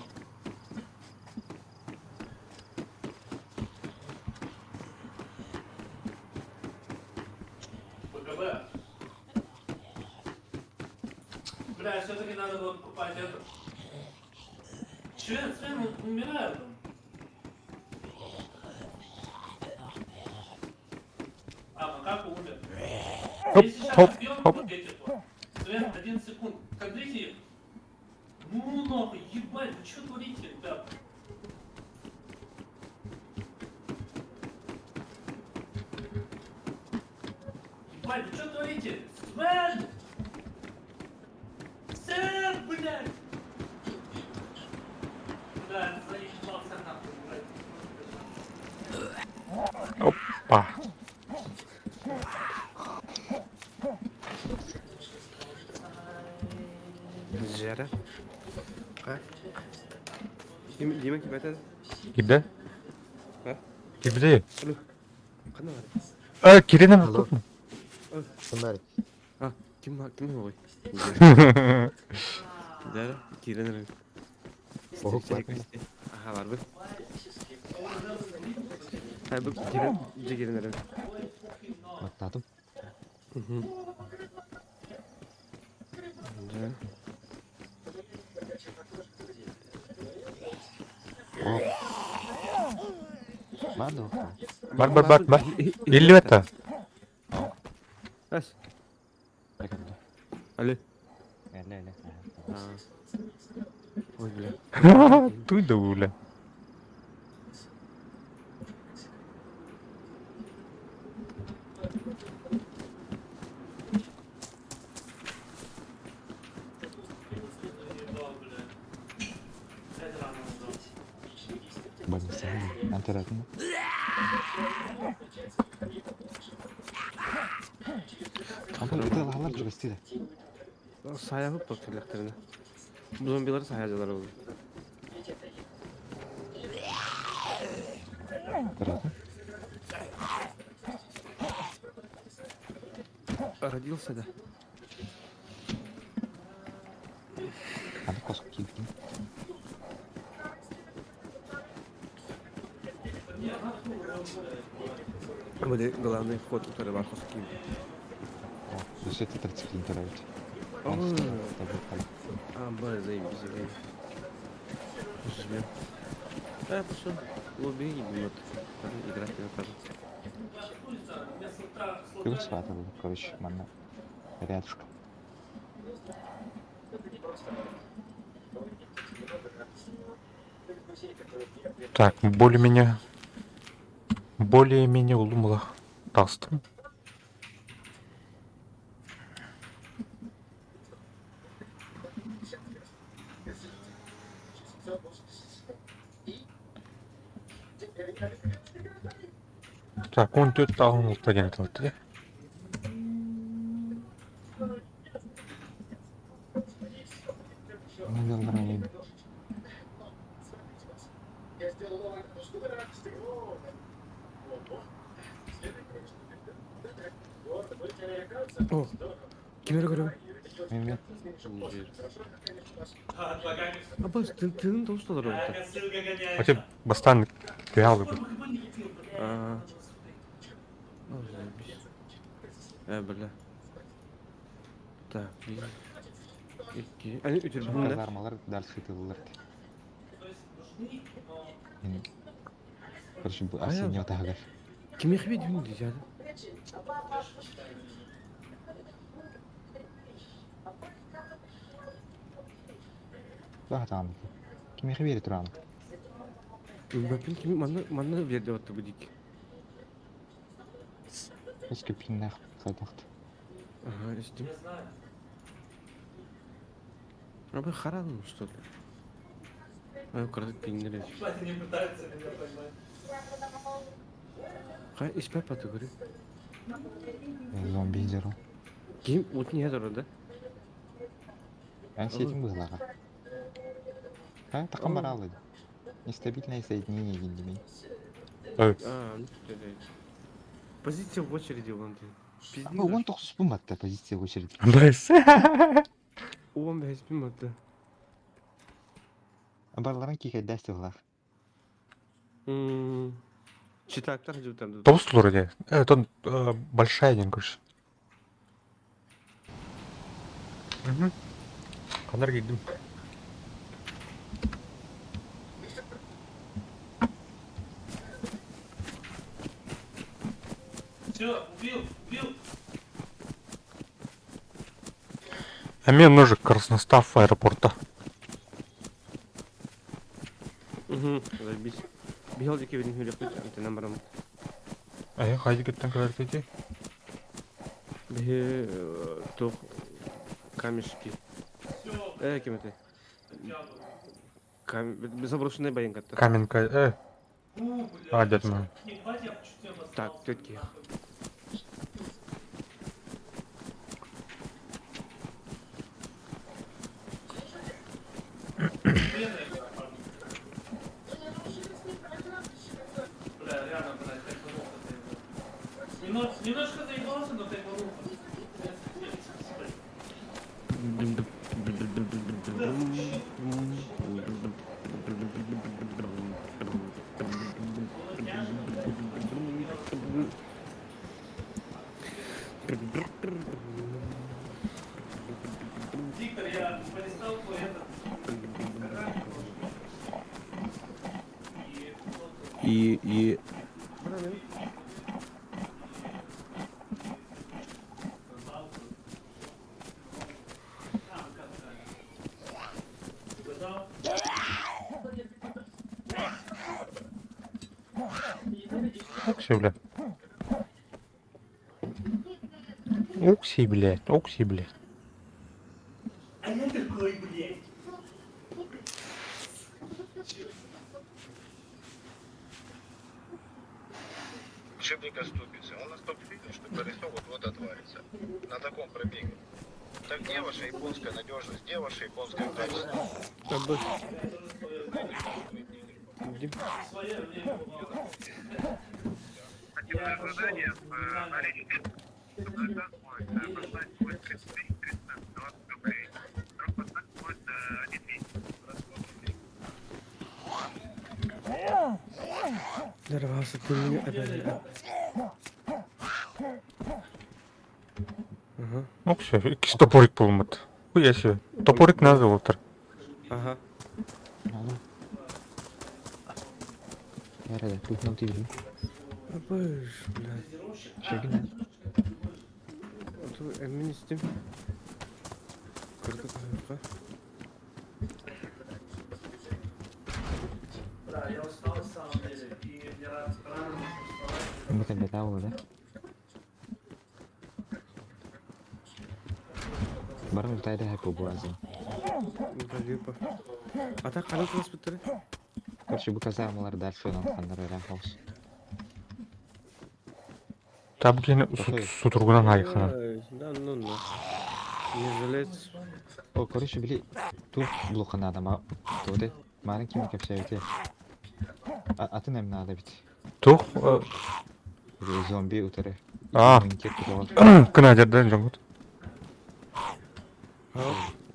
ПКБ. Бля, все-таки надо было покупать это. Свен умирает. А, макаку умер. Хоп, Если сейчас хоп, отбьем хоп. вот этих вот, Свен, 11 секунд. Кадрите их. Ну нахуй, ебать, вы что творите, ребят? Ебать, вы что творите? Свен! Свен, блядь! Да, заебался нахуй, блядь. Опа. Жара. Қа? Дима кім айтады? Кибде? А? Кибде? Алло. Қандай бар? Киренем Алло. көп. Кімдер? А, кім ғой? Жара, Киренер. Оқ, бар ма? Аха, бар бұл. Бұл Киренер. Аттадым. Жара. Бар да оқы. Бар. 50 бетта. Ас. Әкелді. Алле. Әлі. Ой, бля. Туйда бля. Больница. Антиратный. Абай, это лағалар жүр істейді. Сая көп болып келектеріне. Зомбилар сая жалар ол. Антиратный. Родился, да. Аны қосып келді. Были главный вход, который в Арховский. О, все это 30 интернете. А, заебись, заебись. Жмем. Пошел. Лобби и бьет. Играть не накажет. Плюс свата был, короче, манна. Рядышком. Так, более-менее улумла тастым. Так, 14 тағын ұлттаген тұлды. Я сделал новую катушку, да, О, кемер көрем. Мен Абай, тының тоғысталар олды. Хотя бастан реалы был. Бля. Так, iki. Ani ütür bunlar. казармалар дальше тылылар. Короче, осенний отагар. Кем ехбе дүйін дейді? Бақыт аңды. Кеме бері тұрам. Бәпін кем манна берді отты бұдик. Өске пиннақ сайтақты. Ага, істім. Абай қаралым, что ли? Ай, қырдық пиңдер еді. Қай, іспәп баты көрі? Зомби зеру. Кем өтіне еді орада? Ән сетім бұзылаға. Тақым бар алды. Нестабильное соединение гендемей. Ну позиция в очереди вон. Ama 19 bu madde pozitsiya koşurdu. Дайс. 15 bin madde. Barların kike desti var. Читактар жүйтемді. Толстый вроде. Это большая деньгуш. Қанар келдім. Все, убил. А мне ножик красностав аэропорта. Заебись. Бегал деке вернее лепить, ты номером. Қайда кеттің қалар кете? Бе тоқ камешки. Кем это? Заброшенный байын қатты. Каменка. Дедім. Так, тетки. Немножко заебался, но ты Диктор, я полистал твой этот. И Окси, блядь. Окси, блядь. Окси, блядь. Учебника ступицы. Он настолько виден, что колесо вот-вот отвалится. На таком пробеге. Так где ваша японская надежность? Где ваше японское качество? Абы. Дим. Задание на речке. Послать свой 320 рублей. Послать свой 1 Дәрвасы күніне әбәлі. Окси, ikisi toporik bulmadı. Bu yaşı. Toporik nerede olur? Ага. Nerede? Tuhmam değil. Абыш, блядь. Şöyle. Оту әмін істем. Кірді қайыққа. Мы тогда того, да? Барым тайда хэппи буазы. Галипа. Ата қаны класс біттірі? Короче, bu kazamalar ders oynananlar öyle olsun. Tabi yine su turgunan hayıkına. Ну. Не залез. O короче, bili tu blokana adama. Tuğde. Marın kimi kapsayıtı. Atın emni adı bit. Tuh. Zombi utarı. Ah. Kına cerden jongut.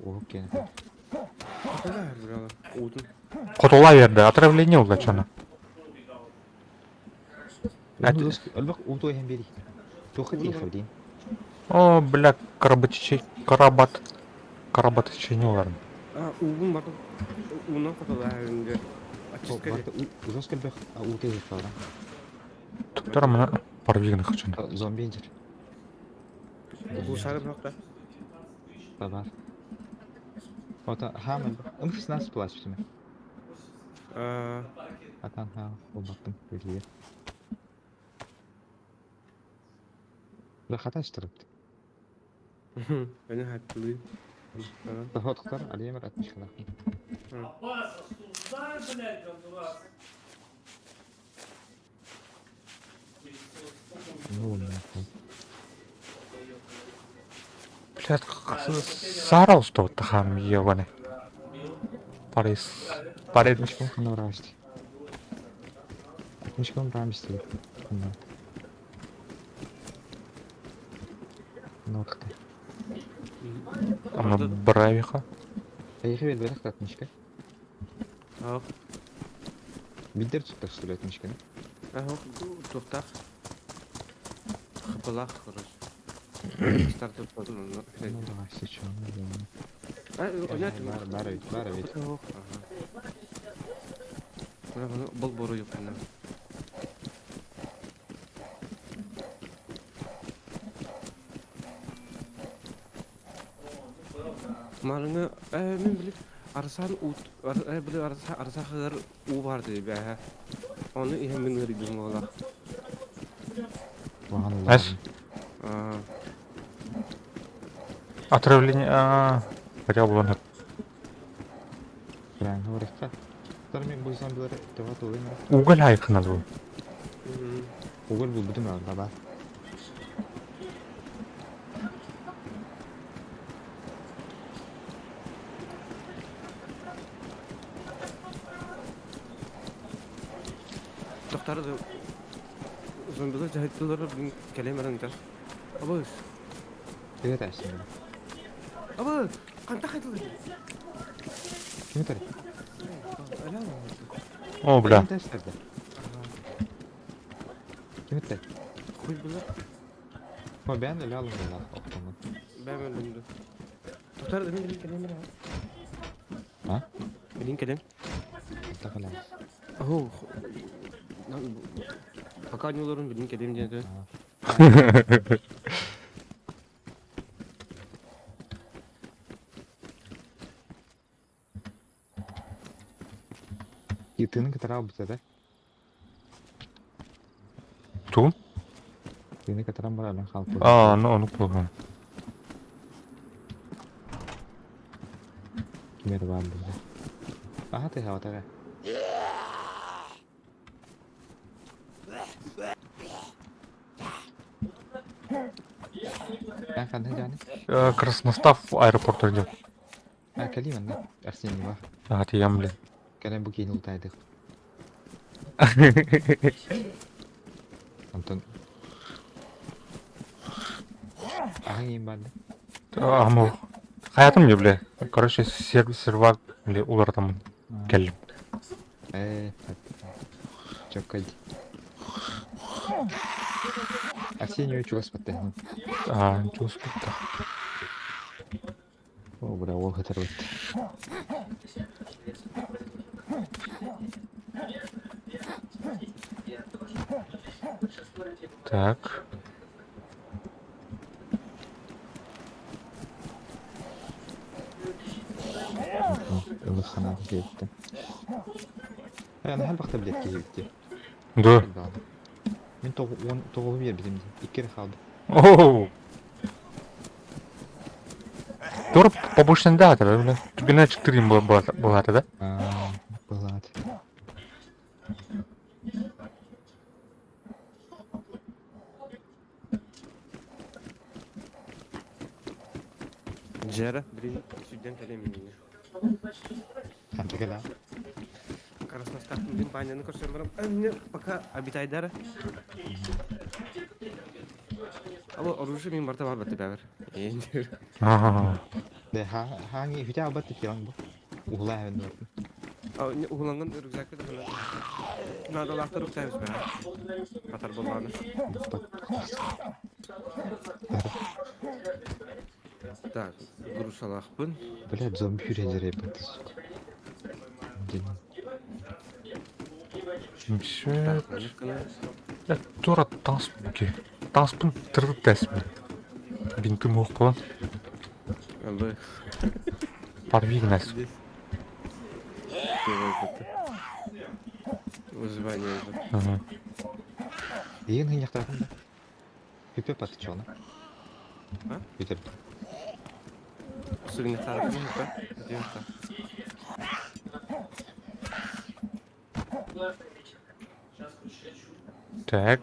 Oğuk gene. Аталар, брала. Удын. Kotola verdi. Atravlение oldu çana. Ölbek uğdu hem biri. Tuğu değil kavdin. О, бля, карабатычей не оларын. Угын барды. Уынан қаталар әйінде. Ачискали. Uzos kılbek uğdu değil kavdan. Tuttara mına parvigini kıçını. Zombi incir. Бұл шары бақта. Babar. Ota hamil. Ömrüs nasıl bulaştı mı? Atan ha, o baktım böyle. Rahat açtırıptı. Beni hakkılıyım. Daha otuklar Ali'ye mi atmış kadar? Ne oluyor? Блядь, Сара устал тахам ебаный. Паридmiş bu. Ne uğraştı? Atmış kadar uğraştı. Ne otukta? Ama bravika. Ayıkı bir bırak atmış ki. Ақ. Bildir tuttak söyletmiş ki. Ақ, тоқтақ. Қыпылақ, құрыш. Стартып болдым. Ne uğraştı şu an? Бар бит. Бұл бору жоқ қана. Малыңы, мен біліп, арасан арсақығыр у барды бә. Оны емен өрігім олақ. Әс. Отравление. Хотя бы он. Ben uğraştı. Tarım bu zombileri devat oluyor. Уголь hayıkına bu. Oğul bu bütün var baba. Тоқтары да зомбилер жайттылары бүгін кәлем араңдар. Абыз, Evet açtım. абыз, қанта қайтылды? Kimi tarif? Әлі алам. О, бля. Kimi tarif? Kimi tarif? Қой бұлар, Ama ben öyle aldım ya. Oktamın. бәм өлімді. Тоқтары да мен кәлем арам. Ha? Мен кәлем. Takılan. Ау, пока не оларын білін кәлем деді. Yıtığının kıtara bu sefer. Tuğum? Ini kataran bara lan kalp. Onu kullanıyorum. Kime de vardı. Aha te hava taga. Ben kan jani. Красностав аэропорту идет. Kaliman da. Arsini var. Hadi yan bile. Karen bu kini ultaydık. Антон. Ағайын барды. Ama hayatım ya bile. Короче, сервак bile ulartamın. Geldim. Çok kaydı. Арсению чего спатты? Ничего себе. О, бля, ол хатар өтті. Так. Ымырхана жетті. Ана һәр вакытта билет киебитти. Да. Мен тоғылып ер бізімде. Иккері қалды. Оу. Doğru побочный да, да, бля. Түгіне 4 болады, да? Болады. Жара, блин, студент әлеміне. Қантығы да. Красноставтың компанияны көрсем барам. Әне пока обитайдары. Ала оружие мен барта бар бәті бәбір. Де хаңи хүте абатты келаң бұл. Уғылай әвен бәрді. Уғыланған рюкзакты да ғана. Надо лақты рюкзайбыз бәрі. Қатар болғаны. Так, груш алақпын. Блядь, зомби хүрелері бәтті. Все. Тура танспын. Танспын тырып тәсіпін. Бинтім оқ болан. Алды. Парвиг нас. Выживание. Ең хын яқтарым да. Хүпе паты чоғына. А? Хүтер. Сырын яқтары кім ұқта? Где ұқта? Так.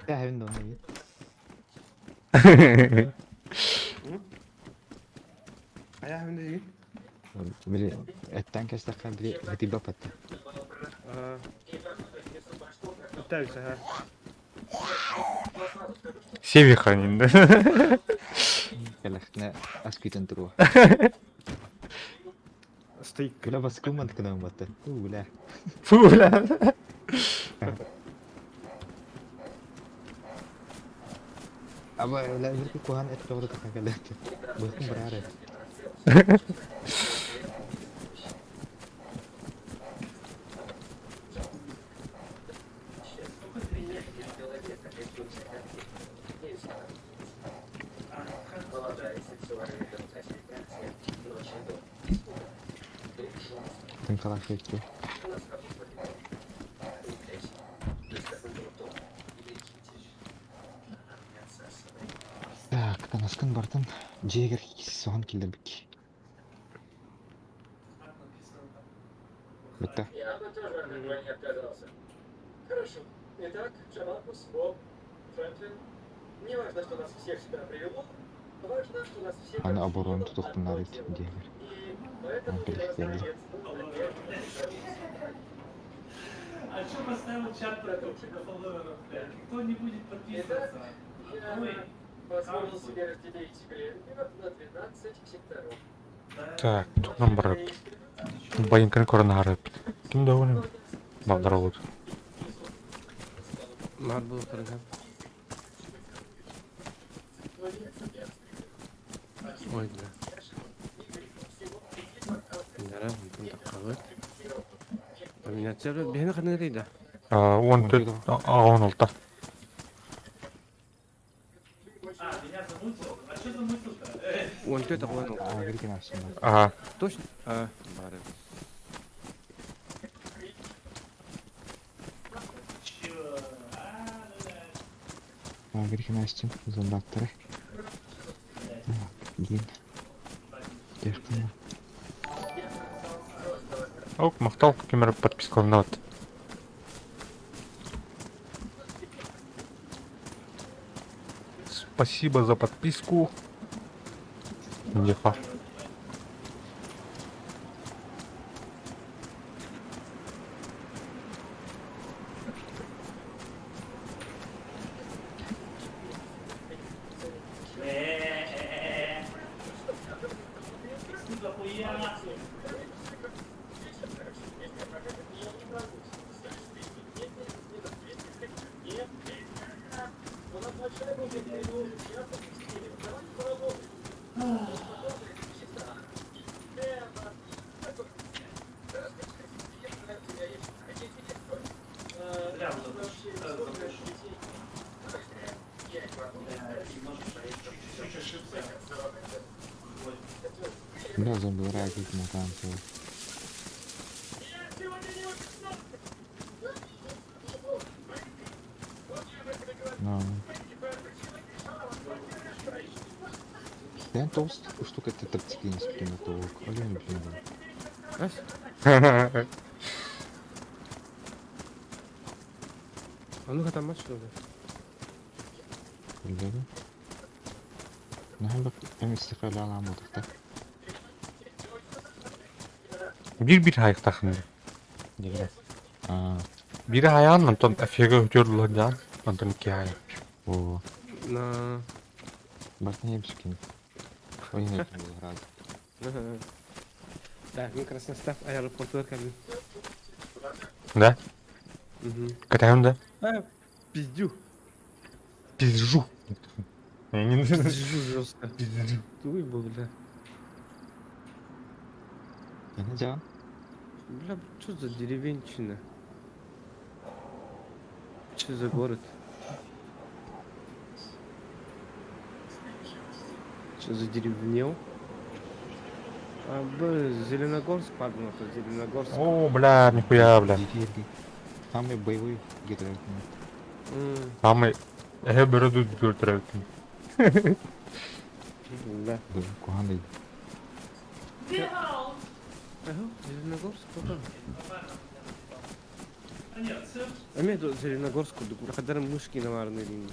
Ya evin de ona git. Аяғым деген? Biri etten kestakkan biri hıtı bap attı. Öttәбісі, ха. Севиханин, да? Kelak ne az kütün turu. Стейк. Gula baskı mı tıkıdan battı. Gula. Фу, бля. Ama öyle bir kuhan et doğru takkan geldi. Bakın berare. Tengkalak itu. Так, танаскан бартын жегер соған келдірбік. Бітті. Я бы тоже от этого не отказался. Хорошо. Итак, Джамакус, Боб, Фрэнклин. Не важно, что нас всех сюда привело. Важно, что нас всех... Аны оборону тұтықтынар ет жегер. И поэтому Опять я вас верно. приветствую. А что поставил чат про фолловеров, блядь? Никто не будет подписываться. Я позволил себе разделить Гленвинов на 12 секторов. Так, тут нам брат. Байынканы коронары. Ким да оны? Бабдар олуд. Мар бұл қырған. Ой, бля. Дара, мүмкін таққалы. Минатсер бен ханырыйда. 14 ағын ұлта. А, меня замутил? А что замутил-то? Он төт аган. Агырген ашым бар. Ага. Точно. Бары. Чё? Да. Агырген ашым зомбактары. Ген. Дешкін. Оп, мақтал, кемер подписка орнат. Спасибо за подписку. Нефа. Сука, хуя! Бля, Бля, зомбилары агырген атан сол. Я толст штука это тактики не спринтовок. Олень, блин. Ас? А ну хатамаш что ли? Bilmiyorum. Nahal ben istikrarlı alamadık da. Bir hayık takın. Değil. Aa, Biri hayağın ondan efege ötüyorlar can. Ondan 2 hayık. o. На. Bak ne yemiş ki? Oyun yapmıyor herhalde. Так, ну красный став аэропорту кабин. Да? Угу. Катаем, да? Пиздю. Пизжу. Я не Пиздю жестко. Туй был, бля. Ne can? Бля, что за деревенщина? Что за город? Что за деревнел? Зеленогорск, пардон, это Зеленогорск. О, бля, нихуя, бля. Дефирги. Самый боевой гидроид. Самый... бері дүз көртірі өтін. Да. Куханный. бегал! Ага, Зеленогорск, потом. А нет, все. А мне тут Зеленогорск, когда мышки наварные линии.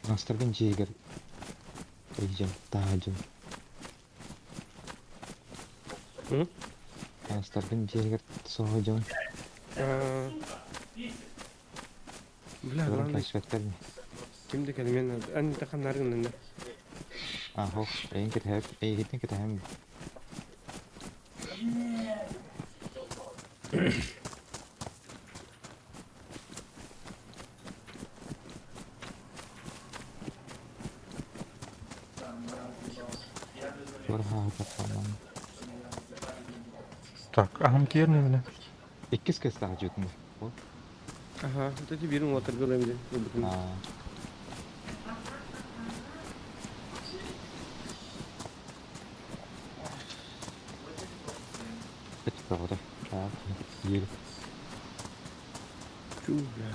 Настыргын жегер. Ейжен, тажен. Настыргын жегер, соғыжен. Бля, Görüm главное, keşfetlerimi. kimde kelimenin adı? Anne takanların önünde. Hoş. En kötü hep. En gittin kötü hem. Kapanan. Так, ағым керіне бля. 2 kez daha cüdüm. Ага, вот эти бирим отыргыл эмден. Kaç kaldı? Yeri. Чу, бля.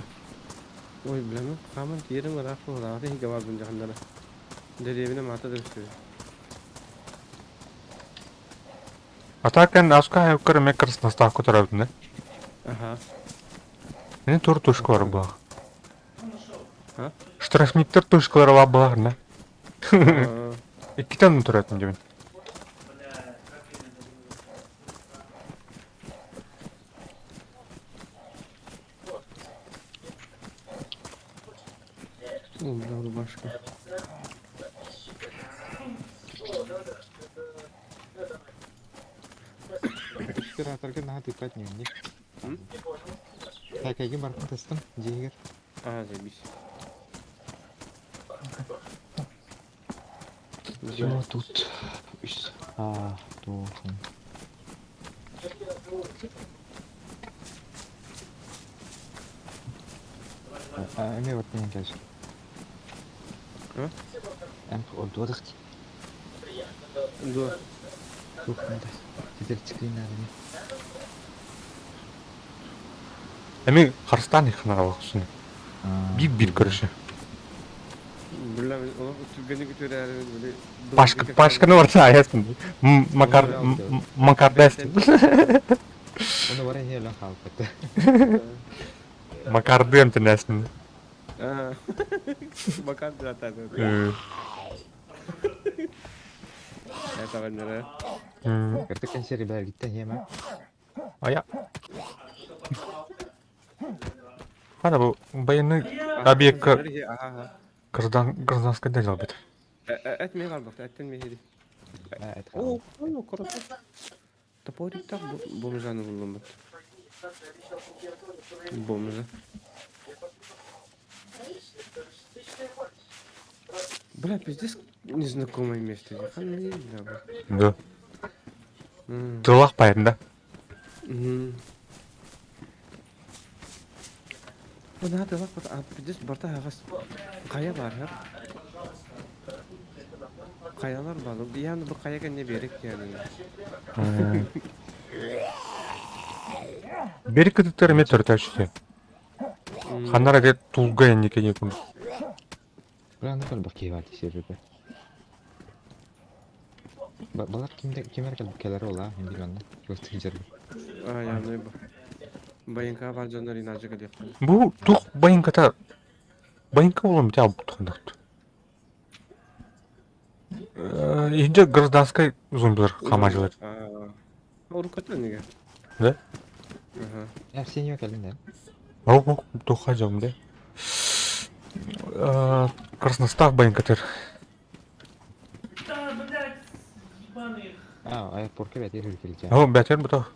Ой, бля, ну, хаман тиерим var afro var. Ahri higa var bunca handara. Derevine mata da üstü. Атакен аска хайыққыр ме кірісін астақ көтір өтін, да? Ага. Мен тұр тұшқылары бұлақ. А? Штрафниктер тұшқылары ба бұлақ, да? 2 тәнін тұр өтін демен. О, бля, рубашка. Операторга надо дикkat не. Так, я баркын тестім, жегер. Ага, заебись. Все тут. Должен. Эми вот не газ. А? Ордодах. Да. Тух надо. Теперь скрин надо. Эми Харстан их наравсын. Бир көрүшү. Bilmem, onu Türkiye'nin götürüyor böyle. Башканы барса аясын. Макар даст. Onu var ya lan halkı. Макарды эмтенесин. Aa. Bakar zaten. Ya tabii nereye? Kertik kan seri bel gitti hemen. Ая. Ана бу байыны объектка Aha. гражданская дел бит. Etmeye var bak, etten mi yedi? Evet. Oo, korası. Topori tak bomuzanı buldum bak. Bomuza. Бля, пиздец, незнакомое место. Я хан не знаю. Да. Тылах пайында. Bu ne yapıyor bak, pиздец barda ağaç. Kaya var ya. Kayalar var. Yani bu kaya ne berek yani. Берег это метр тачки. Ханара де тулгая никакие кун. Bulan da kalbak kıyvati seri be. Balar kimler kalbak keleri ola hindi bende. Gösterici. Aa yani bu. Bayınka var canlar inacı geliyor. Бу тух байынката. Байынка болом бит алып тундакт. Инде гражданской зомбилар камажылар. Урукатла неге? Да? Ага. Ya sen yok elinde. Ау, туха жамде. Красностав байынкатыр. Да, блядь, ебаный. Airport'a bet yer ülkelece. Ау, бәтер бутах.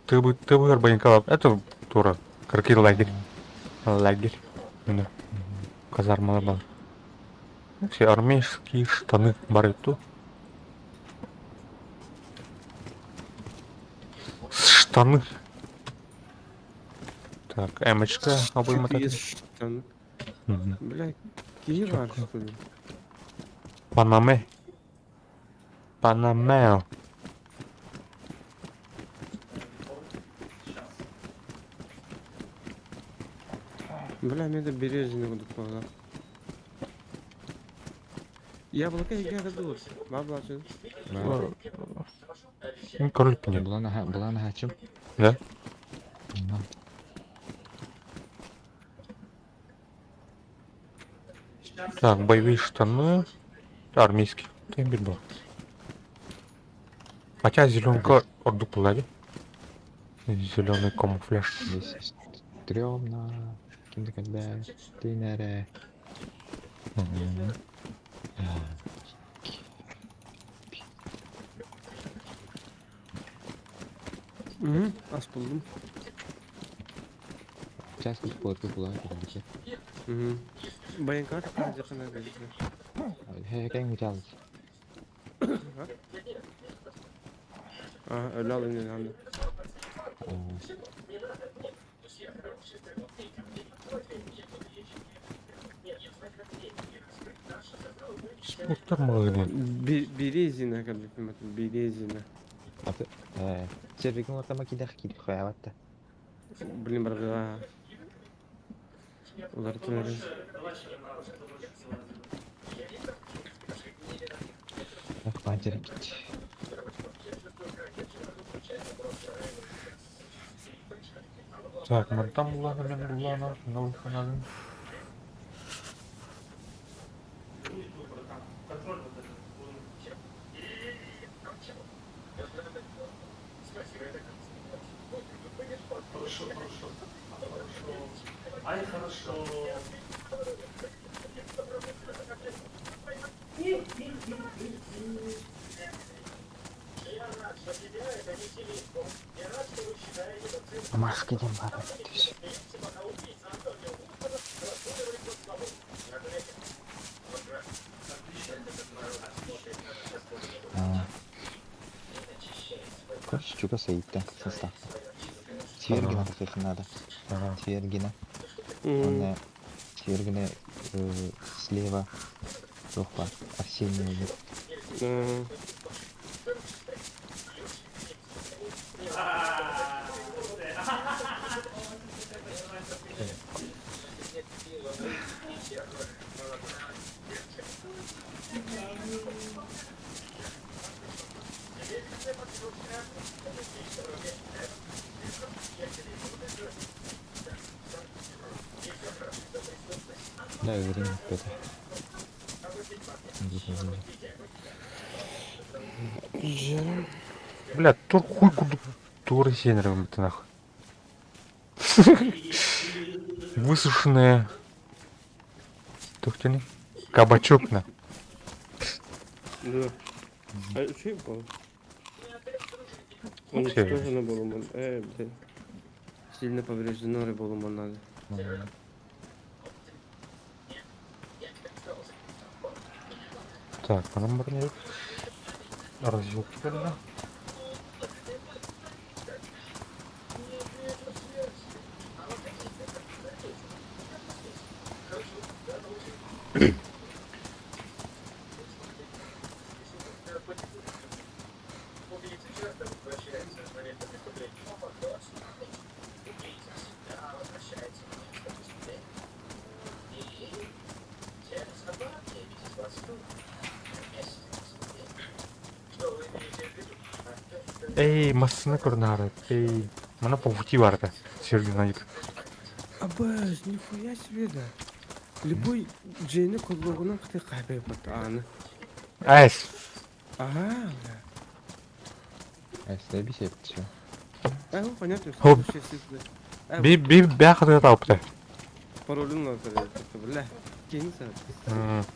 Ты бы байынка. Это тура. Какие лагерь. Лагерь. Міне. Казармалар бар. Все армейские штаны бар ету. Штаны. Так, эмочка обойма так. Там, бля, Киев var что ли? Панаме. Панамео. Бля, мне до березины будут погнать. Яблоко я году. Баблачы. Король пня. Bulan haçım. Да? Так, боевые штаны. Армейские. Тембель был. Хотя зеленка орду пулади. Зеленый камуфляж. Здесь стрёмно. Kimde kalbe. Dinere. As buldum. Сейчас тут плотно була kalbe. Bayınka kaç yakına geldi. He kan mutal. Aa öyle alın yani. Спортер магазин. Березина kalbe filmatin. Березина. Atı. Çevikin ortama gider ki hayvatta. Блин, брат. Ular tüneli. Bak pencere gitti. Так, там была, новый канал. Ай, хорошо. Maske dem var. чуть-чуть стоит-то состав. Свергина, кстати, надо. Ага. Свергина. Мгм. Он Свергина слева. Рухпа. Арсений. Ага. Да, время это. Жиром. Бля, тур хуй куду туры сенером это нахуй. Высушенная. Тухтяни. Кабачок на. Да. А şey bu? Он Вообще. тоже на Болуман. Блин. Сильно повреждено Болуман надо. Так, она бронит. Разъёбки, бля. Эй, массаны көрнары. Эй, мана по пути варда. Сергей Наик. Абаз, нихуя себе да. Любой Джейни коллогунан кытай кайбай бат аны. Айс. Ага, бля. Если бесит, все. Понятно, Хоп. что сейчас Би бяхады тапты. паролин var бля. Кейін сәт.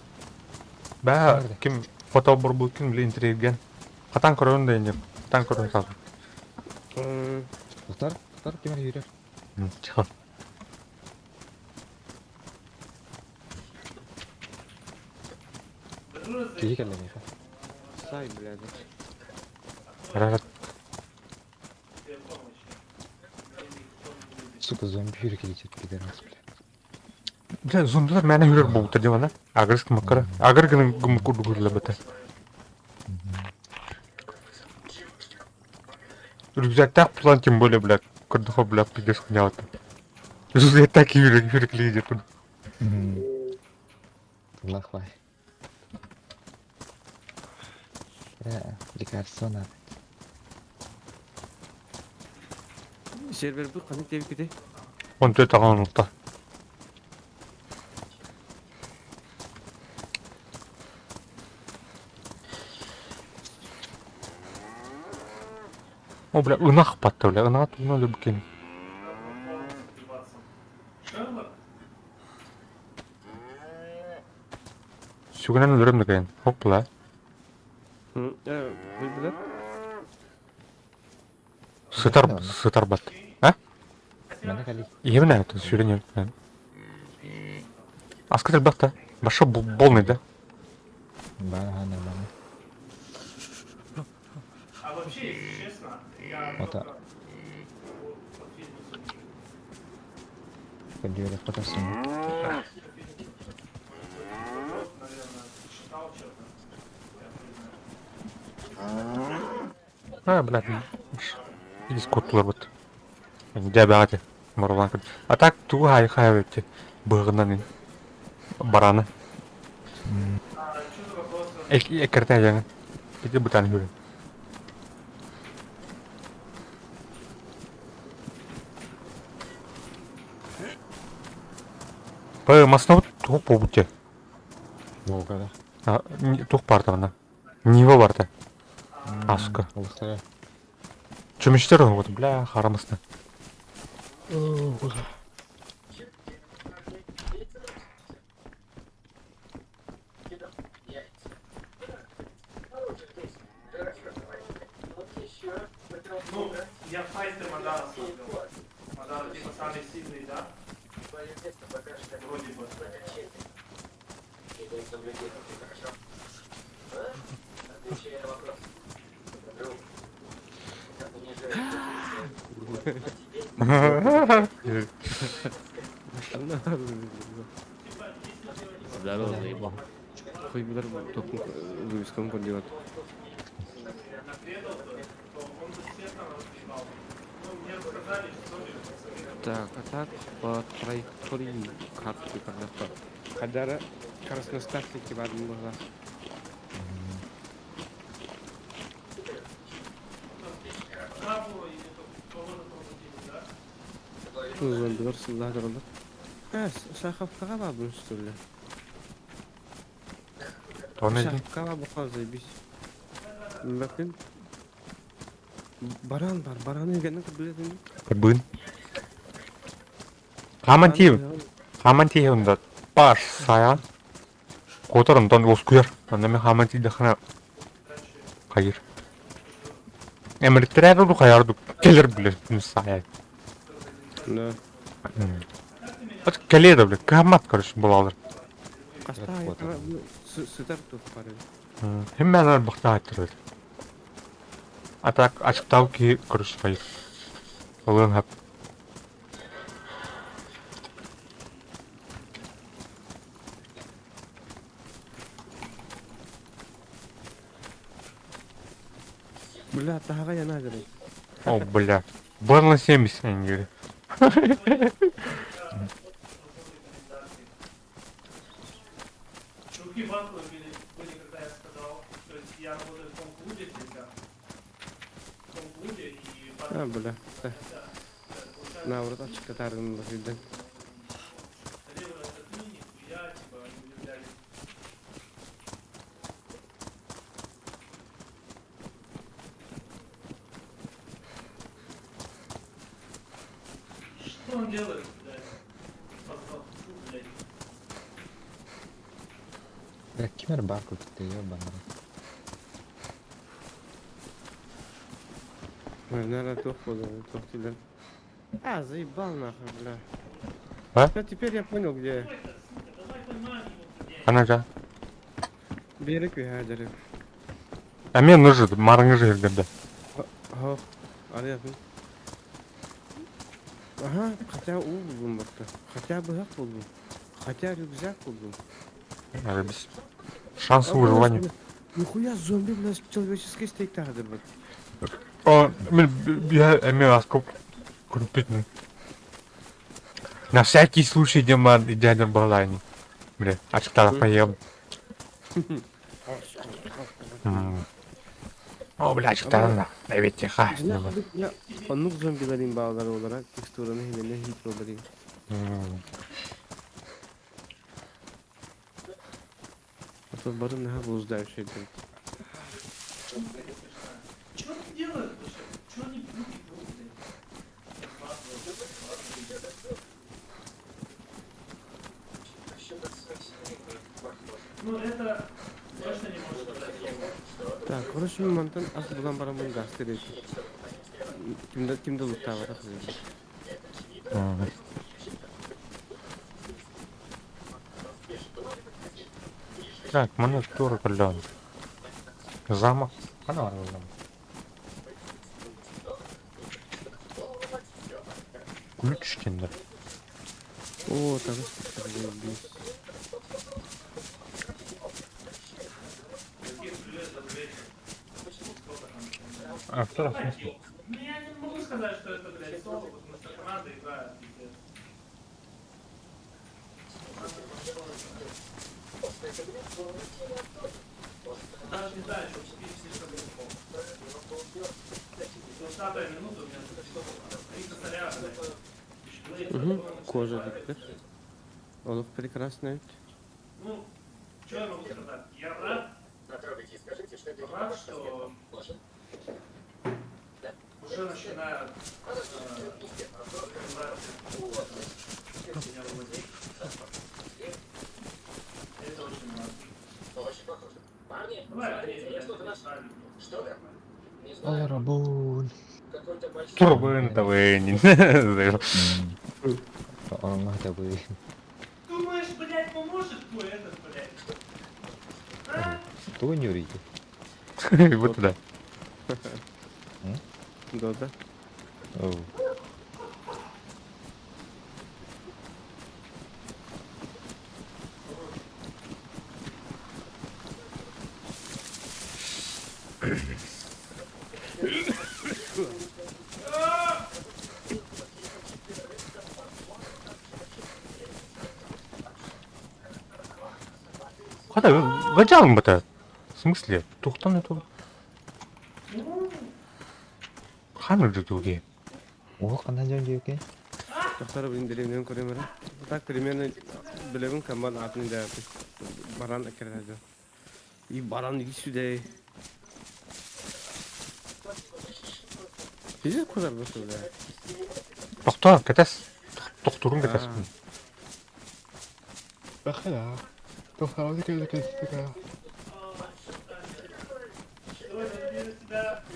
Бә, ким фото бурбу ким биле интерьерген. Катан көрөн дейин. Катан көрөн калды. Кутар кемер йөрер. Чыга. Киyi келлеме. Сай, блядь. Рарат. Сука, зомби йөрер летит, пидорас, бля. Бля, зомбилар мене хүрер болду дивана. Агрыск макара. Агыргын гымку дугурлы бата. Рюкзактак план тем более, бля, кырдыхо, бля, пидес княлты. Рюкзактак йөрер лидер. Лахвай. Лекарство надо. Сервер bu kanık dev gide. Он төт аган нукта. О, бля, ынах патты, бля, ынах туна любкен. Сүгенен өлөрөм деген. Хоп, бля. Бұл білер? Сытар бат. А? Мене кали. Еміне, это сүрен ем. Аскатер бақта. Баша болмай, да? Бага нормально. А вообще, если честно, я... Вот так. Подъёры фотосумку. наверное, читал что-то. А, блядь. Иди скоттулар бат. Дябағаты. Марулан кірді. А так, туғы хай өтті. Бұғынан бараны. Что-то вопрос... Экерте жаңы. Иди бұтаны көрі. Бай, маснау туғы по бұтте. Волга, Туғы барды ғана. Нива барды. да? Асука. Улықтары. Чөміштер ғой, вот, бля, харамысына. Ну, я файтер Мадара создал. Мадара типа самый сильный, да? Вроде бы. Здорово, заебал. Хоть бы только вывеском поделать. Так, а так по траектории карты когда-то. Кадара красноставки в одном глаз. Зомбилар сылдырылды. Шаховкаға бабын что ли? Тоны ди. Шаховкаға бұқа заебись. Бәкін. Баран бар, баран егенін білетін. Кырбын. Хаманти онда баш сая. Которым тон оскуяр. Анда мен хаманти дахана кайыр. Эмирттерер ду кайырду келер биле сая. Да. От келеді біле, қамат көріш болалыр. Қаста сытар тұп бары. Хеммелер бұқта айттырды. Атак ашықтау ки көріш қайыр. Олығын хап. Бля, тағаға яна жүрек. О, бля. Барлы 70 әңгері. Чуваки в банку были, когда я сказал, то есть я работаю в том клубе всегда. В том клубе и А, бля. На, вот очки катарым виден. я типа не удивляюсь. Что он делает, блядь? Позвал, фу, блядь. Бля, кимер барку кетті, ебаный. Наверное, тух подал, тух тебя. А, заебал нахуй, бля. А? Ну, теперь я понял, где. Ана жа. Берег вихадерик. А мен нужен, марыңы жердерді. Хоп, арияпын. Ага, хотя булдум бакта. Хотя бы ак булдум. Хотя рюкзак булдум. Әлі біз шансы выживания. Нихуя зомби, блядь, человеческий стейк тағдыр бак. О, я имею аскоп крупитный. На всякий случай демон и дядя Балайни. Бля, очкала поем. О, бля, очкала. Evet тихо. Ya, onluk zombilerin bağları olarak teksturanı hele hitroları. Hatta barın ne buzda her şeyden. Что они делают вообще? Что они пьют, блядь? Ну это точно не может быть. Так, короче, моментан az bulan baramın gazeteli. Kimde lutta var akıllı. Так, મને тур кольдон. Замок. Она разом. Ключ киндер. О, так заебись. А кто раз? Ну я не могу сказать, что это, блядь, соло, потому что команда играет, пиздец. Даже не знаю, что спить слишком легко. 20-я минута у меня 300 снарядов, блядь. Угу, кожа bitti. Олух прекрасно. Ну, что я могу сказать? Я рад, что уже начинают меня выводить. Это очень важно. Давай, Аларабун. Турбын давай. Он это вы. думаешь, блядь, поможет твой этот, блядь? А? Что не урите? Вот туда. Да. Оу. Когда гачаң бата? В смысле? Тухтан это. Хамыр жүгүге. О, кандай жөн жеке? Тоқтар бүгін деревнен көремін. Так, примерно білемін комбан атын да баран әкерді. И баран иди сюда. Сіз кузар болсын да. Тохта, кетес. Тохтурун кетес. Бахала. Тохтауды келдік.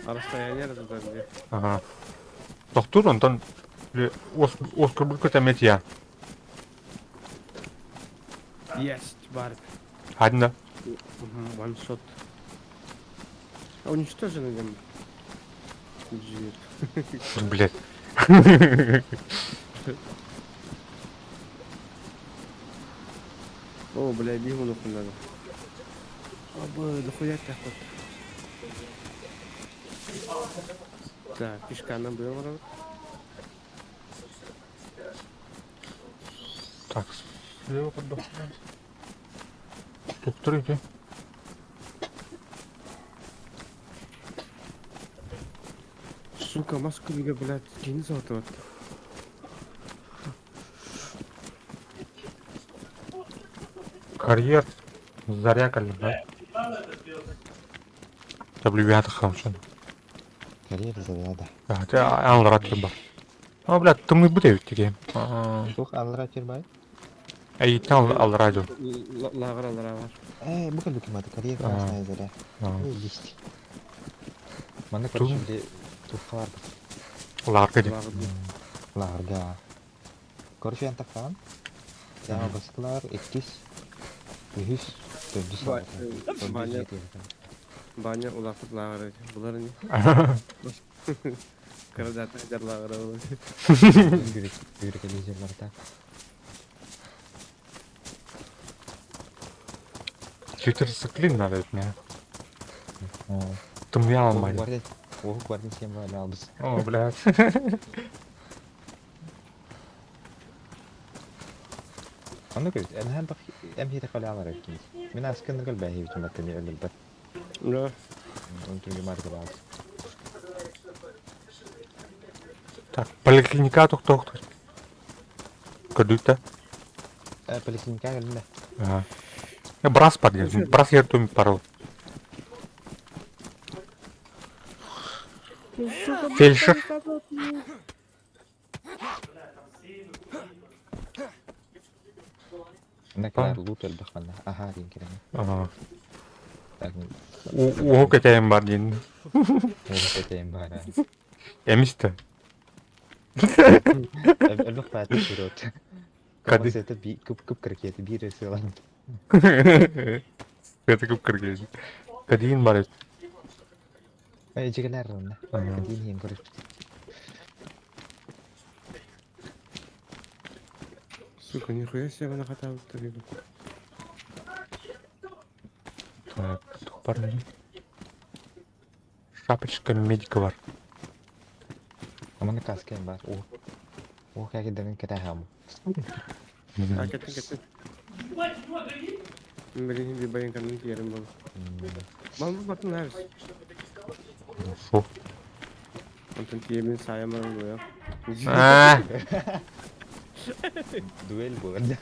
Расстояние разуда где. Ага. Тохтур онтон Оскар бұл көтәмет я. Есть, бар. Хадында. Ваншот. А уничтожен идем. Джип. Блять. О, бля, бегу нахуй надо. Оба, дохуя так вот. Так, пешка нам было. Так, слева подох. Тохтур иди. Сука, маску бега, блядь, кинь золото вот. Карьер. Заря калибра. Таблюята хамшан. Карьер заряда. Те анларат бар. А, блядь, тымны бутевит теге. Тух алыра чербай. Әйттен алрадио. Лағыр бар. Бүкіл бүкіматы карьер красная заря. Есть. Маны короче бile тухалар. Ларка де. Larga. Короче янтак falan. Яңа басқылар 200 100 400 Баня улақыт лағыр. Бұлар не? Қырдаты әдер лағыр олар. Үйрек елізерлерді. Тетрациклин надо это мне. Тым я алмайды. Оғы қуардың сен бәрі албыз. О, блядь. Onu göz. Hem bak hem hide kale alır ekimiz. Min askındır gal bahi biçim atını ölür bak. Да. Onu tüm marka baz. Так, поликлиника тоқтоқтыр. Көдүйті. Поликлиника geldi. Ага. Брас подъезд. Брас ертуми парол. Фельдшер. Ne kadar loot öldük bana. Aha diyeyim ki. Ага. Так, Оғы кетейін бар дейін. oğuz eteyim bari. Емісті. Öldük bari sürüyordu. Кәді. Kapasite bir kıp kırkiyeti bir resi olan. Көті көп кіргейді. Кәдейін бар еді. Ecegeler onda. Din yen görüş. Сука, нихуя себе на хата вот так. Так, бар не. Шапочка медика бар. Ama ne kasken var. O kaya demin kete ham. А, кеттің. Блин, не боен канын киерім бұл. Мамы батын әріс. Шо? Антон киемін сайамарым бұл, Duel bu arada.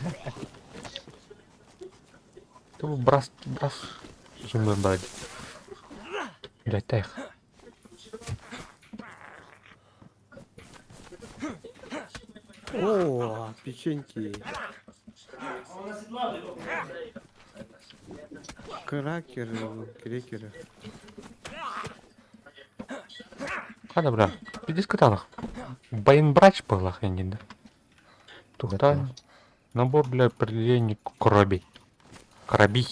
Бұл брас жұмдан бар еді. Үләттайық. О, печеньки. Он оседлал его. Крекеры. Қада бля, бидес каталық. Байын брач бағлақ еңгенді. Тухта. Набор для определения коробей. Коробей.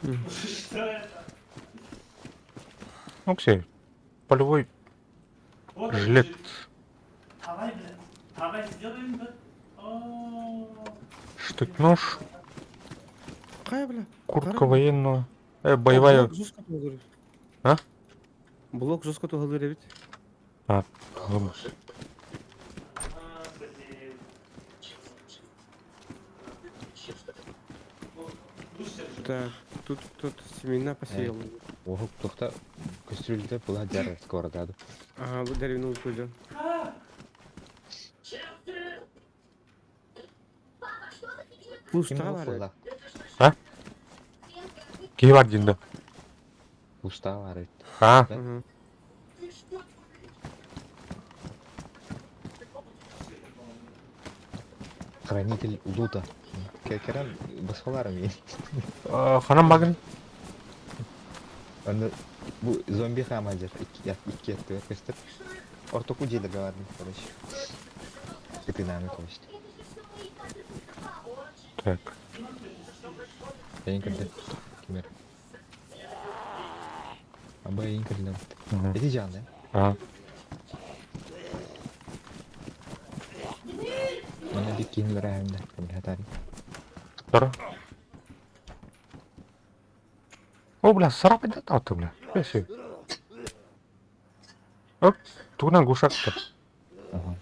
Что это? Окей. Полевой Вот жилет. Давай, блядь. Давай сделаем, да? О, Штык-нож. Қай, бля? Куртка военного. Боевая. Блок жестко туғалыр. А? Блок жестко туғалыр бит. А, блин. Так, тут семена посеял. Ого, тоқта кастрюльде была дәрі скоро. Ага, бұл дәревені көйді. Пустаға бар. кей бар деймді. Пуста бар. А, Ага. Хранитель лута. Керен басқаларым ен. ханам багын. Аны bu zombi хамадер. Икки етті өткістіп. Ортоку жейлерге бардым, короче. Кытынаны көшті. Так. Ең кірді. Кемер. Аба ең кірді. Мгм. Эти жан, да? А, Mana bikin beranda. Kelihatan. тара. О, бля, сарап иде тауты, бля. Бесі. Оп, туғынан гушақты. Ага.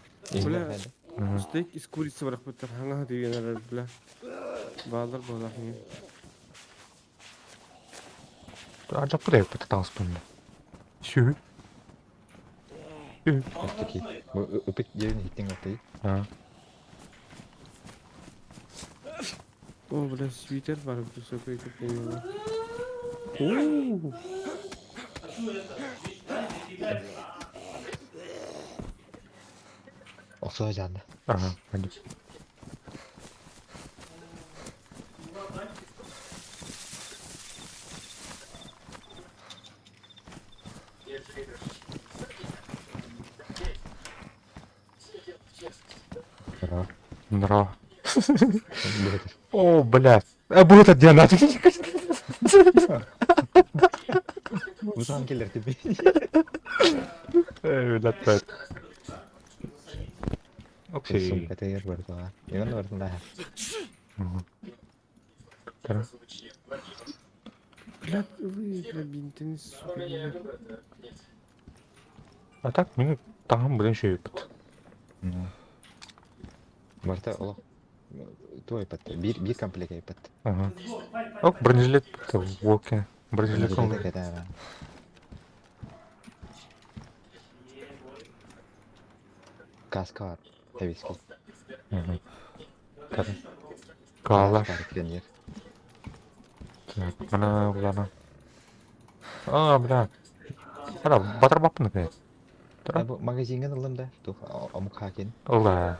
Бля. Мгм. Стейк из курицы бірақ бұттар. Хаңа дегенлер, бля. Балдар болақын. Ажап құдай өпті таңыз бөлі. Сүй. Сүй. Такие. Опять деревни хиттен отты. А, О, бля, свитер бар. Высокой купленный. Ооо. Оксо жанды. ага, пойдем. Здорово. Здорово. Будет. О, блядь. А будет от Диана. Узан келер тебе. Блядь, блядь. Окей. Сумка тегер бар туга. Еган бар туга. Мгм. Тара. Бля, вы, бля, бинтini сука. Бля. А так, мені таңым білен шөй өпіт. Барта олох. Той пат. Bir комплект айпат. Ага. Ок, бронежилет бітті, оке. Бронежилет Жилет соң. кайда. Каска бар. Тависки. Ага. Тара. Калаш. Тренер. Так, мына бұлана. А, бля. Ара, батыр баппын бе. Тара. Bu magazinga aldım da. Tuh amuk hakin. Ола.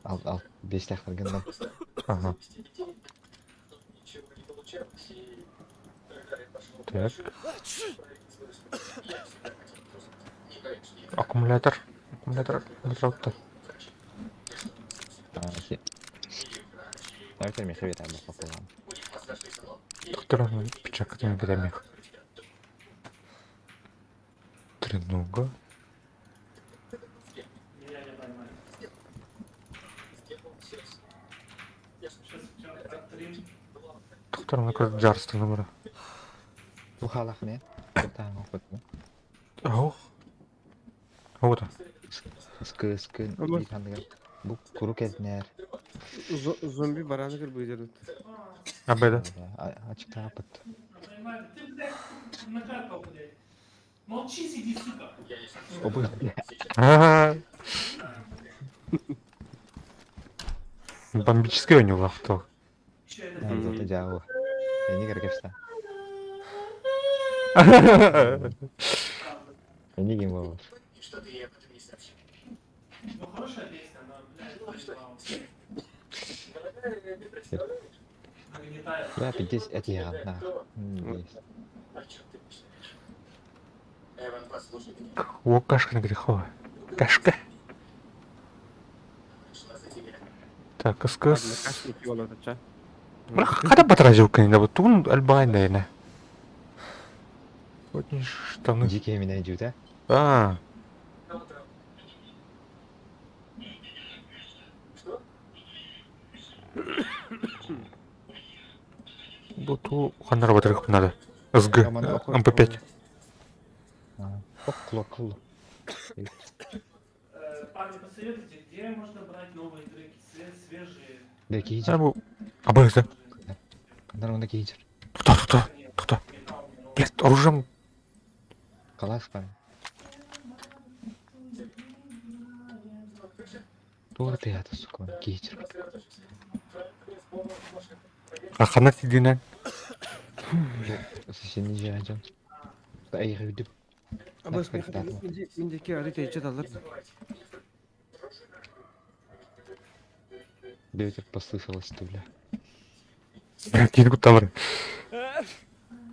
Al 5 dakika gındım. Ага. Так. Аккумулятор. Аккумулятор отты. Şey. Наверное, мне совет отдал пополам. Доктор, печак этими годами. Тренога. Я не поймаю. Сейчас оттрим. Доктор, на какой джарство номера. Bu halak ne? Kita ngopet ne? Ау. Вот. Sıkı Ama- bir tane gel. Bu kuru kedner. Зомби бараны кір бұйдырды. Абайда. Açık tapıt. Поймали. Ты, блядь, накакал, блядь. Молчи, сиди, сука. O bu. Ага. Бомбическое у него авто. Че это? Zata jauh. Ini gara-gara. Ini gimana? Ну, хорошая песня, но, блядь, вау. Нагнетает. Ya pidis etihan. Nah. Есть. Эван, послушай меня. О, кашка на греховая. Кашка. Шла за тебя. Так, СКС. Кашник болады, ча. Бля, kada батыражы өккенде бұл туын әлбағайын дайына. Вот не штаны. Дикие меня идут, а? А, Что? бұл ту қандар батырық надо. СГ, МП5. Ох, кло. Парни, посоветуйте, где можно брать новые треки, свежие? Да, А кейджер. бұл... Абайызды. Нормально кейджер. Тұта. Блядь, оружием. Калаш, парень. Тур ты это, сука, кейджер. Ақана тидінен. Сені же айдем. Айғы үдіп. Абас Так, мендеки ары тейчет алыр. Бейтер послышалось, ты, бля. Кейін күтті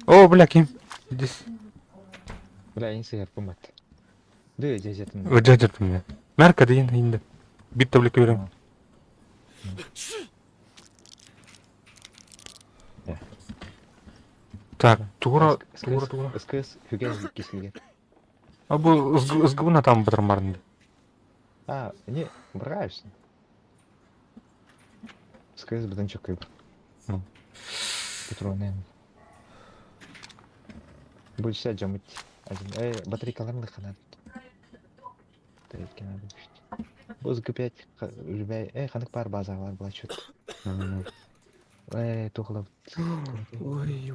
О, бля, Ким. Здесь. Бля, инсы ярпымат. Да, дядятым. Өджәжет мне. Мәрка дейін енді. Бит таблика берем. Так, тура. СКС хүген кесілген. А бұл ызгыбына там бітірмарынды. А, не, браешься. СКС бітінчі көйбір. Патроны. Больше жамыт. Батарейкаларын да қанады. Тәйіткен ады күшті. Бұл СГ5 үлбәй. Қанық бар базалар бұла чөт. Тоқылап. Ой,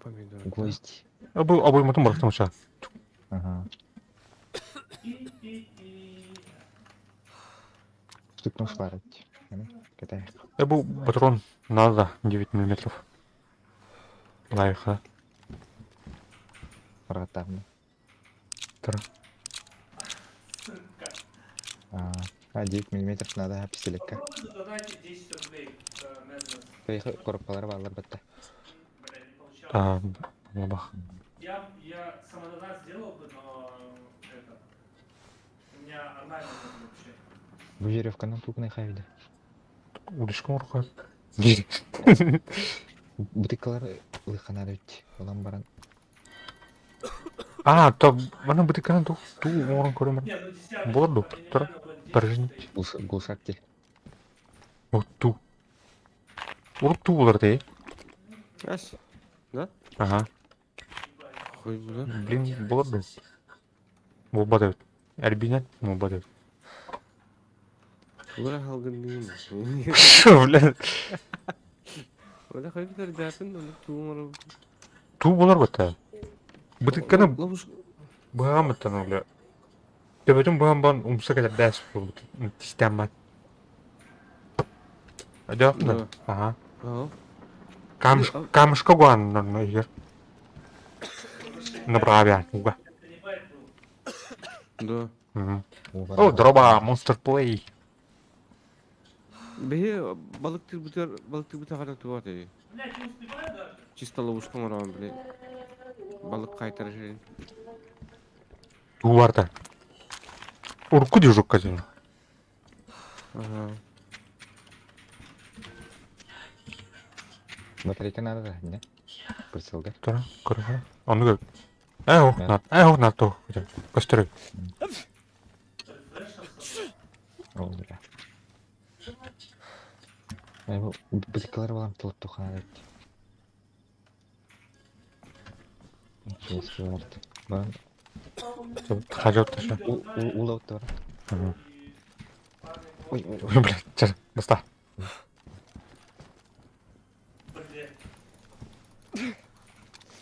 помидор. Гвоздь. А бұл абой мұтым бұрықтым ұша. Ага. Штук нож парить. Катай. Бұл патрон надо 9 мм. Лайха. Ротарный. Тара. 9 миллиметров надо пистолетка. Задайте 10 рублей, Медлес. Поехали, коробкалар балар бітті. А, лабах. Я самодонат сделал бы, но это... У меня анально вообще. Бұл веревканың туғынай қайды. Улишком ұрқат. Гейді. Бутикалар лыханады өтті. Олан баран. А, то бана бутиканы ту орын көремір. Не, ну 10 Болады, тұра. Таржын. Глушак те. Вот ту. Ұрып ту болар дей. Ас. Да? Ага. Хой бұлар. Блин, болады. Бұл бадауд. Әрбинен, бұл бадауд. Бұлар қалғын дейін. Шо, бля. Оля хой бітер дәпін, оны туғын Ту болар бата. Бутиканы Ловуш. бұғамыттан, бля. Төбетін бұғам ұмсы кәдер дәс болды. Тістәммәт. Адяқны? Ага. Ау. Камышқа гуан, наверное, егер. Направя, уга. Это не байт был. Да. О, дроба, монстр плей. Бе балыктыр бутер қана туға тей. Блять, не успеваю даже. Чисто ловушка марауын біле. Балық қайтар жерін. Ту барда. Урку де жоқ қазір. Ага. Батарейка надо да, не? Прицелга. Тұра, көрі. Оны көп. Оқ, над тоқ. Көстірі. Ол, бля. Бұл бутикалар балам тұлып тұқанады өтті. Шелеске барды. Баран. Қажауд таша. Улауд да бар. Ой, Ой, блядь, чар, баста.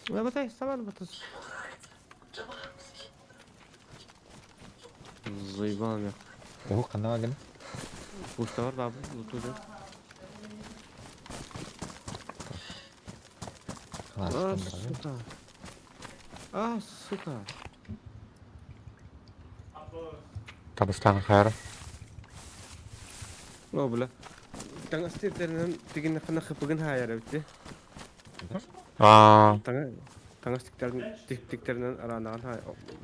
Батай, саван батас. Заебал меня. О, қанава гана. Пуста бар бабы, лутуда. А, сука. А, сука. Табыстан қайры. О, бля. Таңа стектерінен тегін қана қыпығын хайар өтті. Таңа стектерінен аранаған хай.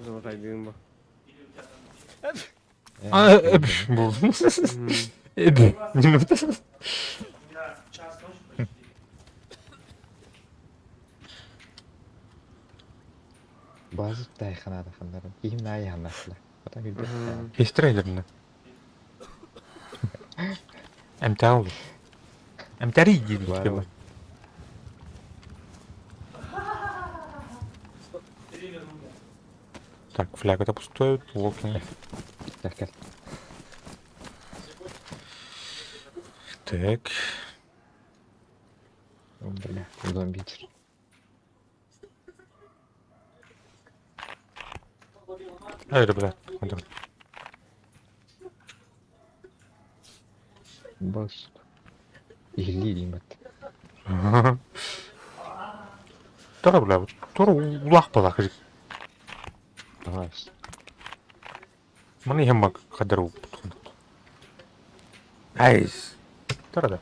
Зоға қайдығын ба. Эбиш, бұл. Эби, минута. У меня час ночи почти. Bazı dayıxanada xanlarım. Kiyim nayi anlattılar. Ota bir de. Естірейлеріне. Әмтә olur. Әмтәри дейді. Var var. Так, фляг это пустой, walking. Gel gel. Так. Бля, зомби итер. Hayır bırak. Hadi. Boş. İhli diyeyim bak. Тора, бля, тора улақ бала қажет. Давай. Мына ем қадыр ол. Айс. Тора да.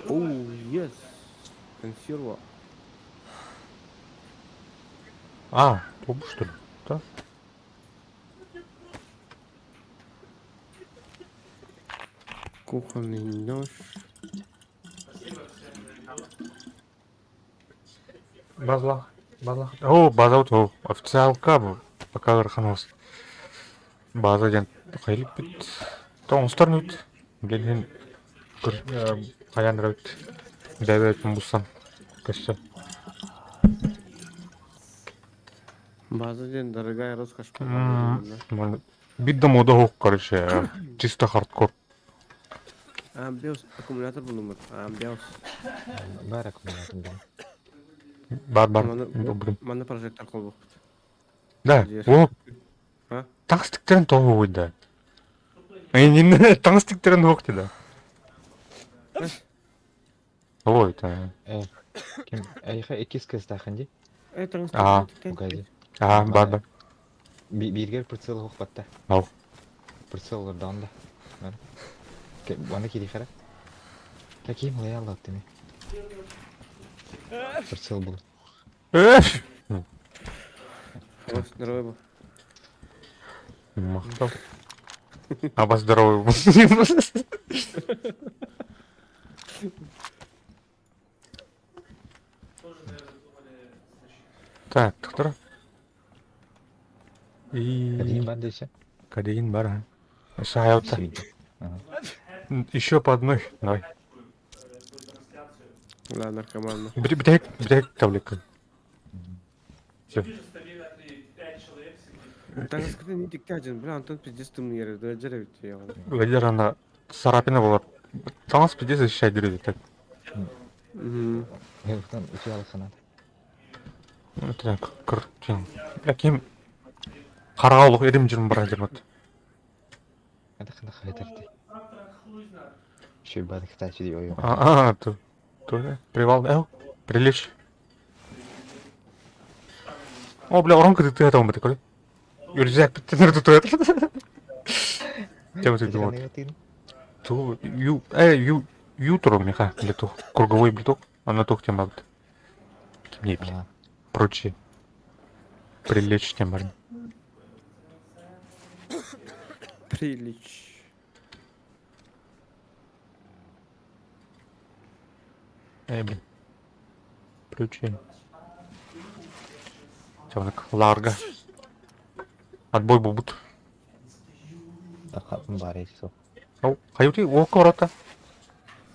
Oh, yes. Консерва. А, бұл что ли? Да. Кухонный нож. Базлах. Базлах. О, база вот ол. Официалка бұл. Пока қанауыз. База ден қайлып бит. Тоңыстарын өт. Білген қаяндыр өт. Дәбе өтін бұстан. Көшті. База ден дорогая роскошь. Бидда мода хоқ, короче. Чисто хардкор. Амбиос аккумулятор bulunur. Амбиос. Бар аккумулятор да. Бар. Мана прожектор қол болып. Да, ол А? таңстіктерін тоғы ойда. Нені таңстіктерін оқты да. Ой, это... Kim? Ayıqa 2 kız taxındı. Aa. Ugazi. Бар. Birger pırtsıl hoq batta. Ау. Pırtsıl olur da onda. Bana kiri xara. Таким лая Allah demi. Pırtsıl bul. Эш! Здоровый был. Мақтау. Аба здоровый был. Так, тұқтыра. Кадейін бар дейсі? Кадейін бар, а? Шайаута. Еще по одной. Давай. Да, наркоман. Бітек таблика. Все. Так скажи, не диктатин, бля, Антон пиздец тымный ері, да жарабит я. Ладер ана сарапина болар. Таңыз пидес шай жүреді так. Yoxdan üçü alısanadı. Это картин. Яким қарғаулық ерім жүрім бар әдемет. Hadi xında xaytardı. Şu badı Xitayçı diyor oyun. То привал, прилечь. О, бля, оранка ты это умбы такой. Юрзяк, ты на тут это. Чем ты думал? То ютро меха, блиток, круговой блиток, а на тох тем абд. Не бля. Прочее. Прилечь тем барин. Прилич. Блин. Ключи. Темник. Ларга. Отбой бубут. Хатın бар есі. Ау, қайыпты оқы ората.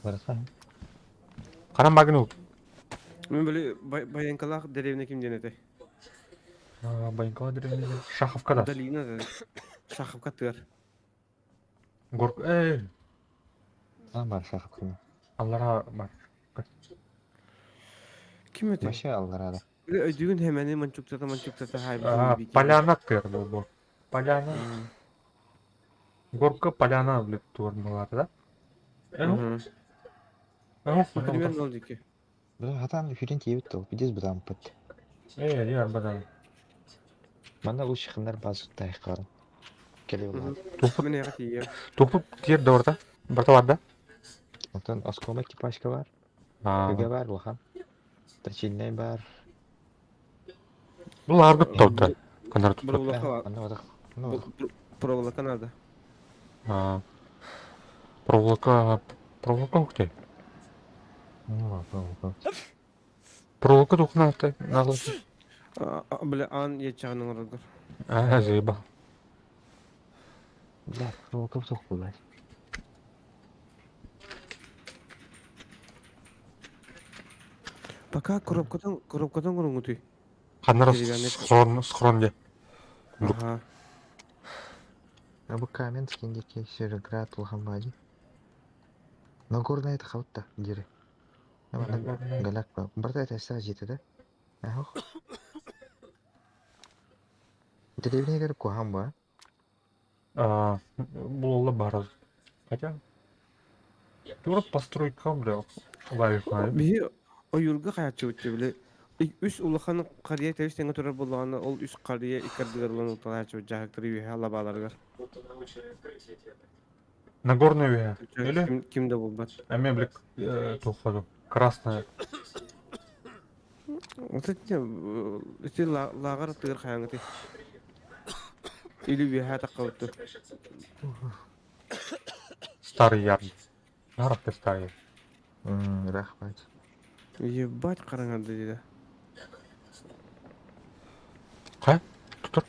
Бараса. Қарам багын ол. Мен біле Баянкалақ деревне кімден еті? Байынкала деревне. Шаховка да. Долина да. Шаховка тыр. Горк. Бар шақып кімі. Аллара бар. Кім еті? Башы аллара да. Өйдігін хемені манчуктата Поляна тыр бұл. Поляна. Горка поляна блядь тур болады да? Примерно ол деке. Бұл хатан хүрен тейбітті ол. Бидес бұдан бұд. Дияр бадан. Манда бұл шықындар базы ұттайық қарын. Келе олады. Мен яға тейе. Тупы тер да орда. Барта бар да? Ondan Oskoma ekipajka var. Көге бар бұлған. Трачильный бар. Бұл арғыт тауды. Канар тұтып. Проволока надо. Проволока ұқтай. Проволока тұқына ұқтай. Бля, ан ячағының ұрыдыр. Заебал. Бля, круто sok булай. Пока коробкадан құрың ұты. Қаныры Деревянный- схронге. Ага. Абы Каменскийге Сереград Улханбади. Нагорный это халта гири. Галяк ба. Барда это сразу жете да? Ахох. Деревнегер кухан ба. Бұл бар. Хотя... Тура постройка, бля. Лайф, Бии ойылға қаятшы өтті біле. Үш улаханы қария тәвістенге тұрар болғаны, ол үш қария икардығыр олан ұлталайчы өтті жақтыры үйе алабаларғар. Будто научное открытие делает. Нагорный ве. Или? Кімді бол бар? Меблик тухаду. Красная. Осы те лағар тұғыр қаяңы те. Или үйе таққа өтті. Старый ярд. Нарахты старый. Рахмат. Ебать қараңады деді. Қай? Тұтыр.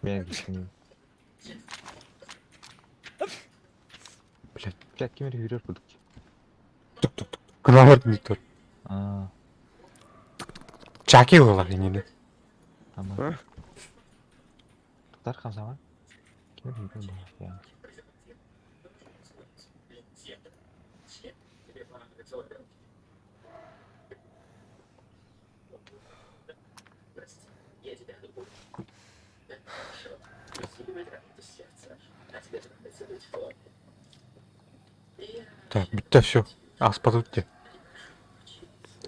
Мен кішкене. Блядь. Блядь, кемер үйрер будық. Тук-тук-тук. Күнәлер не тұр. А, Чаки олар енеді. тамам. Тұқтар қамсама? Кемер үйрер бұл. Я. Тебе понадобится лабиринт. Прости, я тебя люблю. Хорошо. Красивый это сердце. А тебе нравится быть в форме. Так, бітті все. Аспад өтті.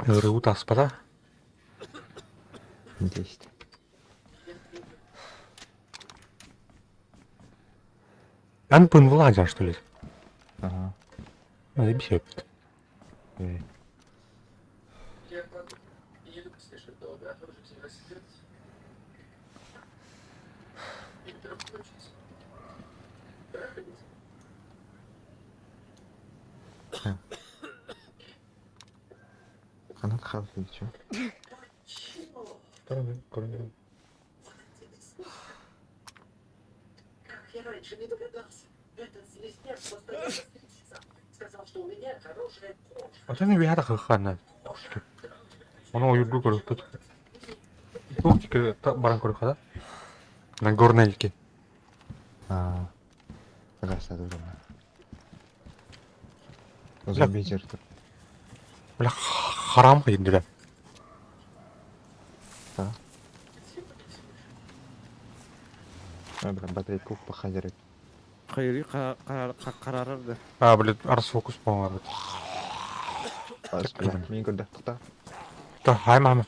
Рыут аспада. 10. Ан пын владян, что ли? Ага. Заебись опыт. Эй. Я подумал, не люблю слишком долго отложить велосипед. И вдруг включится. Проходите. Қанат қалды чё? Как я раньше не догадался. Этот слизняк постоянно встретится. Сказал, что у меня хорошая кожа. Оцени вяда хахана. Оны ойырды көріп тұр. Туктики баран көріп қада? Нагорный елке. А. Раса дұрына. Ұзын бейжер тұр. Бля, харам қайынды да. Да. Бля, батарей көп па хазірет. Қайыры қарарарды. Бля, арас фокус болмар бит. Бля, мен көрді. Тұқта. Та, ай мама.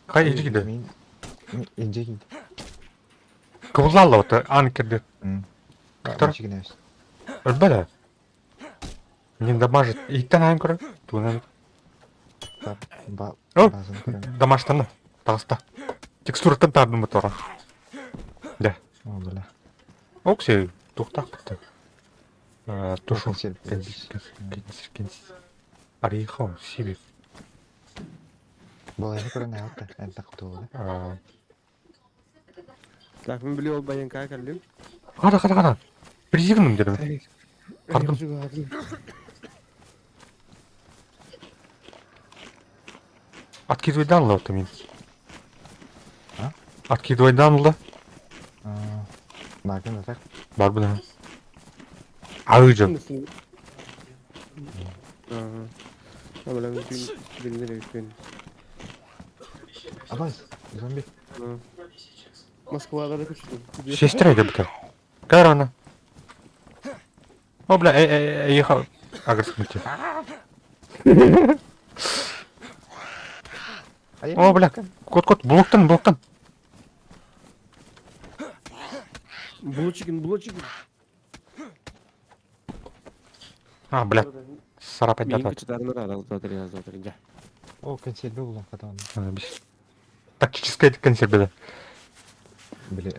Қай ежі кеді? Мен енже кеді. Кыбылалы оты, ан кірді. Тұқтар? Чегіне өз. Ölbele. Не дамажит. Иттен айын көрі. Туынан. О, Базын көрем. дамажтаны. Тағыста. Текстураттан тардым бұт ора. Да. О, бля. Оксей, туқтақ бұтты. Тушу. Консерв. Кенсер. Арихом, сибир. Болайны көрін әйтті. Әнті құты болды. Так, мен біле ол баянка кәлдім. Қада. Президигнім дедім. Қардым. Откидывайдан лауты мен. А? Откидывайдан лы. Баргын атақ. Бар бұдан. Ағы жын. Абылам білдер өтпен. Абай, зомби. Москваға да күштім. Шестерейді бұтыр. Кәр ана. О, бля, ехал. Агрессивности. О, бля, кот, блоктан. Булочкин. А, бля, сарапать Мен датат. күчтарына разатыр, жа. О, консерві болам қатан. Тактическая консерве, Бля,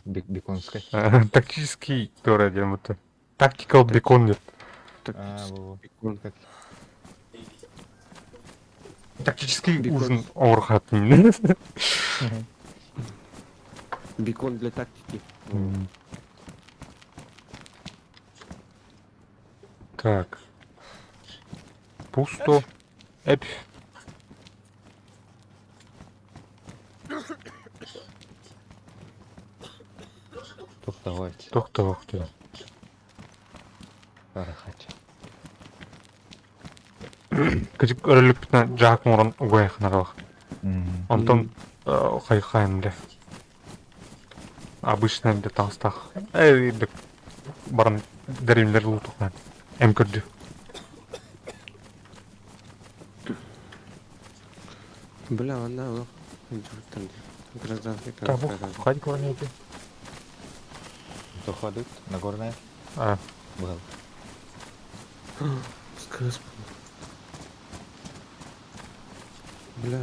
беконскай. да. Тактический, который делаем это. Tactical бекон нет. А, бұл. Тактический Бекон. ужин Оверхаттен. Бекон для тактики. Так. Пусто. Эпь. Тоқтағайт. Тоқты. Барахач. Кызык өрөлүк битен жаак мурун угайхына калак. Онтон хайхайм де. Обычно де таңстах. Дек барын деревнелер лутукнан. Эмкөрдү. Бля, анда ол. Жуттан. Гражданский Так, транспорт. хади кварнети. Тоқадыт. Нагорная. А, Был. Скрыз. Бля.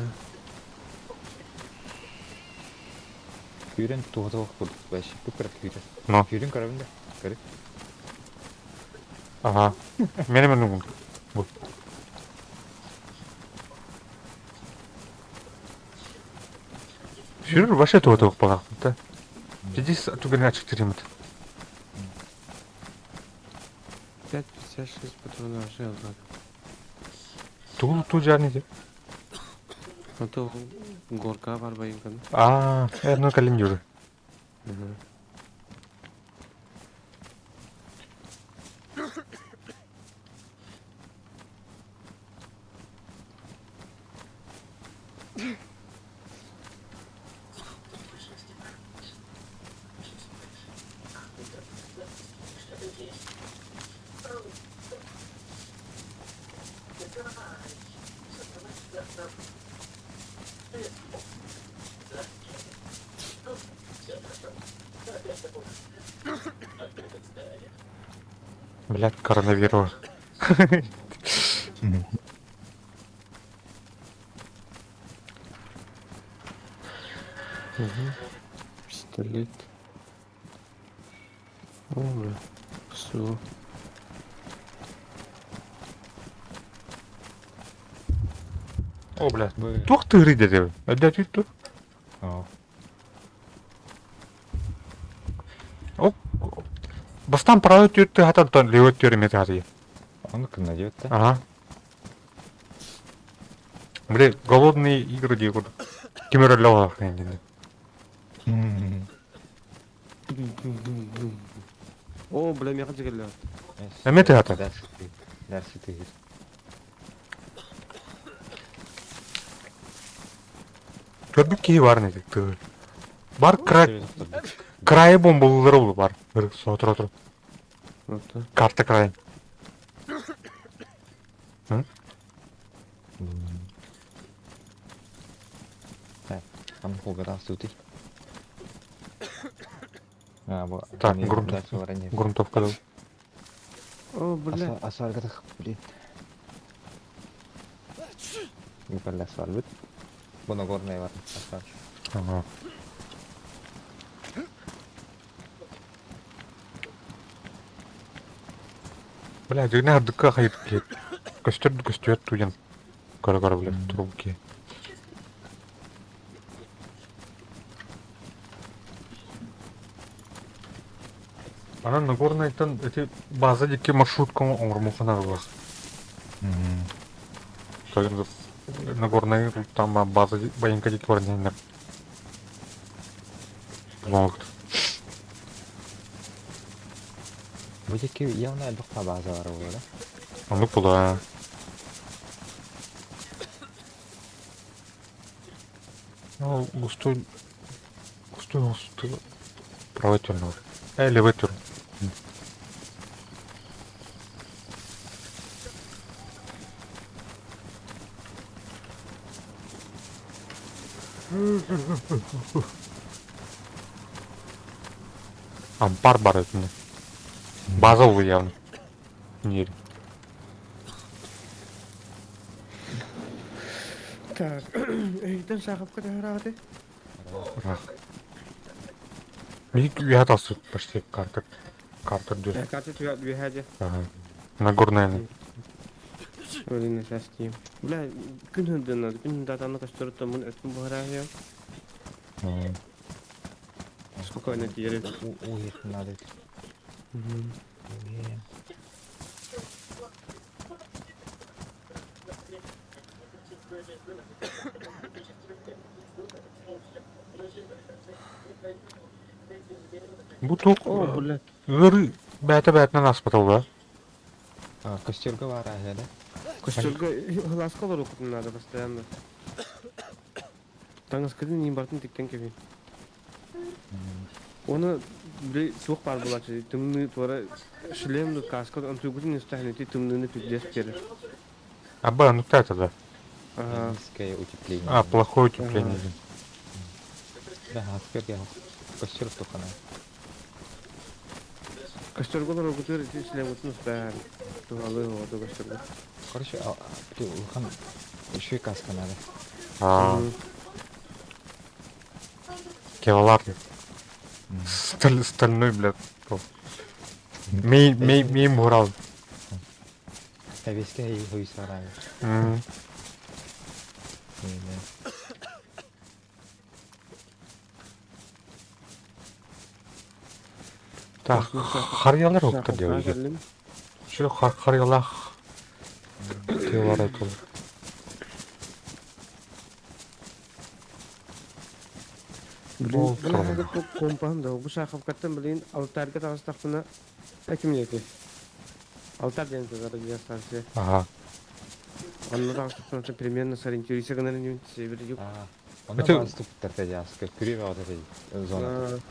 Күйрен туғатауық бұд. Бәші бүкір күйрен. но. Күйрен қарабында. Кәрі. Ага. Менің бұл. Жүрір вообще туғатауық бағақ. Да. Здесь туганы ачык теремет. 5-56 патронов жел. Ту жарны де. А то горка бар байынкан. Ну калин жүрі. Блядь, коронавирус. Пистолет. О, бля. Все. О, блядь. Тух ты рыда де. Отдать ведь тут. О. Бастан право тюртты хатан левот тюрмет хати. Он кына дебет та. Ага. Бля, голодные игры делают. Кемера лёва хрень. О, бля, мен қанша келді. Эмети хата. Дәрсі тегір. Көрдүк кей бар не дек. Бар крайы бомбалылары болу бар. Бір отыр. Вот. Карта крайы. Ам қолға сути. Так, грунтовка дал. О, бля. Асфальға тақып, блин. Выпали асфальт бит. Бұны горная бар. Асфальт. Ага. Бля, жигне ардыкка хайып кет. Көстөр туян. Кара, бля, трубки. Ана Нагорнайтан эти база деке маршрутканы оңырмухана бар. Тогда Нагорный там база байынка деке бар нендер. Лонгт. Бұл деке явно әлбіққа база бар ол, да? Ну, куда? Ну, густой. Правый тюрнур. Левый тюрн. Ампар бар это. Базовый явно. Не. Так, үйден шақып кете рағады. Я отался почти картер дюр. Катя түйет бейхәді. Нагорная. Öyle ses diyeyim. Bile gün hündünden, gün hündünden tanı kaçtırıp da bunu etkin bu ya. Spokojnie tiry. Уехал надо. Bu toq O bile. gırı bäte-bätinen aspatał ba. Костюрга var ahede. Koşturga hılas kalır okudum nerede постоянно. Таңыз кірді нейін бартын тектен кебейін. Оны біле суық бар болачы. Тымны туара шлемді каска антугудин истахнети тымныны пиздес берер. А Б, ну как это да? Ага. Низкое утепление. А, плохое утепление. Да, аспер я. Костюр только на. Koşturgalar okutur шлем утын спәр. Туғалы оғады koşturga. Короче, Улхан еще и каска надо. А, кевалар. Стальной, блядь. Мей мурал. А веske и хуй сарай. Так, харьялар okta diyor. Şöyle haryalar. Diyorlar aytılır. Бұл хәзер көп компанда, бұл шахавкаттан білейін алтарга тағыстақпына әкім еті. Алтар деген сөз радиостанция. Ага. Анна тағыстақпына примерно сориентируйся гана не север юг. Onda Это- bazı tuplar ya, скорее вот этой зоны.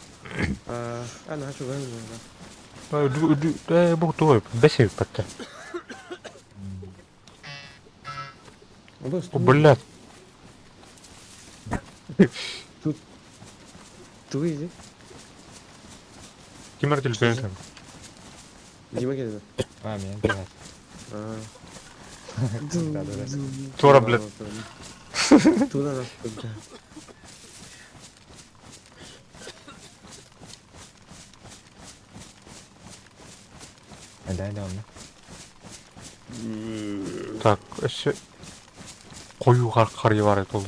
Ана хашу гана. Bu doğru. Бесев патта. O блядь. Ту изи. Kimler telefonu tabii. Дима келді. А, меня бегает. Да, да, да. Sonra блядь. Туда нас куда. Да, он. Так, еще koyu karı var et oldu.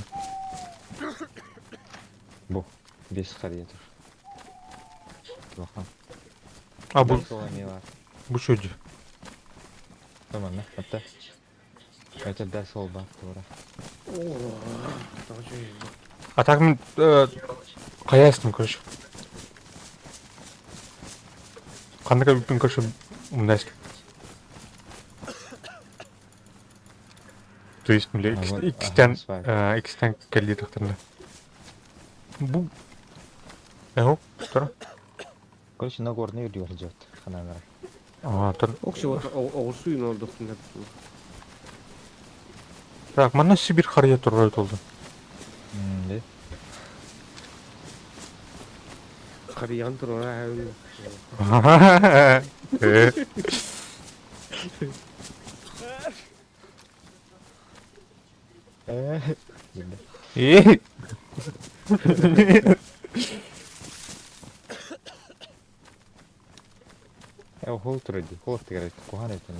Bu. Без харьетов. Плохо. А bu var. bu çocuğu. Tamam lan, hatta. Это да, сол бар, тура. А так мен қаястым короче. Қандай кабиппен короче мындай. То есть, бля, X-тен келді тақтырында. Бұл... Эго, тұра? Короче, на горный юр идет. Ханагара. А, тұр. Окши оғыр суын олдықтың. Так, мана Сибир қария тұрғай толды. Да? Қариян тұр ора әуін. Эй! Хол тұрады. Хол тігіреді. Куған екен.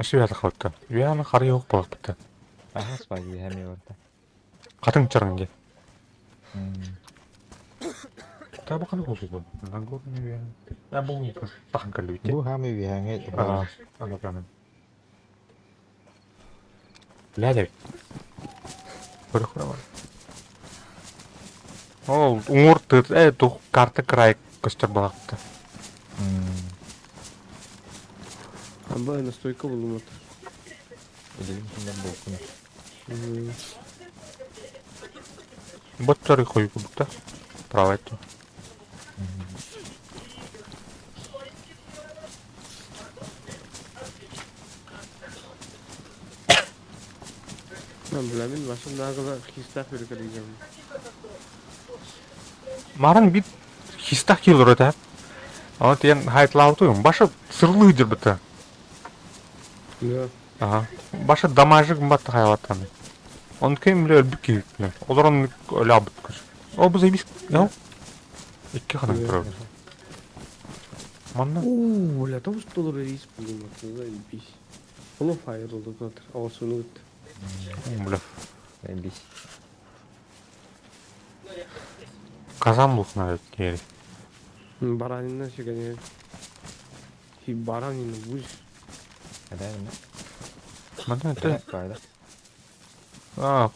Ашыбята қалыпты. Үйәні қария оқ болыпты. Аха, спаги, әме орда. Қатың чарыңге. Та бұл қаны болсы бұл? Нагорный үйәні. Я бұл тақын кәлі өйте. Бұл хами үйәңе. Ана прямо. Бля, Бір құрама. Ол, ұңырты, тұқ карты край көстер балақты. Амбай настойка болу отыр. Ödelim kimden болсын. Боттары қойып бұлықта. Права етті. Мен білемін, башым нағыла хистақ өрік әлейгем. Марын бит хистақ келір өті. Аны тен хайтлау тұйым. Башы сырлы жүр біті. Ага. Башы дамажы қымбатты хайваттаны. Оны кем біле өлбік кейіп. Олар оны өлі абыт көш. О, бұл зайбис. Яу? Екке қаның тұрыр. Манна? Ооо, ля, там что доллар рейс, блин, это заебись. Onu fire oldu zaten. Ağusunu gitti. Бля. Заебись. Казан бух навіть кері. Баранинен шегене. Хи баранин буш. Когда я Мана да, те. кайда.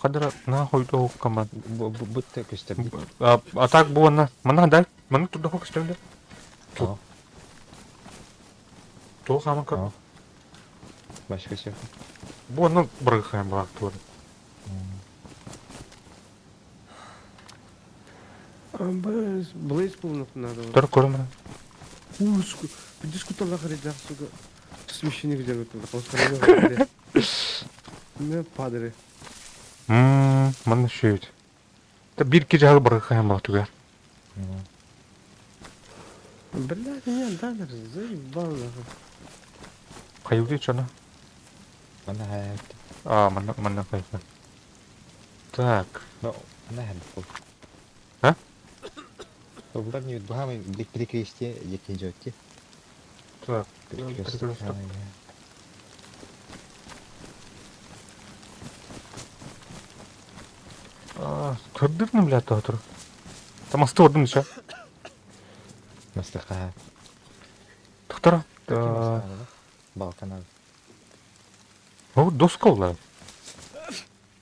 Кадра нахуй то команд. Будто көстер дейді. А так буына. Мана дай. Мана туда хок стелде. Ау, То хамака. ау. Башка все. Буына брыхаем брак тур. Блейз полнов надо. Төр көрмөр. Уску. Дискутала харидах суга. Священник где-то тут. Пускай. Не падре. Мана шүйт. Та бир ки жагы брыхаем брак тугар. Блядь, меня дадер заебал нахуй. Каюды чана. Мана хайт. Мана кайфа. Так. Но, мана хайт бұл. А? Бұлар не бұхамай прикресте екен жөтте. Так. Төрдүрнү блядь отур. Тамасты ордун ша. Мастақа. Тоқтар. Балкан ал. О, доска улар.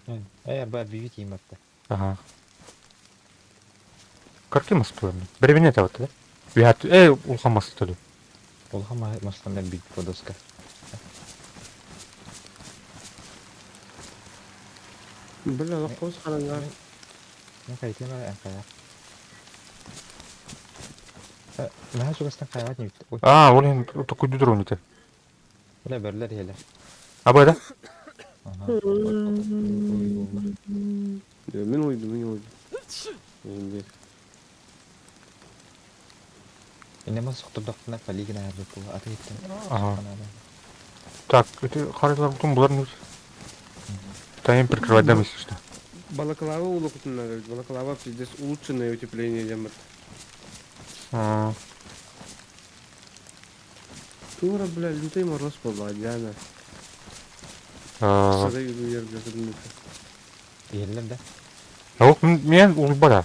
Бар бивит ематты. Ага. Карки масту. Бревенет вот, да? Виат, улхамас төлü. Олға мастанда бит по доска. Бля, лохос қараңға. Не қайтен бар әңқая. Наға жүгістен қайғат не бітті. Ой, Ол енді такой дудыру нете. бұлай бірлер елі. Абай да? Мен ойдым. Енді. Инема соқтырдықтына полигін әрді бұл аты еттен. Ага. Так, эти хариталар бутун булар не? Таим прикрывать дам, если что. Балаклава улукутун надо. Балаклава пиздец улучшенное утепление демет. Тура, бля, лютый мороз была, Диана. Садай иду ерге кырмыты. Елілер да. Мен улбада.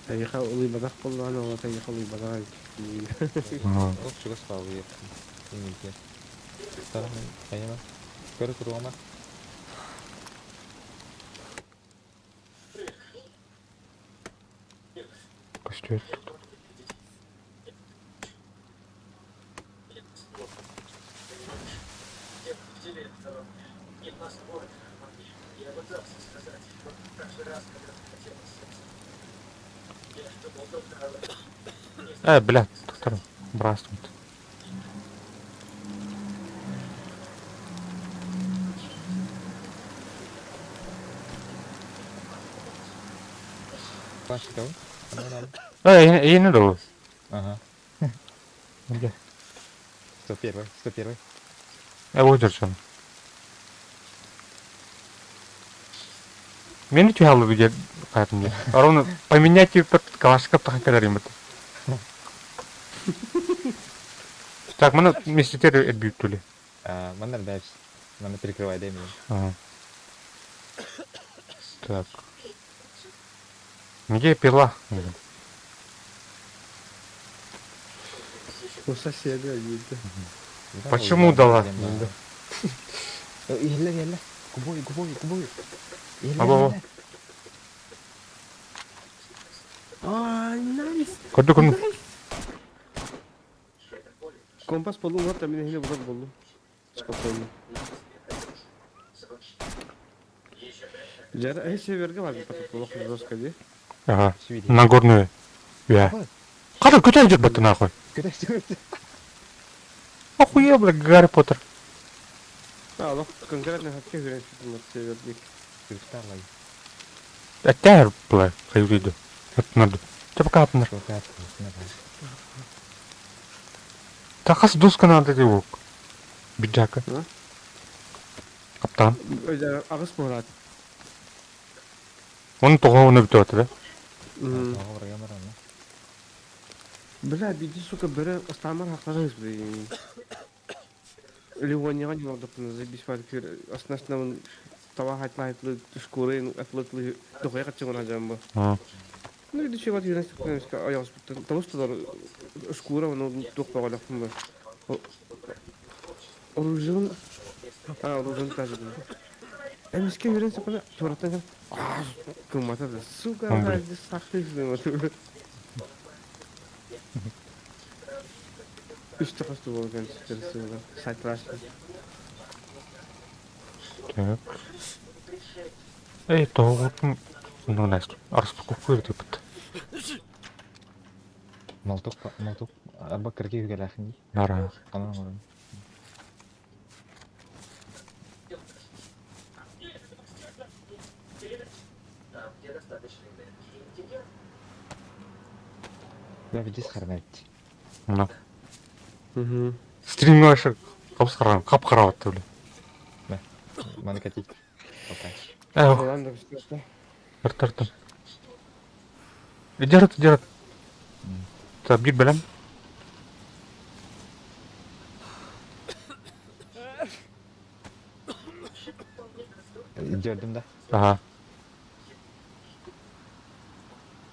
Тайха улый бадах болду, ана ола тайха улый бадах. Ол жүгіс қалу еттін. Емелге. Тарамын, қайыма. Көрі тұру ама. Что это тут? Я пытался сказать, но каждый раз, когда хотелось секса, я что был только Блядь, доктор. Здравствуйте. Башка кого? Я не думаю. Ага. Где? 101. 101. Выдержан. Мен не тюхал видеть, поэтому мне. Ровно поменять типа калашка так как дарим это. Так, мы вместе теперь отбьют тули. Мандар дальше. Мана перекрывай, дай мне. Ага. Так. Где пила? У соседа есть. Почему дала? Елі. Губой. Або. Найс. Кодукун. Компас болу var da beni yine burada buldum. Спокойно. Жара северге var bir paket болу жестко де. Ага. На горную. Я. Када көтен жүр баты нахуй. Охуел, бля, Гарри Поттер. Ну конкретно хатке говорят, что на северник. Кристаллай. Әттәр, бля, қайуриді. Әттінарды. Чапа капныр. Тақас доска надо его. Биджака. Каптан. Öyle ağız murat. Onun toğuğunu bitiyordu da. Бля, биди, сука, бере остамар хаклагыз, блин. Ливония не надо заебись фаркир. Основном тава хайтлайтлы шкуры атлытлы дохуя качыгын ажамбы. А, Ну и дичего ты знаешь, как аяс потому что шкура ну дух повалахм бы. Оружие, оружие тоже. Эмиске веренсе пана туратан. Кумата да сука, он, бля. ради сахлысны вот. Üç takası var ben çıkarısıyla. Saytraşlı. Так. Эй, то вот, ну, Настя, распаковку это бит. Мылтық арба кірге үйге ләхін дей. Нара. Қанан ұрын. Там, где достаточно энергии и тебя. Бә бідес қармайды. Ну. Hı. Стримге ашық қап қараватты, бля. Маны кәтейік. Опай. Эх, Falan da bir şey. тартым. Держит. Так, бит білем. Дердім да. Ага.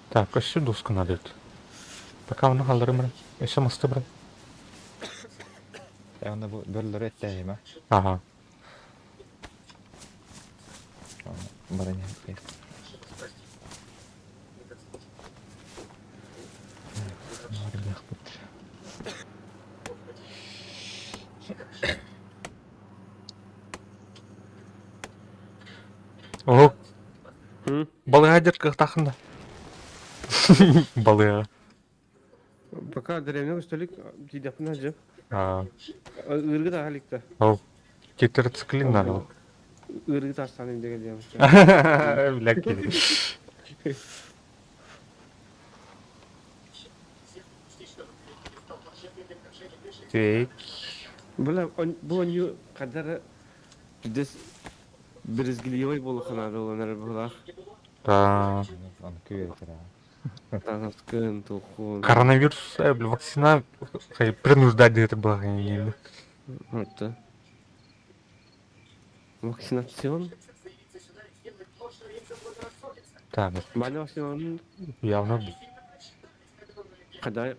Так, еще доску надо это. Пока оны қалдырым, бля. Еще мысты, бля. Оны бөрлері әттәйі ма? Ага. Бұрын әттәйі. Нұрым яқ бұттыр. О, Hı? балыға держка тақында. Балыға. Пока древний столик tidak pernah aja. А, Irgı da halikte. о, кетер циклин надо. Irgı da hastanede geleceğim. Бля, киди. Так. Böyle bu oyunu kadar des birizgiliyoy bolu kanada olanlar bulak. Да. Оны көй әтір. Таңаскын тухун. Коронавирус, бля, вакцина принуждать это было. Это. Вакцинацион. Так, Бana вакцинацион. явно. Когда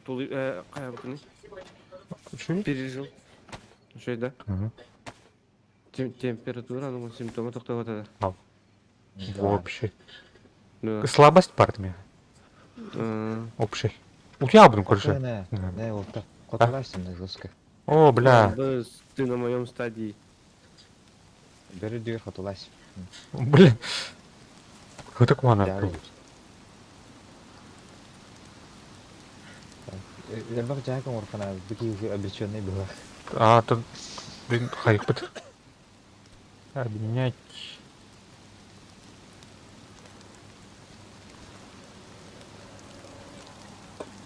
тулы кайбыкны Чё? пережил. Шойда. Ага. Температура, ну симптомы тоқтап атады. Вообще. Да. Слабость партия. Общий. У тебя будем короче. Не, олта. Қотылайсың да жөскі. О, бля. Ты на моем стадии. Бері дүйір қотылайсың. Бля. Кто такой она? Ербақ жағын орқана бүкей обреченный было. А, тут, блин, хайпит. Обменять.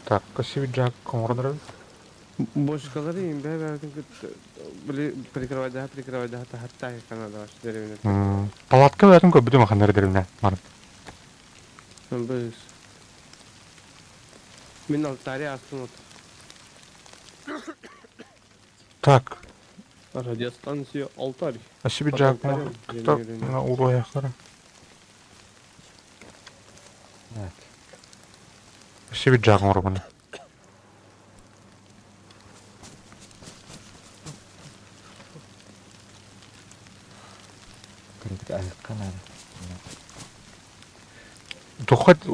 Так, красивый джак, комордер. Бошкалары имбе бәрдің прикрывать да, хатта Канада ваш деревне. Палатка бәрдің көп бүдім ақандар деревне. Біз. Мен алтаре астын от. Так, Радиостанция алтарь. красивый джак, так, на уроя хара. Так. Красивый джак, морбаны. Критик айыққан әрі. Тухат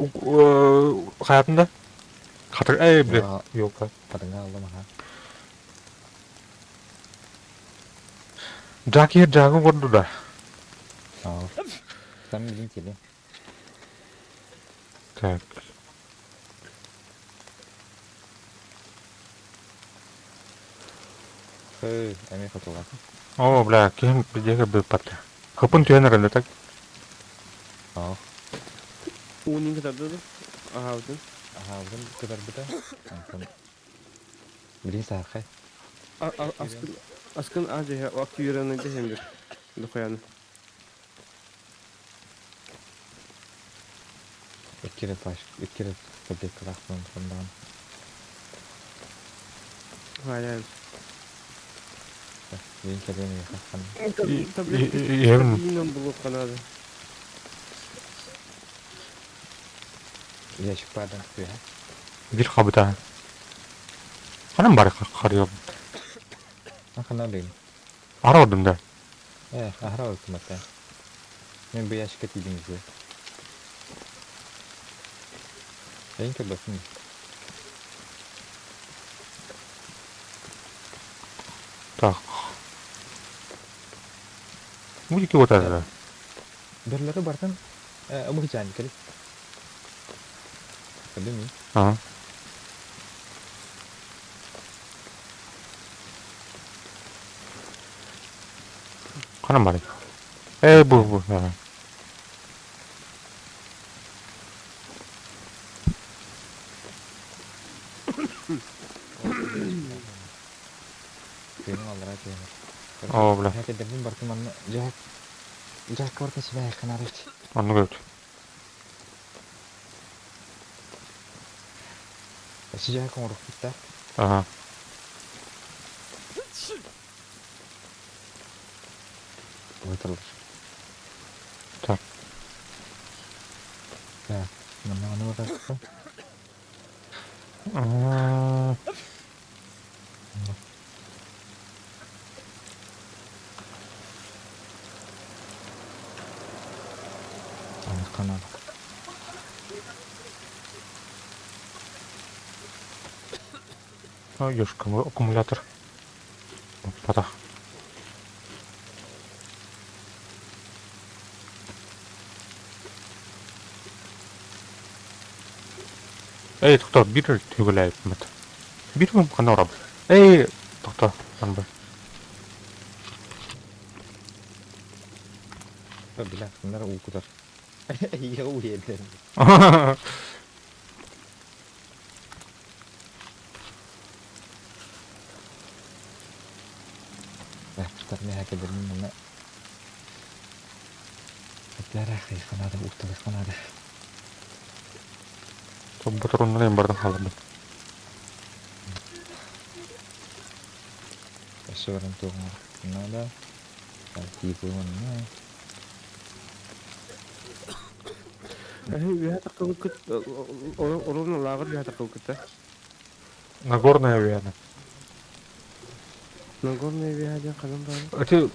хаятында? Қатыр, бля, ёлка. Қадыңа алдым аға. Джак ер джагы борду да. Ау. Сам білін келе. Так. Әме қотыласың. О, бля, кейін бірдегі бір патты. Көпін түйенерінде так. Ау. Унин кітапты да? Аға өтін. Аға алдым көтер бұта. Білін сарқай. Аскын ажы вакты үйрені десемдер. Дұқаяны. Өткері таблетка рақпын сондан. Hayal. Benim kedimi yakasam. Evin Tabii bulup kanadı. Yaşık bardan tutuyor ha. bir kabıda. Kanam bari karıyor. Akın alayım. Ara oldum da. Ahra olsun hatta. Ben bu yaşık etiydim bize. Ben ki basın. Так. Bu iki kota da. Dörleri bardan. Bu hiç aynı kere. Değil mi? Ha. Kanam bari. Bu. Ha. Benim aldılar hadi. Oo bile. Herkese dedim bardan bana Jack. Jack var kaçı be kanar et. Onu gördü. Jack onu gitti. Aha. Oturur. Tak. Ya. Mana bakar. Aa, Kanar. Już akumulator. Pada. Doktor, bir tügüle etmedi. Bir mi kana orab? Doktor, ben bu. Bilang sebenarnya ukuran. Iya uyeden. Daftarnya hakikaten mana? Sejarah kayak kan ada utuh kan ada. Bu turunları en bardan kaldı. Seorang tuh kan ada. Kaki pun mana? Ya takıl kıt. Onun lağır ya takıl kıt. Nagorная Вена. Nagornoy Vyaja kanım var. Это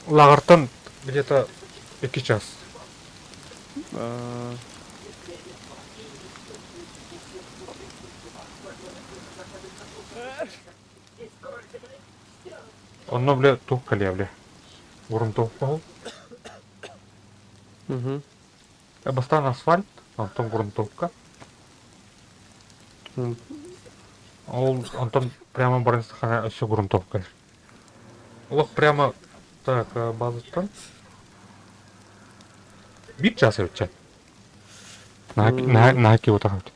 Лагартан где-то 2 час. Onunla bile tuh kalıyor bile. Vurun tuh kal. Hı. Бастан асфальт, антон грунтовка. Антон прямо барынстахана еще грунтовка. Олық прямо так базыстан. Bir час өтчен. Наки отырады.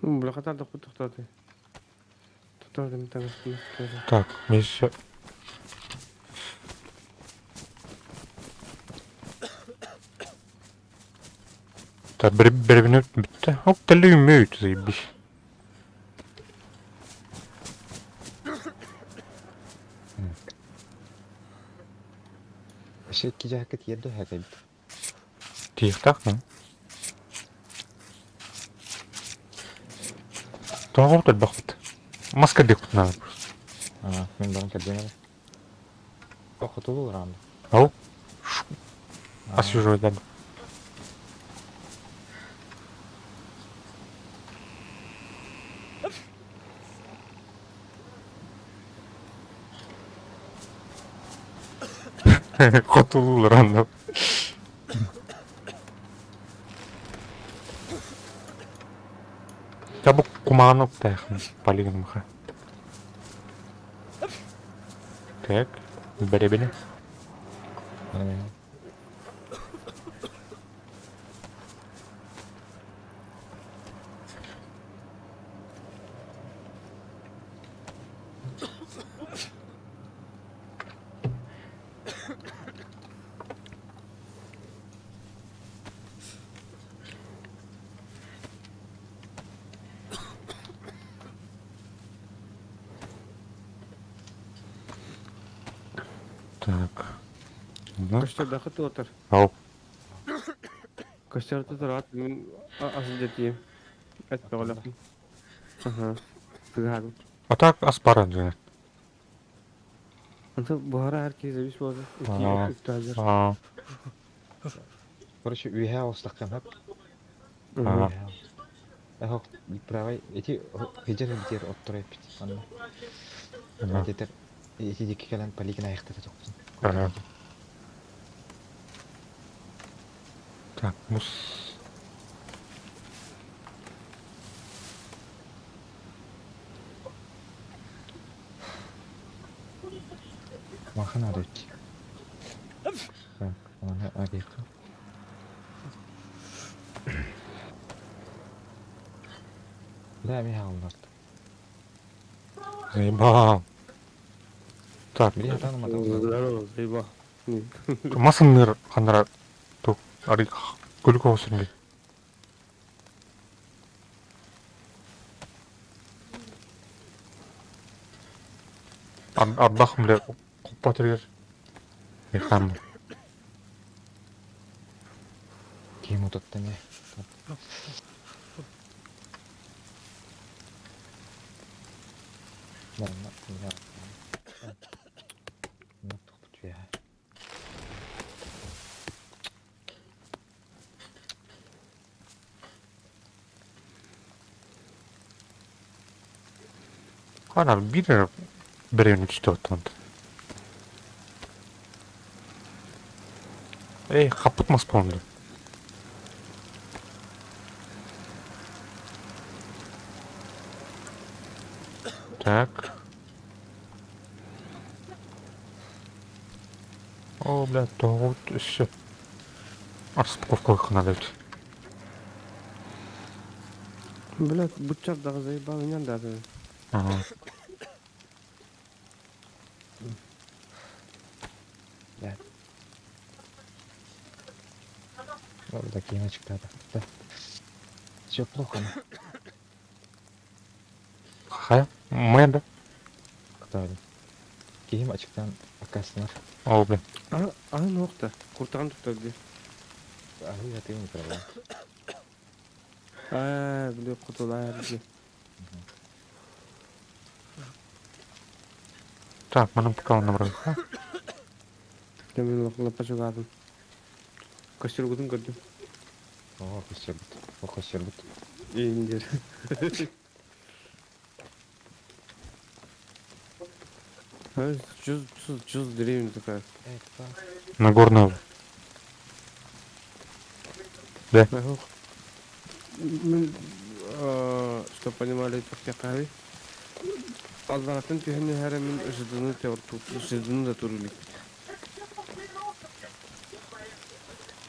Бля қатар да тоқтады. Тоқтады мен таңғы. Так, мен еще... Так, бір минут бітті. Оп, тілі үмейді, заебись. Şey iki jaket yedi hakikaten. Тихо, так, ну. Тоғыр тұр бақыт. Маска бек құтына. Men barang kerjanya. Kok ketuluran? Ау? Освежу, да. Құтылулар анда. Табу куманып таяқым полигонымға. Так, бәребені. Так. Ну, Көстөрдө хыты отыр. ау. Көстөрдө турат мен азы детием. Этпе голапын. Ага. Тыгагым. А так аспаран же. Anta buhara herkese bir oldu. Aa. İptaldir. А. Короче, үйе ауыстаққан хап. А. Ахо, правай, эти хиджер битер оттора пит. Анна. Ага. Детер эти дики калан палигин аяқта тоқсын. Ага. Так, мус. Махана дөт. Так, она агека. Да, ми хаалнард. Заебал. Так, Бери хатану матау. Здорово, заеба. масынныр ханара тук ари көлүк осунги. Ардах биле куппатыргер. Мехам. Ким утатты не. Да, я. Ну, тут я. Ana bir birini tutuyordu. Ey, kapatma spawn'du. Так. О, блядь, то вот еще. Распаковка надо ведь. Блядь, бутчап дагы заебал менен дагы. Ага. Да. Вот такие ночки надо. Да. Все плохо. Хай, моя, да? Кто? Ким açıktan akasınlar. О, блядь. Нокта. Куртаган туттурду. Ahı yatıyor mu problem? Блядь, кутулар. Так, мы нам пока он набрал. Мен лапа чыгадым. Көстөргүдүн көрдүм. О, кuşerbut. O kuşerbut. Индер. Жүз деревня такая. Evet, bak. Нагорную. Мен, что понимали, такая. Аллахтан түйәне һәр мен жидыны да турулик.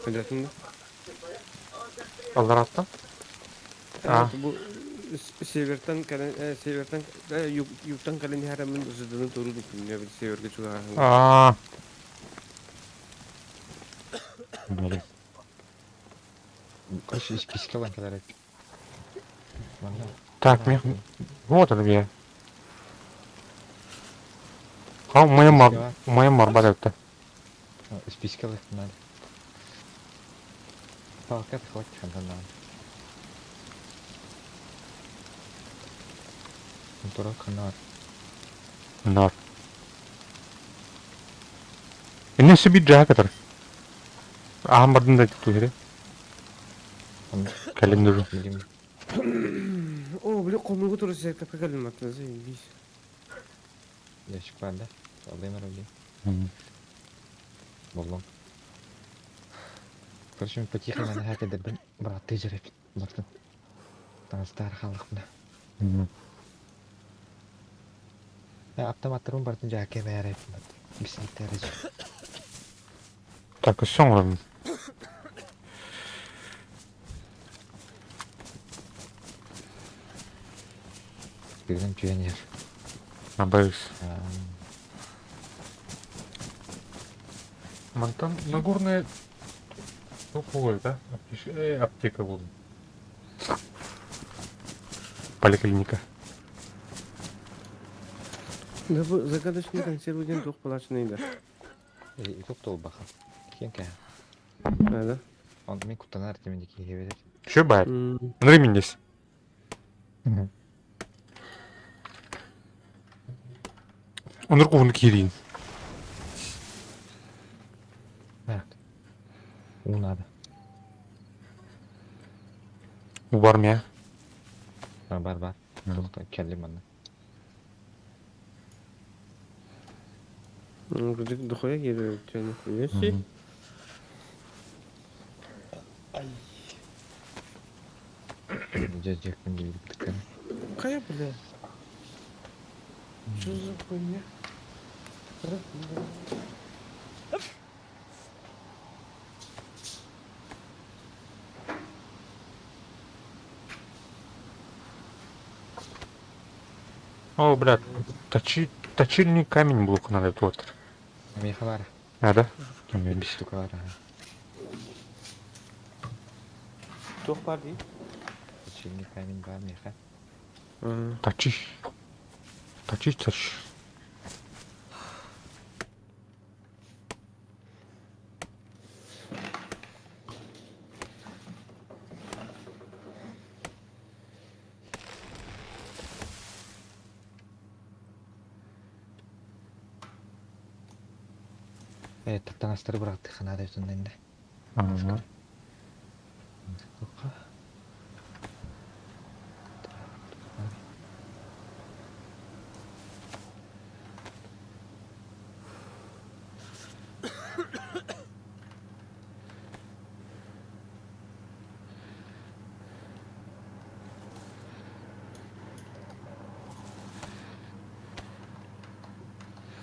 Понятно? Алдаратта? Bu Севертан юктан кален һәр мен жидыны турулик. Я бит северге чыга. Блядь. Короче, из писька kadar et. Vallahi. Так, мне... Вот это где. А, моя марбалет-то. Из писька надо. Палка хватит, надо. Дурак канар. Нар. Инне себе джакетер. Амбардын да тутту керек. Календер. О, блин, комнуга туру сектап келдим атнасы. Бис. Ящик var da. Alayım herhalde. Buldum. Короче, потихо мене хакедер бен брат тежереп бардым. Таныстар халыкмда. Автоматтарым бардым жаке бәреп. Биситтер. Так, и все. Bizim pioner. Боюсь. Там Нагорная... Ой, да? Аптека вот. Поликлиника. Да, загадочный консервный дух палачный, да. Көп ол баха. Кен ка. Да. Он мен куттанар теминде ки хебедер. Şu bayar. М. Nuri mindes. Onur kuvunu kiriyin. Так. Надо. Bu var mı ya? Бар. Тукта келдим анда. Гудик дохуя гире тяну. Яси. Жекпен келиптик. Кая, бля? Что за хуйня? О, блядь. Точильный камень блок надо вот. Меха бар. А, да? Kim bir Штука бар. Тох бар ди. Точильный камень бар меха. Точи. Точи. Таттанастыры бырақты хана деп сонда енді. Ага.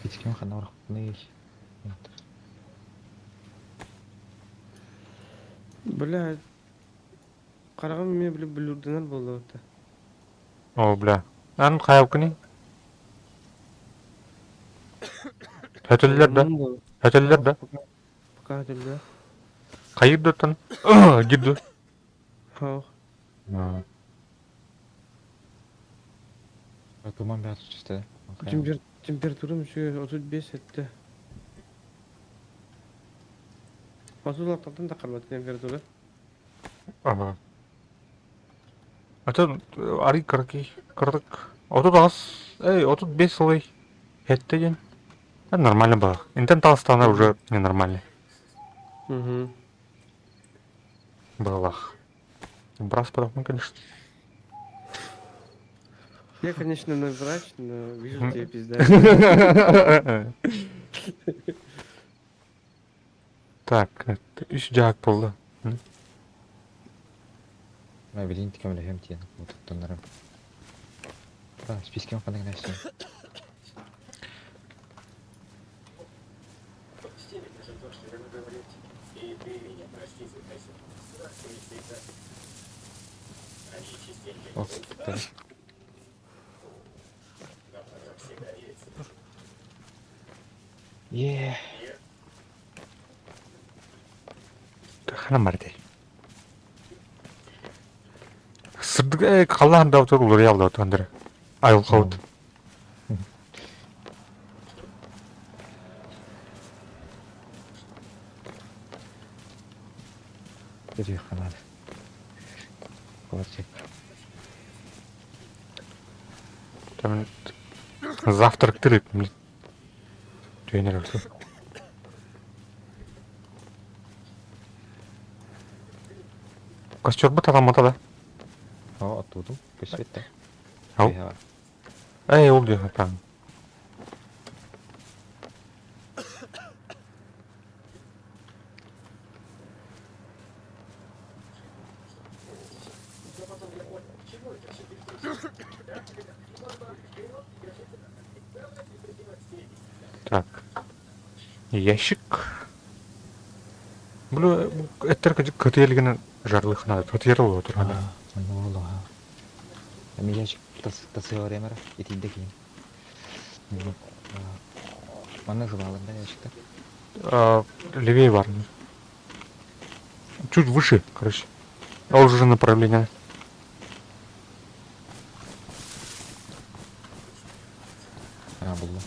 Ичкем хана бырақ не? Бля. Караган мен билип билурдунан болду ата. О, бля. Ан каяп кини? Höteliler de. Höteliler de. Пока höteliler. Kayırdı tan. Girdi. Хау. Туман бәрі түсті. Температурам şu 35 etti. Фасулактан да кармат температура. Ага. Ата ари кырдык. 30 аз. 35 ылый. Хетте ген. Нормально было. Интент алыстана уже ненормально. Угу. Балах. Брас подохну, конечно. Я, конечно, наврач, но вижу тебе пизда. Так, üç cak buldu. Мен білейін тікемелі тиен. Отыттанырым. Спискем қандай нәрсе. Почти ведь даже то, что вы говорите. И ты меня прости за это. Страшные всегда. Они частенько Ох, так. как всегда есть. Еее. Хана марди. Сырдык қалланда отыр улар ялда отандыр. Айыл қауыт. Бері қанады. Коларчек. Там завтрак тырык. Түйенер өлсі. Костер бұт адам да. О, оттудum. Keşfetti. Ау. Ол де там. Так. Ящик. Бұл әттер көтелігінің жарлық надо. Көтеріл отыр. Мына болу. Мен ящик тасы бар емара. Етейді кейін. Мана журналында ящикта. Левее бар. Чуть выше, короче. Ол же направление. Болды.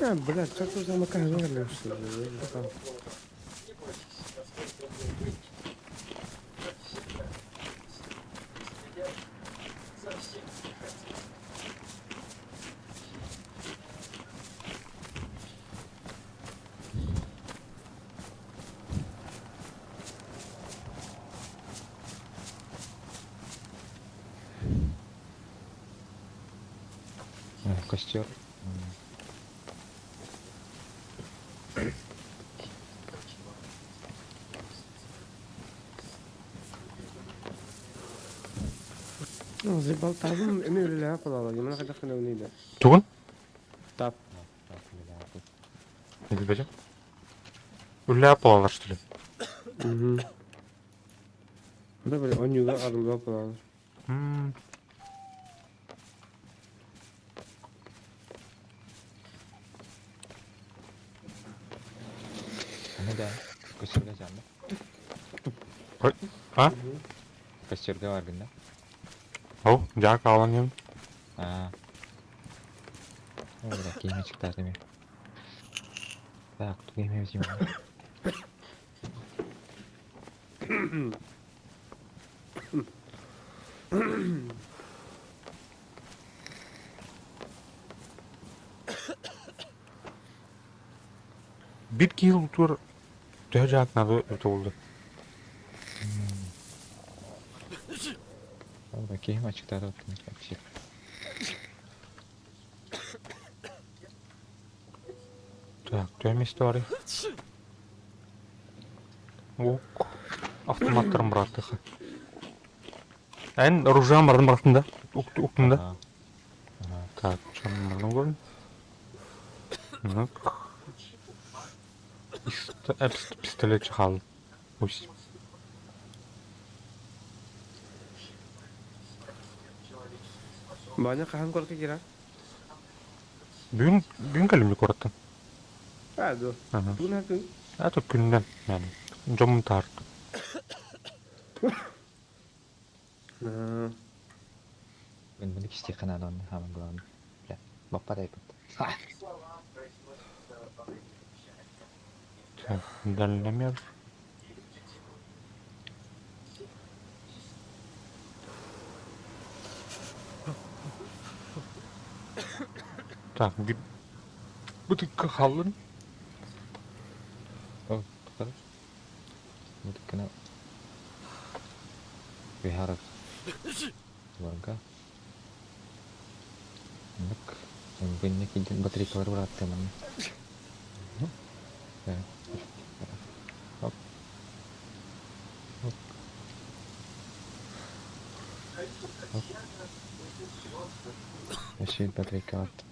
А, блядь, как тут замыкаем, что ли? Не бойтесь, насколько вы выйдете. Как всегда, следят за всем, что хотите. Костер. Ну, заебал табым, эми өлелі апалалы, емана қайда қана өнейді. Тугун? Тап. Не bileceğim. Öyle yapıyorlar что ли? Мгм. Да, блядь, он юга арымға апалалы. Аны да көсөргө жанды. А? Көсөргө баргында. О, жак алан ем. Ora kiyime çıktı değil mi? Так, тут кийме өзүм. Bir yıl tur döjak nadı öte oldu. Ora kiyime çıktı da tutmuş вообще. Так, төм история. Ок. Автоматтарым братыха. Эн ружам бардым бартында. Уктумда. Так, чам бардым көрдүм. Нак. Пистолет чыгалды. Пусть. Баня қахан көркі кира? Бүгін кәлімді көраттым. А, да. Бүгін әр күн? Это күнден, yani. Жомун тарт. Мен кисти каналын хамын главный. Бля, баппадай кыт. Так, дальномер. Так, bir bıtık kalın. О, туктады. Вот кана. Бихаров. Ларга. Нак. Бенне киден батарейкалар бар атты мен. Хоп. Хоп. Хоп. Еще батарейка attı.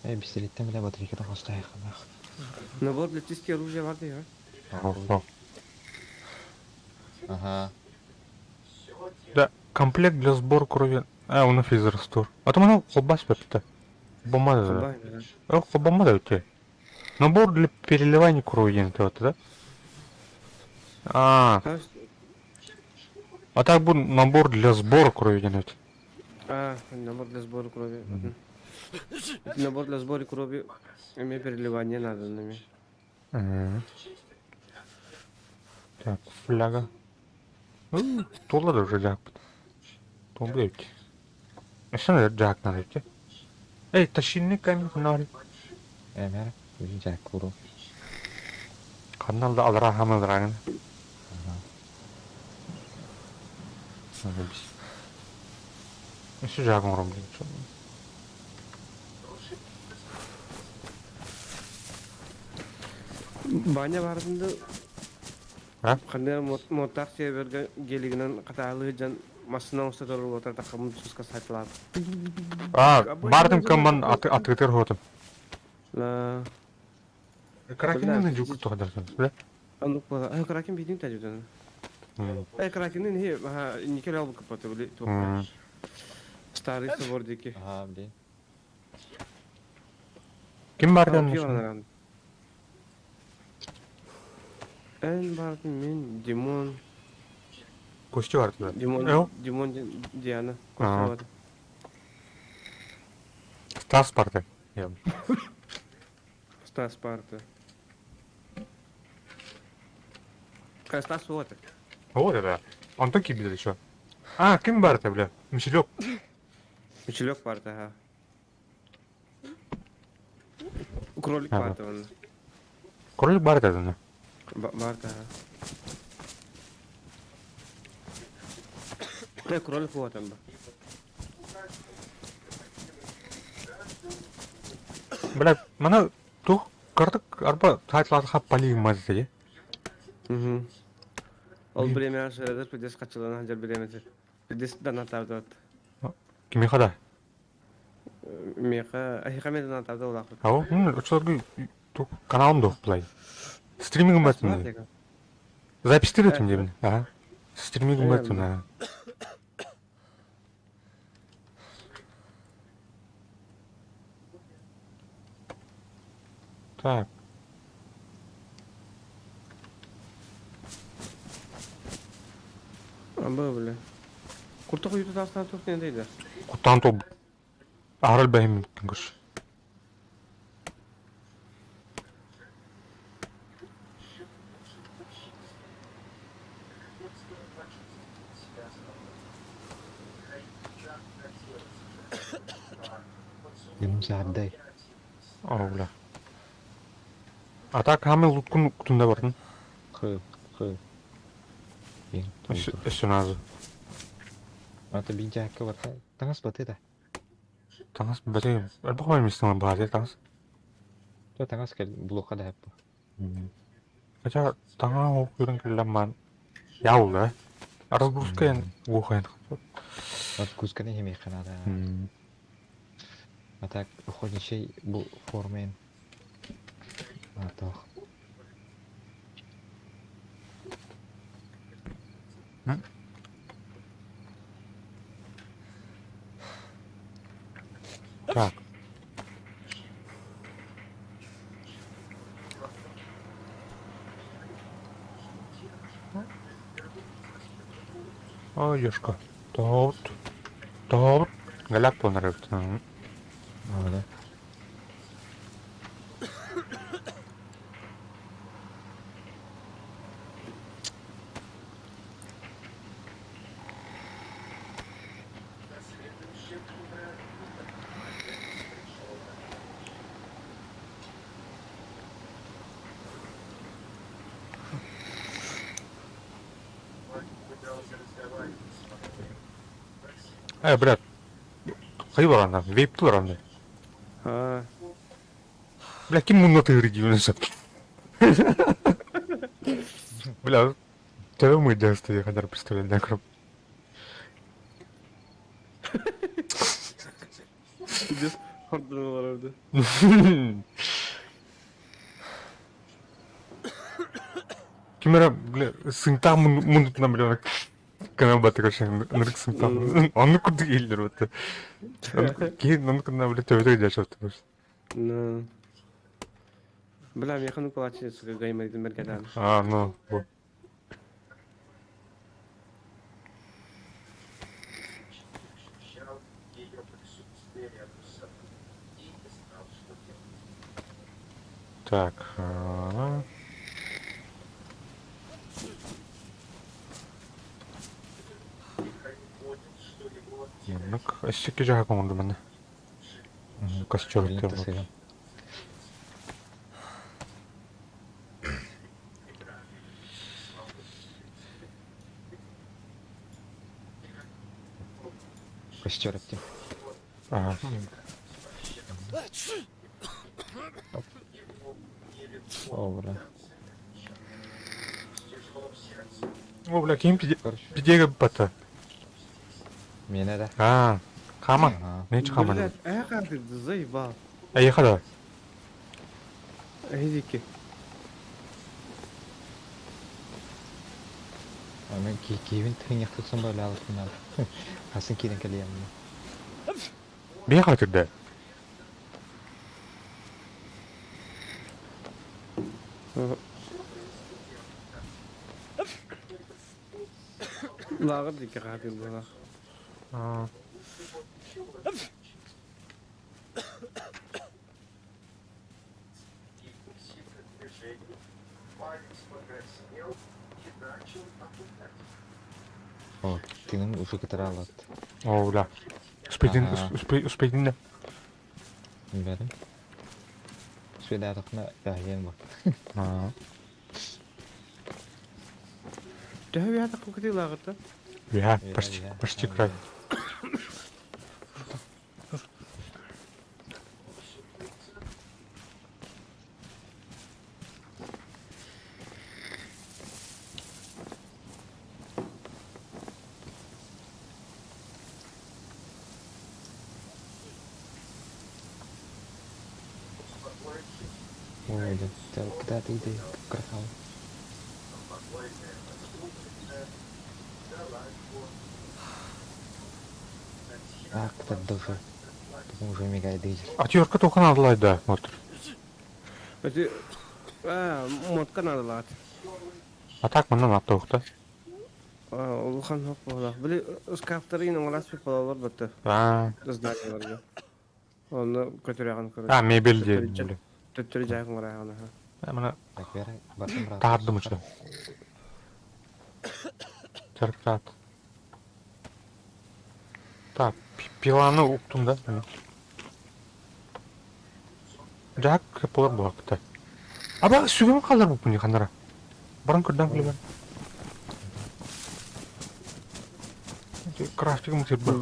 Пистолеттен бля батарейкадан қостайық. Набор для чистки оружия бар дейі, Ага. Да, комплект для сбора крови. А, он физер стор. А там оно колбас пепта. Бомба. Бомба да у тебя. Набор для переливания крови не то, да? А так будет набор для сбора крови не. А, набор для сбора крови. Набор для сбора крови. Ими переливание надо нами. Так, фляга. Тола да уже джак. То блядь. Что джак надо идти? Эй, тащильный камень нари. Эмер, джак куру. Каналда алра хамалдраган. Еще жагом ромблин. Баня бардында А? Қандай мотақ себерге келігінен қатағылы жан масынан ұста тұрып отыр тақымын сұсқа сайтылады. Бардым каман атытыр хотым. Кракеннің жүк тоғдарсың, да? Анық бала. Кракен бейдің тәжуден. Кракеннің никел албы капаты білі тоққа. Старый собордеки. Ага, блин. Ким бардым? Эн бардым мен, Димон. Костю барды, да? Димон, Диана. Стас Спарта. Я. Стас Спарта. Стас вот. Вот это. Он такие били еще. А, кем Барта, бля? Мишелек. Мичелек Парта, Кролик Ага. Парта он. Кролик Барта, да. Барта. Да, кролик вот он. Бля, мана тух картык арба тайтларды хап палиги мазды. Ол время ашырады, пидес качылана хажар беремесе. Пидес данатарды от. Кими хада? Меха, ахихаме данатарды олақ. Ау, училарга тух каналым дох плай. Стриминг батын. Записьтер этим дебин. Ага. Стриминг батын, ага. Так. Амба, бля. Куртық үйті тастан тұқ не дейді? Кутан топ. Арал бәйім кінгіш. Yarım saatday. Ау, бля. А так хамил луткун кутунда бардын. Қыл. Ең Эсен азы. Ата бинче әкке барта. Таңыз баты да. Таңыз бәле. Әлбі қойым естіңі базы таңыз. То таңыз кәл блоқа да әппі. Хотя таңа оқ үйрін келден ман. Яул, да? Разгрузка ен оқайын. От кусканы хемей қанада. А так, уходящий бұл формен. Атох. Так. Ой, ешка. Тут. Галяк понравится. Ада. Брат. Қай бар анда? Вейпті бар анда. Бля, кем мұнда ты регионы сап? Бля, тебе мой детство, я хотел представлять на кроп. Пидес хордың оларды. Кемера, бля, сыңтақ мұндытына, бля, канал баты көшен, нұрық сыңтақ. Оны күрді келдер, бәтті. Кейін, оны күрді, бля, төбеті де шапты. Бля, механ укалачы суға гаймайдың бәргәдан. Ну, вот. Так. Так, эсеке жаға команды мені. Костер Принято өткен. сыйған. Костер өткен. Ага. О, бля. О, бля, кейін Короче, пидеге бата. мені да. Қаман. Ага. Не чықаман. Блядь, қадырды, заебал. Аяқада. Әйдеке. Мен кейбін тігін яқтықсан бөлі алып алып. Қасын кейден кәлі ямын. Бе қатырды. Лағыр деке қадырды. Палец покраснел, и начал опухать. О, тинин усы кетер алат. О, бля. Успейдин, Ага. успейдин да. Bilmedim. Şöyle takına yahyен bak. А, Төһө ята кукти лагыта. я, Иә, почти, иә. почти край. Ой, да. Когда ты иди крахал. А, кто душа. Ты уже мигай дыжер. А тёрка только надо да, вот. Өтү модка надалат. А так мына натоқта. Улхан хок болак. Били скафтарын оңлас бит болалар битти. А, Зданияларга. Оны көтөрөгөн көрөт. а мебель де, бля. Төттөрү жайгын караган. Мына Так, вера, бартым брат. тардым уже. Жарқырат. Так, пиланы уктум да. Жак болар болакта. Аба сүгем калдар бу не хандара. Баран көрдөн билем. Крафтигим теп бар.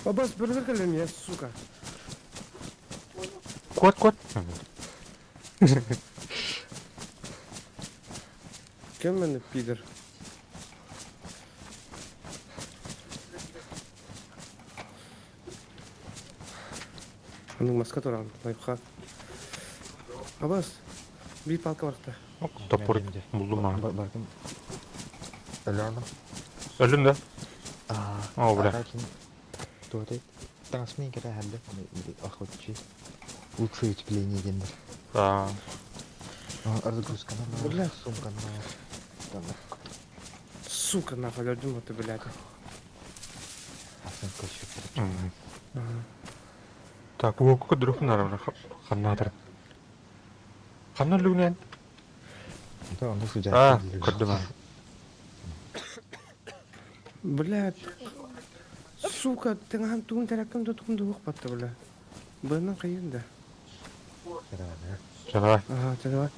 Абас бирдер келем я, сука. Кот. Кем мене пидор? Аның маска туран, лайфхак. Абас, bir палка барта. Топор булдум аны. Бартым. Öyle oğlum. Өлүм да. О, бля. Кто ты? Там с ней когда хадда. Охотчий. Лучшее впечатление гендер. А, Разгрузка на Бля. сумка на... Там, Сука, нахуй, я думал, ты, блядь. оценка еще. так, уоку друг наравно ханнатыр. Ханна люгнен. Да, он судя. А, көрдүм. Блядь. Сука, ты нам тун таракам да тун дух патта, бля. Бынан кайын да. Жана. Ага, ты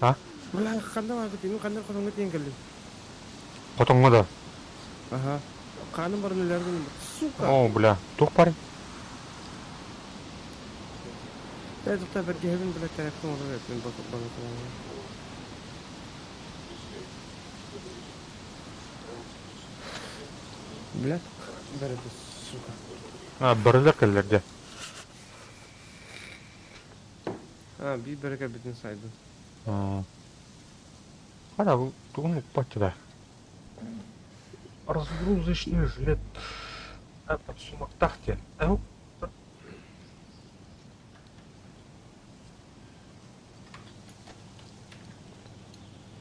А? Бля, кандай бар бит, кандай кодоңго тиен келди. Котоңго да. Ага. Каным бар нелерден, сука. О, бля. Тук парень. Я тут бер гевин, бля, таракам бар, мен бакып бакып. Бля, бер сука. А, бирилер келлерде. А, bir bereket bitin saydım. Hala bu тугун укпачы да. Разгрузочный жилет. Это в сумактахте.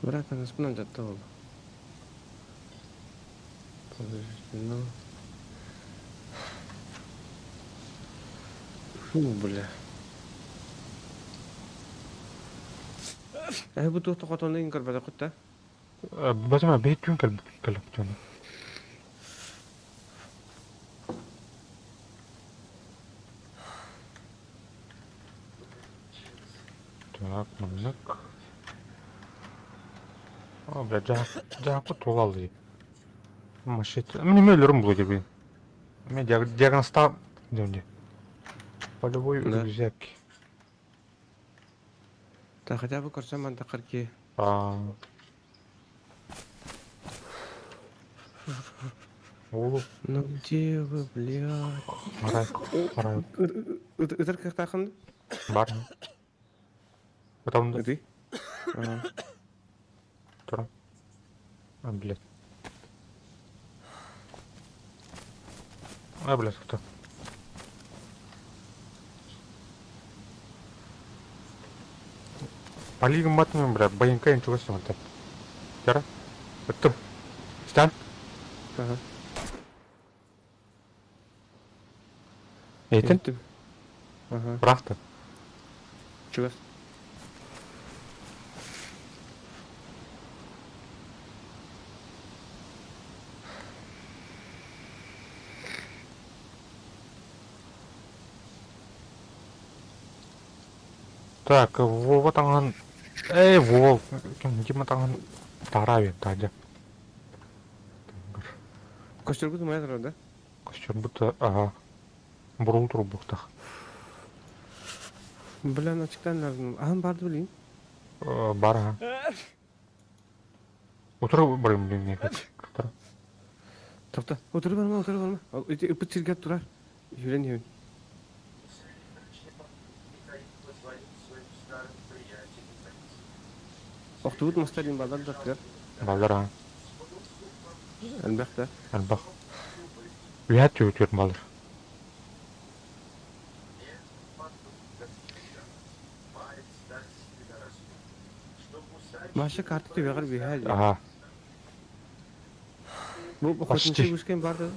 Брат, она спина готова. Подожди, ну. Фу, бля. Bu tuh tokotonda ingkar pada kota. Базама бейтюн калактон. Так, мындык. О, бля, жакы толалы. Машет. Мне мөлөрүм бул gibi. Мен диагноста демде. Полевой Да. рюкзак. Да хотя бы корсам анда карки. Олу. Ну где вы, блядь? Карай. Ыдыр как тахын? Бар. Потом Ыды? Ага. Тура. А, блядь. А, блядь, кто? Полигон матмен, бля, боинка ничего себе вот так. Яра? Это Стан? Ага. Эйтен? Ага. Брахта? Чугас? Так, Вова таңан... Вова, Дима таңан тара бен, тадя. Көчтөргү тумай турар да. Костюм будто, ага, бурул тұру бұқтақ. Билен ачыктан lazım. Aham барды билейин. Бар, ага. Отыру барым білем не кәт. Топта. Отуруп барма. Ыпыт сиргеп турар. Юрен юрен. Октубут мастарин балдар даттыр. Балдар, ага. Әлбәттә. Әлбақ. Үйәт өтер балдар. Маша карты төбегәр бихәҗ. Ага. Бу Почти. хатынчы бүшкән барды.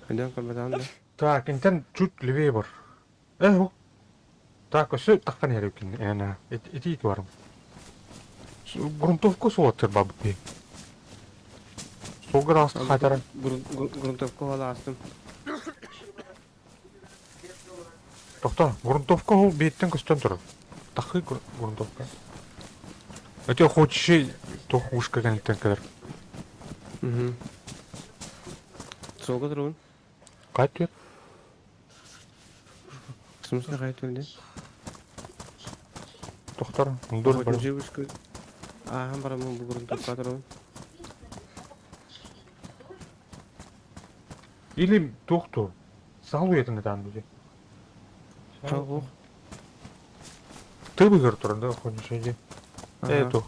Хәдән калмадан да. Так, интен чуть левее бар. О. Так, все таққан ерекін. Әна, еті барым. Грунтовку суаттыр бабы бей. Солғыр асты қайтарам. Грунтовка вала астым. Тоқта, грунтовка ол бейттен көстен тұрыр. Тақы грунтовка. Өте хочеші тоқ ушқа кәнеттен кәдір. Солға тұруын. Қайт өт? Смысла қайт өлде. Тоқтар, ұлдыр бар. Хатынчы бүшкән. Ахам барамын бу грунтовка тұруын. Или тоқту. Салу етіңді таңды. Чалгы. Ты бұғыр тұрында, хочеші де. Тоқ.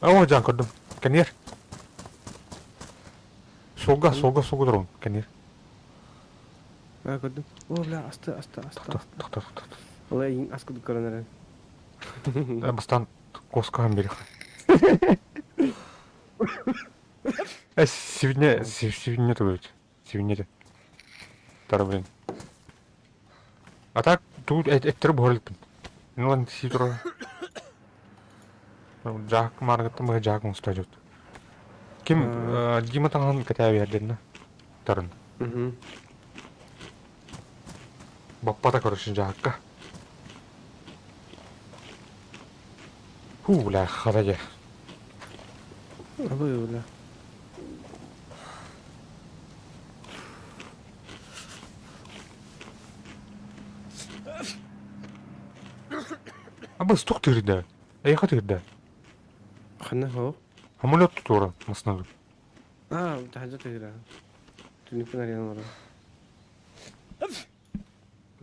О, жан көрдім. Кәнер. Солға тұрын. Кәнер. Көрдім. О, бля, асты. Тоқтар. Олай ең аскыды көрінер. Бастан коскаан бері. Севинне тұғыд. Севинне. Тара білін. А так, тут әттірі бұғырылыппын. Мен олан сей тұры. Жақ марғыттым бұға жағын ұста жөт. Кім Дима таңын кәтәй берден, тарын. Баппата көрішін жаққа. Бля, хадаге. Абай, бля. Абы стук тырды. Аяқа тырды. Қанна хоқ? Амулет тұтуыры, мұсынады. Тахажа тыгыра. Түнікпен ариян бара.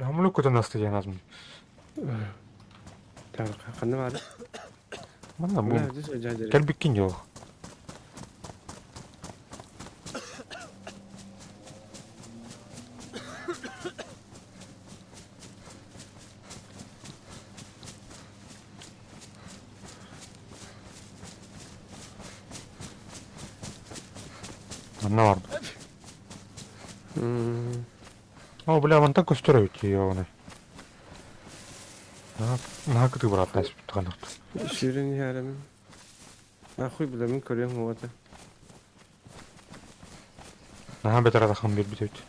Амулет көтен асты деген азмын. Қанна бары? Мана Бля, бұл жүз өжа жері. кәлбіккен жоқ. Анна барды. О, бля, вон так устроить ее, оны. Наға күті бір атты әсіп тұтқандықты. Ширин ярым. Ахуй білемін көрем оғаты. Наға бетер атақын бер бітеуді.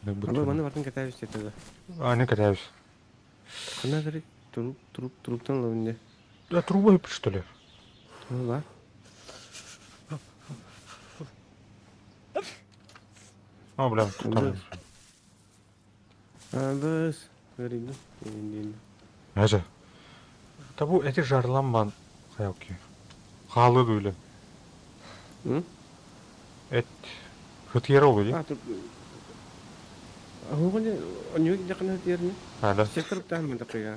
Абай, маны бардың кәтәбіз етеді. Не кәтәбіз. Қанна дәрі тұруптан лауынде. Да, труба өпір, что ли? Ола. О, бля, тұтқандыз. Біз. Көрейді. Әжі. Табу әте жарыланбан қаяуке. Қалы дөйлі. Әт хытиер олды де? Оғын өңек жақын өтеріне. Әді. Сектор ұптағын мұнда қиға.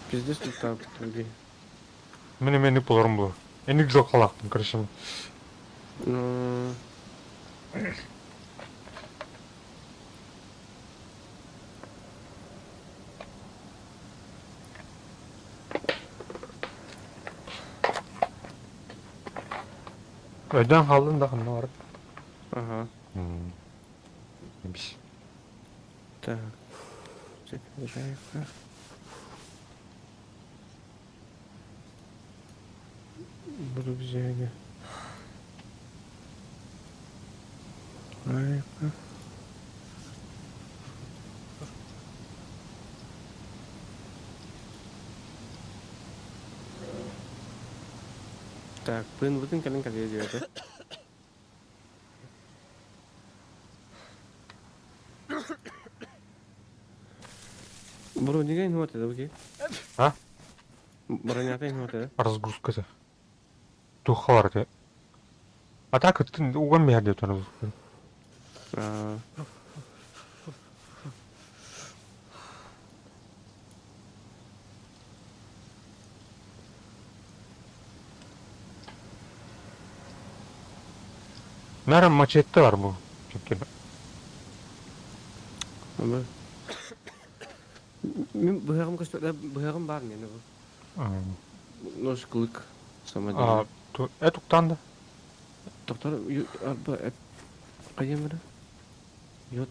Пиздес ұптағы күттірге. Мені бұларым бұл. Әнік жоқ қалақтым, көрішім. Öden kaldın da ne var? Aha. Neymiş? Так. Çekileceğim. Буду взяги. Ай, так, пын бүтін кәлін кәлі жүйеті. Бронега инват еді бүке? А? Бронята инват еді? Разгрузкасы. Тухалар те. А так ты угон мерде то разгрузка. Нәрім мачетті бар бұл. Ama bıhağım kaçta bıhağım var mı yani bu? Noşkılık sama А, этуктан да. Doktor araba kayın mı? Yok.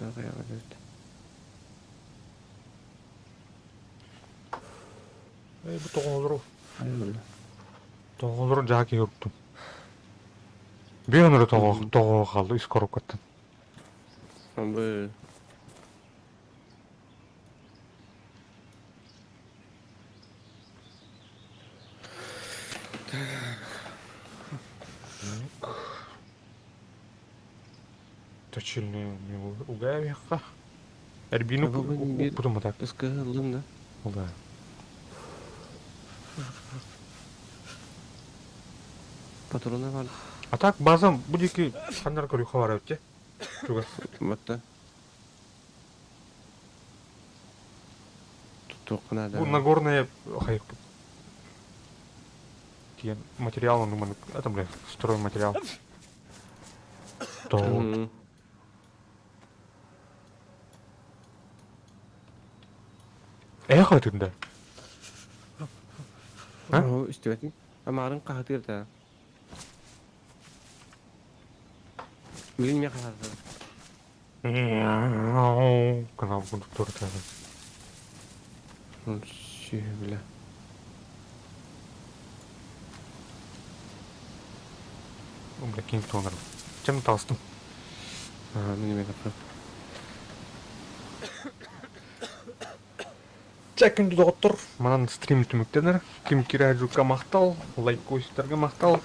Ya kayın evet. Bu тоғыз Hayır. тоғыз жаки юрттум. Bir ömrü тоғыз қалды, үс көріп кеттім. Ama Точильный угай яққа. Әрбейін ұппыдым так. ıskıldın da. Угай. Patrona var. А так базам бұл екі қандар көрі қавар өтте. Чугас. Batta. Tuttuğuna da. Бұл Нагорная хайық. Тиен материал, он думаю, это, бля, строй материал. То. Hı. Эх, это да. Ha? O istiyorsun. Ama arın kahatır da. Bilin ya kahatır. Канал кондуктор тағы. Şey bile. Бля, кең тонар. Чем талстым? Ага, benim yapıyorum. Чакинді доғыттыр. Манан стрим түміктенер. Кім кирай жүкка мақтал. Лайк көйстерге мақтал.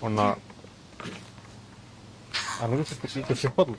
Она... А ну, кеше қодыл.